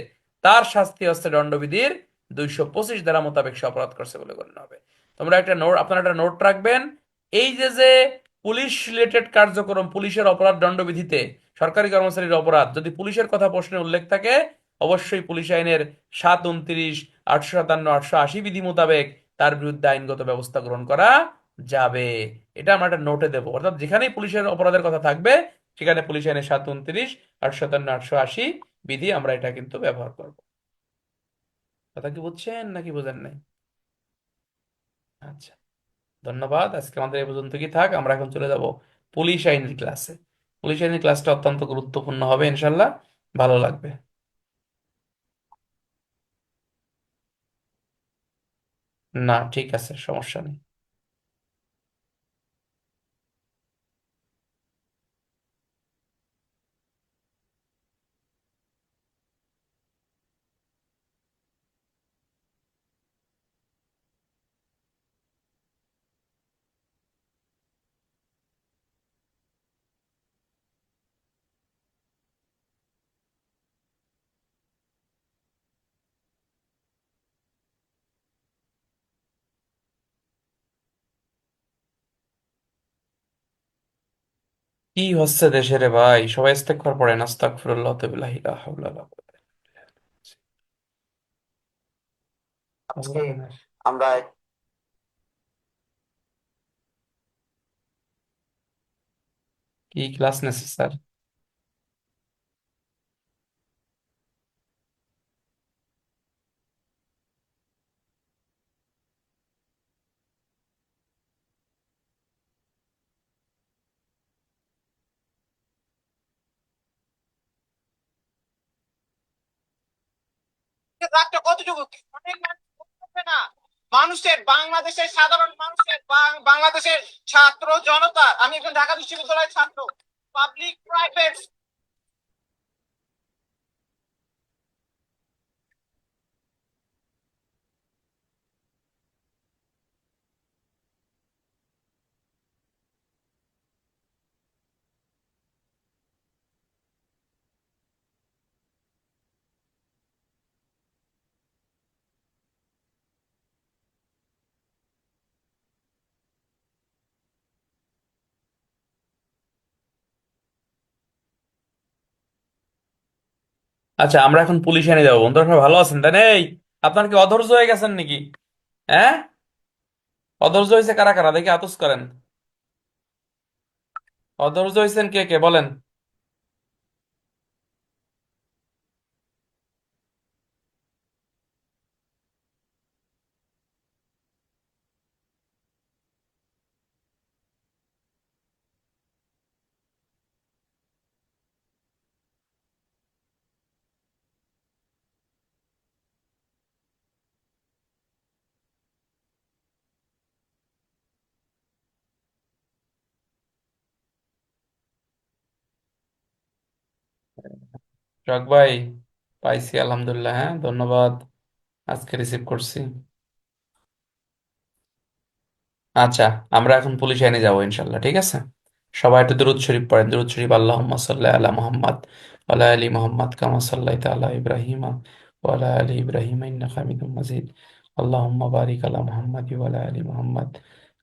তার শাস্তি হচ্ছে দণ্ডবিধির 225 ধারা মোতাবেক সে অপরাধ করছে বলে গণ্য হবে। তোমরা একটা নোট, আপনারা একটা নোট রাখবেন, এই যে যে পুলিশ রিলেটেড কার্যক্রম, পুলিশের অপরাধ দণ্ডবিধিতে সরকারি কর্মচারীর অপরাধ যদি পুলিশের কথা প্রশ্নে উল্লেখ থাকে, অবশ্যই পুলিশ আইনের 729, 857, 880 বিধি মোতাবেক তার বিরুদ্ধে আইনগত ব্যবস্থা গ্রহণ করা যাবে। এটা আমরা একটা নোটে দেবো, অর্থাৎ যেখানেই পুলিশের অপরাধের কথা থাকবে সেখানে পুলিশ আইনের 729, 857, 880 বিধি আমরা এটা কিন্তু ব্যবহার করব। কথা কি বুঝছেন নাকি বুঝেন নাই? আচ্ছা, ধন্যবাদ। আজকে আমাদের এই পর্যন্ত কি থাক, আমরা এখন চলে যাব পুলিশ আইনের ক্লাসে। পুলিশ আইনের ক্লাসটা অত্যন্ত গুরুত্বপূর্ণ হবে ইনশাল্লাহ, ভালো লাগবে। না, ঠিক আছে, সমস্যা নেই। কি হচ্ছে দেশে রে ভাই, সবাই ইস্তেগফার পড়েন, আস্তাগফিরুল্লাহ ওয়া আতুবু ইলাইহি, লা হাওলা ওয়ালা কুওয়াতা আজকে ইল্লা বিল্লাহ। আমরা কি ক্লাস নেছে স্যার? রাগটা কতটুকু অনেক মানুষ বুঝতেছে না। মানুষের, বাংলাদেশের সাধারণ মানুষের, বাংলাদেশের ছাত্র জনতা, আমি এখন ঢাকা বিশ্ববিদ্যালয়ের ছাত্র, পাবলিক প্রাইভেট। আচ্ছা, আমরা এখন পুলিশ এনে যাবো। বন্ধুরা সবাই ভালো আছেন তাই না? এই, আপনার কি অধৈর্য হয়ে গেছেন নাকি? হ্যাঁ, অধৈর্য হয়েছে কারা কারা দেখি আতস করেন। অধৈর্য হয়েছেন কে কে বলেন। চক ভাই, পাইছি আলহামদুলিল্লাহ, হ্যাঁ ধন্যবাদ। আজকে রিসিভ করছি। আচ্ছা, আমরা এখন পুলিশ আইনে যাবো ইনশাল্লাহ, ঠিক আছে? সবাই একটু দুরূদ শরীফ পড়েন। দুরূদ শরীফ। আল্লাহুম্মা সাল্লি আলা মুহাম্মাদ ওয়া আলা আলি মুহাম্মাদ কামা সাল্লাইতা আলা ইব্রাহিমা ওয়া আলা আলি ইব্রাহিমা ইন্নাকা হামিদুম মাজিদ। আল্লাহুম্মা বারিক আলা মুহাম্মাদ ওয়া আলা আলি মুহাম্মাদ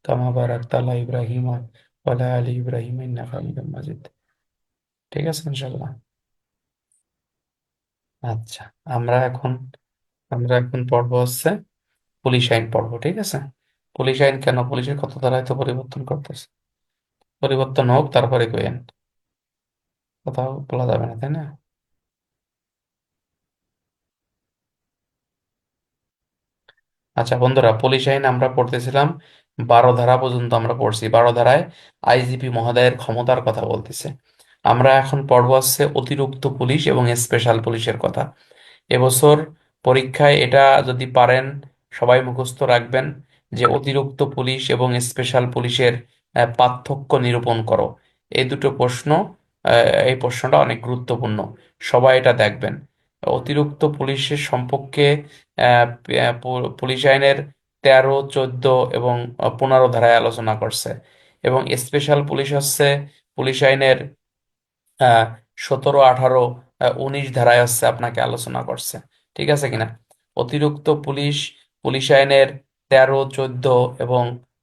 কামা বারাকতা আলা ইব্রাহিমা ওয়া আলা আলি ইব্রাহিমা ইন্নাকা হামিদুম মাজিদ। ঠিক আছে ইনশাল্লাহ। আচ্ছা, আমরা এখন আমরা এখন পড়বো হচ্ছে পুলিশ আইন পড়বো, ঠিক আছে? পুলিশ আইন কেন, পুলিশের কত ধারায় তো পরিবর্তন করতেছে। পরিবর্তন হোক তারপরে কইেন, কোথাও বলা যাবে না তাই না? আচ্ছা বন্ধুরা, পুলিশ আইন আমরা পড়তেছিলাম, 12 ধারা পর্যন্ত আমরা পড়ছি। 12 ধারায় আইজিপি মহোদয়ের ক্ষমতার কথা বলতেছে। আমরা এখন পড়বো হচ্ছে অতিরিক্ত পুলিশ এবং স্পেশাল পুলিশের কথা। এবছর পরীক্ষায় এটা যদি পারেন, সবাই মুখস্থ রাখবেন যে অতিরিক্ত পুলিশ এবং স্পেশাল পুলিশের পার্থক্য নিরূপণ করো। এই দুটো প্রশ্ন, এই প্রশ্নটা অনেক গুরুত্বপূর্ণ, সবাই এটা দেখবেন। অতিরিক্ত পুলিশের সম্পর্কে পুলিশ আইনের 13, 14 এবং 15 ধারায় আলোচনা করছে। এবং স্পেশাল পুলিশ হচ্ছে পুলিশ আইনের 17, 18, 19 ধারায় হচ্ছে আপনাকে আলোচনা করছে। ঠিক আছে কিনা? অতিরিক্ত পুলিশ পুলিশ আইনের 13, 14 এবং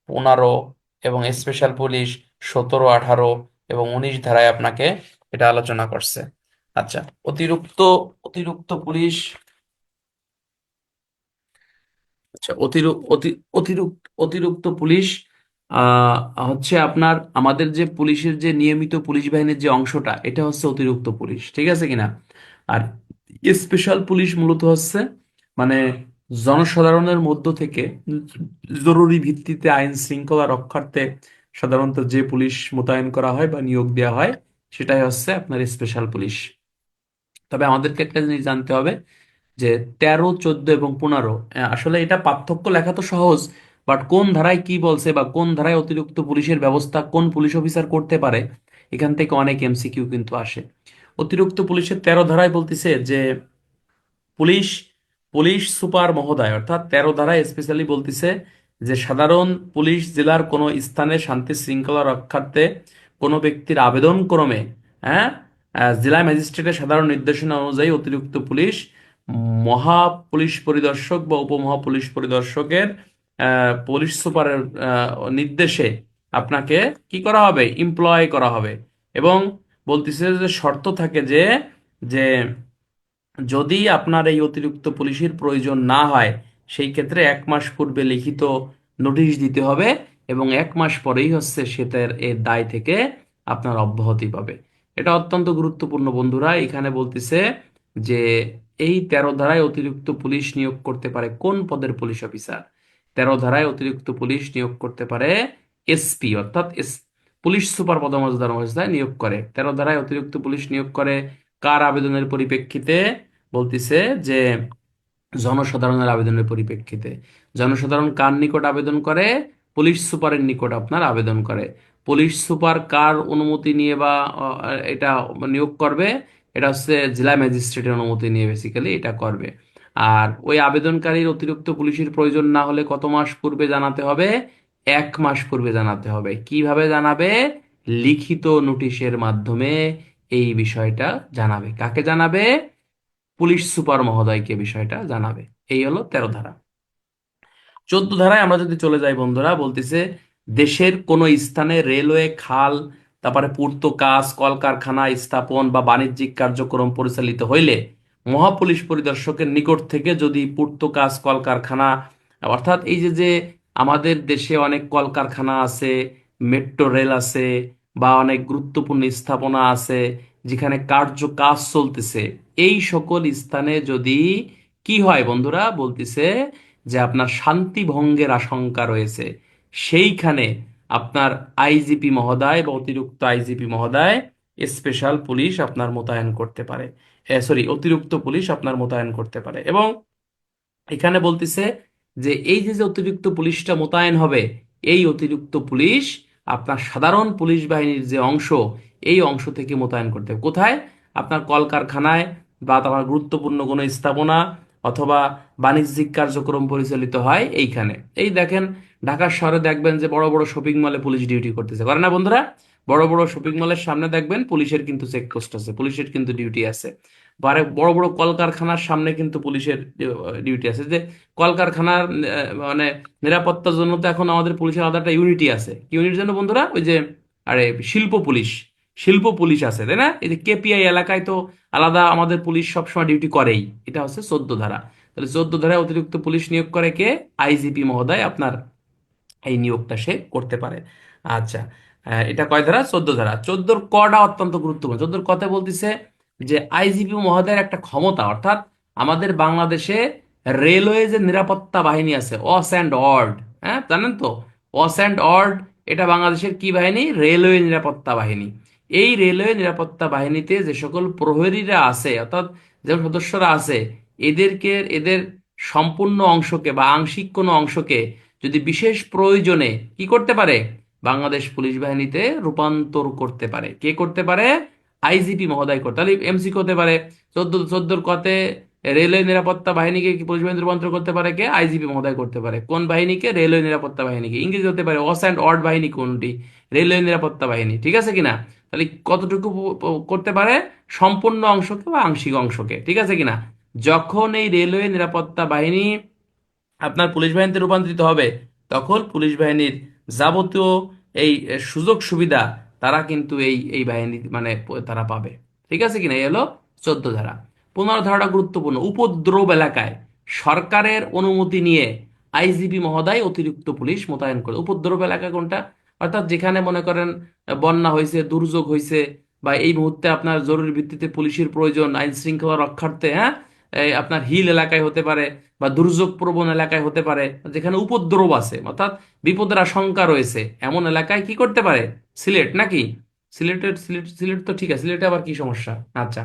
15, এবং স্পেশাল পুলিশ 17, 18 এবং 19 ধারায় আপনাকে এটা আলোচনা করছে। আচ্ছা, অতিরিক্ত অতিরিক্ত পুলিশ আচ্ছা, অতিরিক্ত পুলিশ হচ্ছে আপনার আমাদের যে পুলিশের যে নিয়মিত পুলিশ বাহিনীর যে অংশটা, এটা হচ্ছে অতিরিক্ত পুলিশ, ঠিক আছে কিনা? আর স্পেশাল পুলিশ মূলত হচ্ছে মানে জনসাধারণের মধ্য থেকে জরুরি ভিত্তিতে আইন শৃঙ্খলা রক্ষার্থে সাধারণত যে পুলিশ মোতায়েন করা হয় বা নিয়োগ দেওয়া হয়, সেটাই হচ্ছে আপনার স্পেশাল পুলিশ। তবে আমাদেরকে একটা জিনিস জানতে হবে যে 13, 14 এবং 15, আসলে এটা পার্থক্য লেখা তো সহজ, বাট কোন ধারায় কি বলছে বা কোন ধারায় অতিরিক্ত পুলিশের ব্যবস্থা কোন পুলিশ অফিসার করতে পারে, এখান থেকে অনেক এমসিকিউ কিন্তু আসে। অতিরিক্ত পুলিশের 13 ধারায় বলতেছে যে পুলিশ পুলিশ সুপার মহোদয়, অর্থাৎ 13 ধারায় স্পেশালি বলতেছে যে সাধারণ পুলিশ জেলার কোনো স্থানে শান্তি শৃঙ্খলা রক্ষার্থে কোনো ব্যক্তির আবেদন ক্রমে, হ্যাঁ, জেলা ম্যাজিস্ট্রেটের সাধারণ নির্দেশনা অনুযায়ী অতিরিক্ত পুলিশ মহা পুলিশ পরিদর্শক বা উপমহা পুলিশ পরিদর্শকের পুলিশ সুপারের নির্দেশে আপনাকে কি করা হবে, এমপ্লয় করা হবে। এবং বলতেছে যে শর্ত থাকে যে যে যদি আপনার এই অতিরিক্ত পুলিশের প্রয়োজন না হয়, সেই ক্ষেত্রে 1 মাস পূর্বে লিখিত নোটিশ দিতে হবে, এবং 1 মাস পরেই হচ্ছে সে তার এর দায় থেকে আপনার অব্যাহতি পাবে। এটা অত্যন্ত গুরুত্বপূর্ণ বন্ধুরা। এখানে বলতেছে যে এই 13 ধারায় অতিরিক্ত পুলিশ নিয়োগ করতে পারে কোন পদের পুলিশ অফিসার? 13 ধারায় অতিরিক্ত পুলিশ নিয়োগ করতে পারে এসপি, অর্থাৎ পুলিশ সুপার পদমর্যাদার মর্যাদায় নিয়োগ করে। 13 ধারায় অতিরিক্ত পুলিশ নিয়োগ করে কার আবেদনের পরিপ্রেক্ষিতে? বলতিছে যে জনসাধারণের আবেদনের পরিপ্রেক্ষিতে। জনসাধারণ কার নিকট আবেদন করে? পুলিশ সুপারের নিকট আপনার আবেদন করে। পুলিশ সুপার কার অনুমতি নিয়ে বা এটা নিয়োগ করবে? এটা হচ্ছে জেলা ম্যাজিস্ট্রেটের অনুমতি নিয়ে বেসিক্যালি এটা করবে। আর ওই আবেদনকারীর অতিরিক্ত পুলিশের প্রয়োজন না হলে কত মাস পূর্বে জানাতে হবে? 1 মাস পূর্বে জানাতে হবে। কিভাবে জানাবে? লিখিত নোটিশের মাধ্যমে এই বিষয়টা জানাবে। কাকে জানাবে? পুলিশ সুপার মহোদয়কে বিষয়টা জানাবে। এই হলো 13 ধারা। 14 ধারায় আমরা যদি চলে যাই বন্ধুরা, বলতেছে দেশের কোনো স্থানে রেলওয়ে, খাল, তারপরে পূর্ত কাজ, কলকারখানা স্থাপন বা বাণিজ্যিক কার্যক্রম পরিচালিত হইলে মহাপুলিশ পরিদর্শকের নিকট থেকে যদি পূর্ত কাজ, কলকারখানা, অর্থাৎ এই যে যে আমাদের দেশে অনেক কলকারখানা আছে, মেট্রো রেল আছে, বা অনেক গুরুত্বপূর্ণ স্থাপনা আছে যেখানে কাজ চলতেছে, এই সকল স্থানে যদি কি হয় বন্ধুরা, বলতেছে যে আপনার শান্তি ভঙ্গের আশঙ্কা রয়েছে, সেইখানে আপনার আইজিপি মহোদয় বা অতিরিক্ত আইজিপি মহোদয় স্পেশাল পুলিশ আপনার মোতায়েন করতে পারে। সরি, অতিরিক্ত পুলিশ আপনার মোতায়েন করতে পারে। এবং এখানে বলতেছে যে এই যে যে অতিরিক্ত পুলিশটা মোতায়েন হবে, এই অতিরিক্ত পুলিশ আপনার সাধারণ পুলিশ বাহিনীর যে অংশ, এই অংশ থেকে মোতায়েন করতে হবে। কোথায়? আপনার কলকারখানায়, বা তোমার গুরুত্বপূর্ণ কোনো স্থাপনা, অথবা বাণিজ্যিক কার্যক্রম পরিচালিত হয় এইখানে। এই দেখেন, ঢাকা শহরে দেখবেন যে বড় বড় শপিং মলে পুলিশ ডিউটি করতেছে, করে না বন্ধুরা? বড় বড় শপিং মলের সামনে দেখবেন পুলিশের কিন্তু চেকপোস্ট আছে, পুলিশের কিন্তু ডিউটি আছে। বড় বড় কলকারখানার সামনে কিন্তু পুলিশের ডিউটি আছে। যে কলকারখানার মানে নিরাপত্তার জন্য তো এখন আমাদের পুলিশের আলাদা একটা ইউনিটি আছে। কি ইউনিটের জন্য বন্ধুরা? ওই যে, আরে, শিল্প পুলিশ। শিল্প পুলিশ আছে, তাই না? এই যে কেপিআই এলাকায় তো আলাদা আমাদের পুলিশ সবসময় ডিউটি করেই। এটা হচ্ছে 14 ধারা। তাহলে 14 ধারায় অতিরিক্ত পুলিশ নিয়োগ করে কে? আইজিপি মহোদয় আপনার এই নিয়োগটা সে করতে পারে। আচ্ছা, এটা কয় ধারা? 14 ধারা। 14 কটা অত্যন্ত গুরুত্বপূর্ণ। 14 কথায় বলতেছে যে আইজিপি মহোদয়ের একটা ক্ষমতা, অর্থাৎ আমাদের বাংলাদেশে রেলওয়ে যে নিরাপত্তা বাহিনী আছে, অস অ্যান্ড অর্ড, হ্যাঁ জানেন তো? অস অ্যান্ড অর্ড, এটা বাংলাদেশের কি বাহিনী? রেলওয়ে নিরাপত্তা বাহিনী। এই রেলওয়ে নিরাপত্তা বাহিনীতে যে সকল প্রহরীরা আছে, অর্থাৎ যে সদস্যরা আছে, এদের সম্পূর্ণ অংশকে বা আংশিক কোনো অংশকে যদি বিশেষ প্রয়োজনে কি করতে পারে? বাংলাদেশ পুলিশ বাহিনীতে রূপান্তর করতে পারে। কে করতে পারে? আইজিপি মহোদয় করতে। তাহলে এমসিকিউ হতে পারে 14 কতে রেলওয়ে নিরাপত্তা বাহিনীকে কি পুলিশ বাহিনীতে রূপান্তর করতে পারে কে? আইজিপি মহোদয় করতে পারে। কোন বাহিনীকে? রেলওয়ে নিরাপত্তা বাহিনীকে। ইংরেজি হতে পারে অস অ্যান্ড অড বাহিনী কোনটি? রেলওয়ে নিরাপত্তা বাহিনী। ঠিক আছে কিনা? তাহলে কতটুকু করতে পারে? সম্পূর্ণ অংশকে বা আংশিক অংশকে। ঠিক আছে কিনা? যখন এই রেলওয়ে নিরাপত্তা বাহিনী আপনার পুলিশ বাহিনীতে রূপান্তরিত হবে, তখন পুলিশ বাহিনীর যাবতীয় এই সুযোগ সুবিধা তারা কিন্তু এই এই বাহিনী মানে তারা পাবে। ঠিক আছে কিনা? এই হলো 14 ধারা। 15 ধারাটা গুরুত্বপূর্ণ। উপদ্রব এলাকায় সরকারের অনুমতি নিয়ে আইজিপি মহোদয় অতিরিক্ত পুলিশ মোতায়েন করে। উপদ্রব এলাকা কোনটা? অর্থাৎ যেখানে মনে করেন বন্যা হয়েছে, দুর্যোগ হয়েছে, বা এই মুহূর্তে আপনার জরুরি ভিত্তিতে পুলিশের প্রয়োজন আইন শৃঙ্খলা রক্ষার্থে, হ্যাঁ, এই আপনার হিল এলাকায় হতে পারে, বা দুর্যোগ প্রবণ এলাকায় হতে পারে, যেখানে উপদ্রব আছে, অর্থাৎ বিপদের আশঙ্কা রয়েছে, এমন এলাকায় কি করতে পারে? সিলেট নাকি? সিলেট তো ঠিক আছে, সিলেটে আবার কি সমস্যা? আচ্ছা,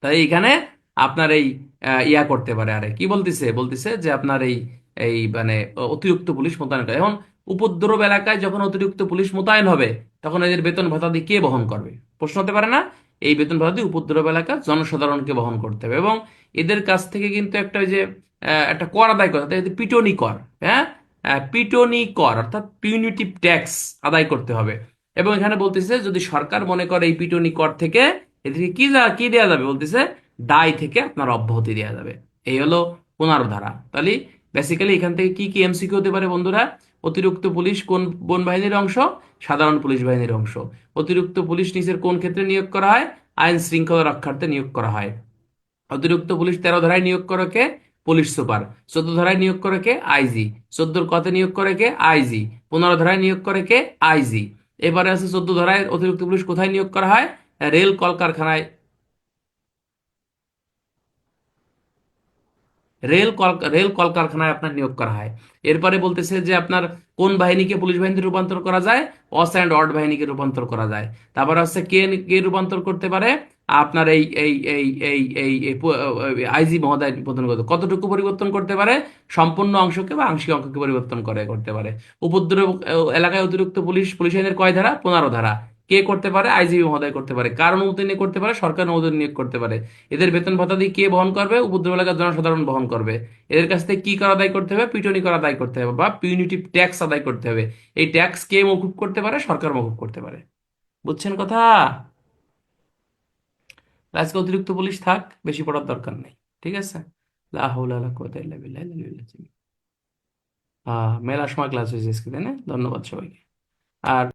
তাই এখানে আপনার এই ইয়া করতে পারে। আরে কি বলতেছে? বলতেছে যে আপনার এই এই মানে অতিরিক্ত পুলিশ মোতায়েন করে। এখন উপদ্রব এলাকায় যখন অতিরিক্ত পুলিশ মোতায়েন হবে, তখন এদের বেতন ভাতা দিয়ে কে বহন করবে? প্রশ্ন হতে পারে না? এই বেতন ভাতা দিয়ে উপদ্রব এলাকা জনসাধারণকে বহন করতে হবে। এবং এদের কাছ থেকে কিন্তু একটা ওই যে একটা কর আদায় করতে হবে, পিটনি কর। হ্যাঁ, পিটনি কর অর্থাৎ পিউনিটিভ ট্যাক্স আদায় করতে হবে। এবং এখানে বলতেছে যদি সরকার মনে করে এই পিটনি কর থেকে এদেরকে কি দেওয়া যাবে, বলতেছে দায় থেকে আপনার অব্যাহতি দেওয়া যাবে। এই হলো 15 ধারা। তাহলে বেসিক্যালি এখান থেকে কি কি এমসিকিউ হতে পারে বন্ধুরা? অতিরিক্ত পুলিশ কোন কোন বাহিনীর অংশ? সাধারণ পুলিশ বাহিনীর অংশ। অতিরিক্ত পুলিশ নিচের কোন ক্ষেত্রে নিয়োগ করা হয়? আইন শৃঙ্খলা রক্ষার্থে নিয়োগ করা হয়। অতিরিক্ত পুলিশ 13 ধারায় নিয়োগ করে কে? Police super. 14 ধারায় নিয়োগ করে কে? আইজি। 14 কতে নিয়োগ করে কে? আইজি। 15 ধারায় নিয়োগ করে কে? আইজি। এবারে আছে 14 ধারায় অতিরিক্ত পুলিশ কোথায় নিয়োগ করা হয়? রেল কলকারখানায়। রেল কলকারখানায় আপনার নিয়োগ করা হয়। এরপরে বলতেছে যে আপনার কোন বাহিনীকে পুলিশ বাহিনীতে রূপান্তর করা যায়? অস অ্যান্ড অড বাহিনীকে রূপান্তর করা যায়। তারপর হচ্ছে কে কে রূপান্তর করতে পারে? আপনার এই আইজি মহোদয় পরিবর্তন করতে কতটুকু পরিবর্তন করতে পারে? সম্পূর্ণ অংশকে বা আংশিক অংশকে পরিবর্তন করতে পারে। উপদ্রব এলাকায় অতিরিক্ত পুলিশ আইনের কয় ধারা? 15 ধারা। কে করতে পারে? আইজিপি মহোদয় করতে পারে। কার অনুমতি নিয়ে করতে পারে? সরকার অনুমোদন নিয়োগ করতে পারে। এদের বেতন ভাতা দিয়ে কে বহন করবে? উপদ্রব এলাকার জনসাধারণ বহন করবে। এদের কাছ থেকে কি কর আদায় করতে হবে? পিটুনি কর আদায় করতে হবে বা পিউনিটিভ ট্যাক্স আদায় করতে হবে। এই ট্যাক্স কে মকুব করতে পারে? সরকার মকুব করতে পারে। বুঝছেন কথা? আজকে অতিরিক্ত পুলিশ থাক, বেশি পড়ার দরকার নেই। ঠিক আছে? লা হাওলা ওয়ালা কুওয়াতা ইল্লা বিল্লাহিল আলিয়্যিল আযীম। মেলা সময় ক্লাস হয়েছে আজকে, তাই না? ধন্যবাদ সবাইকে। আর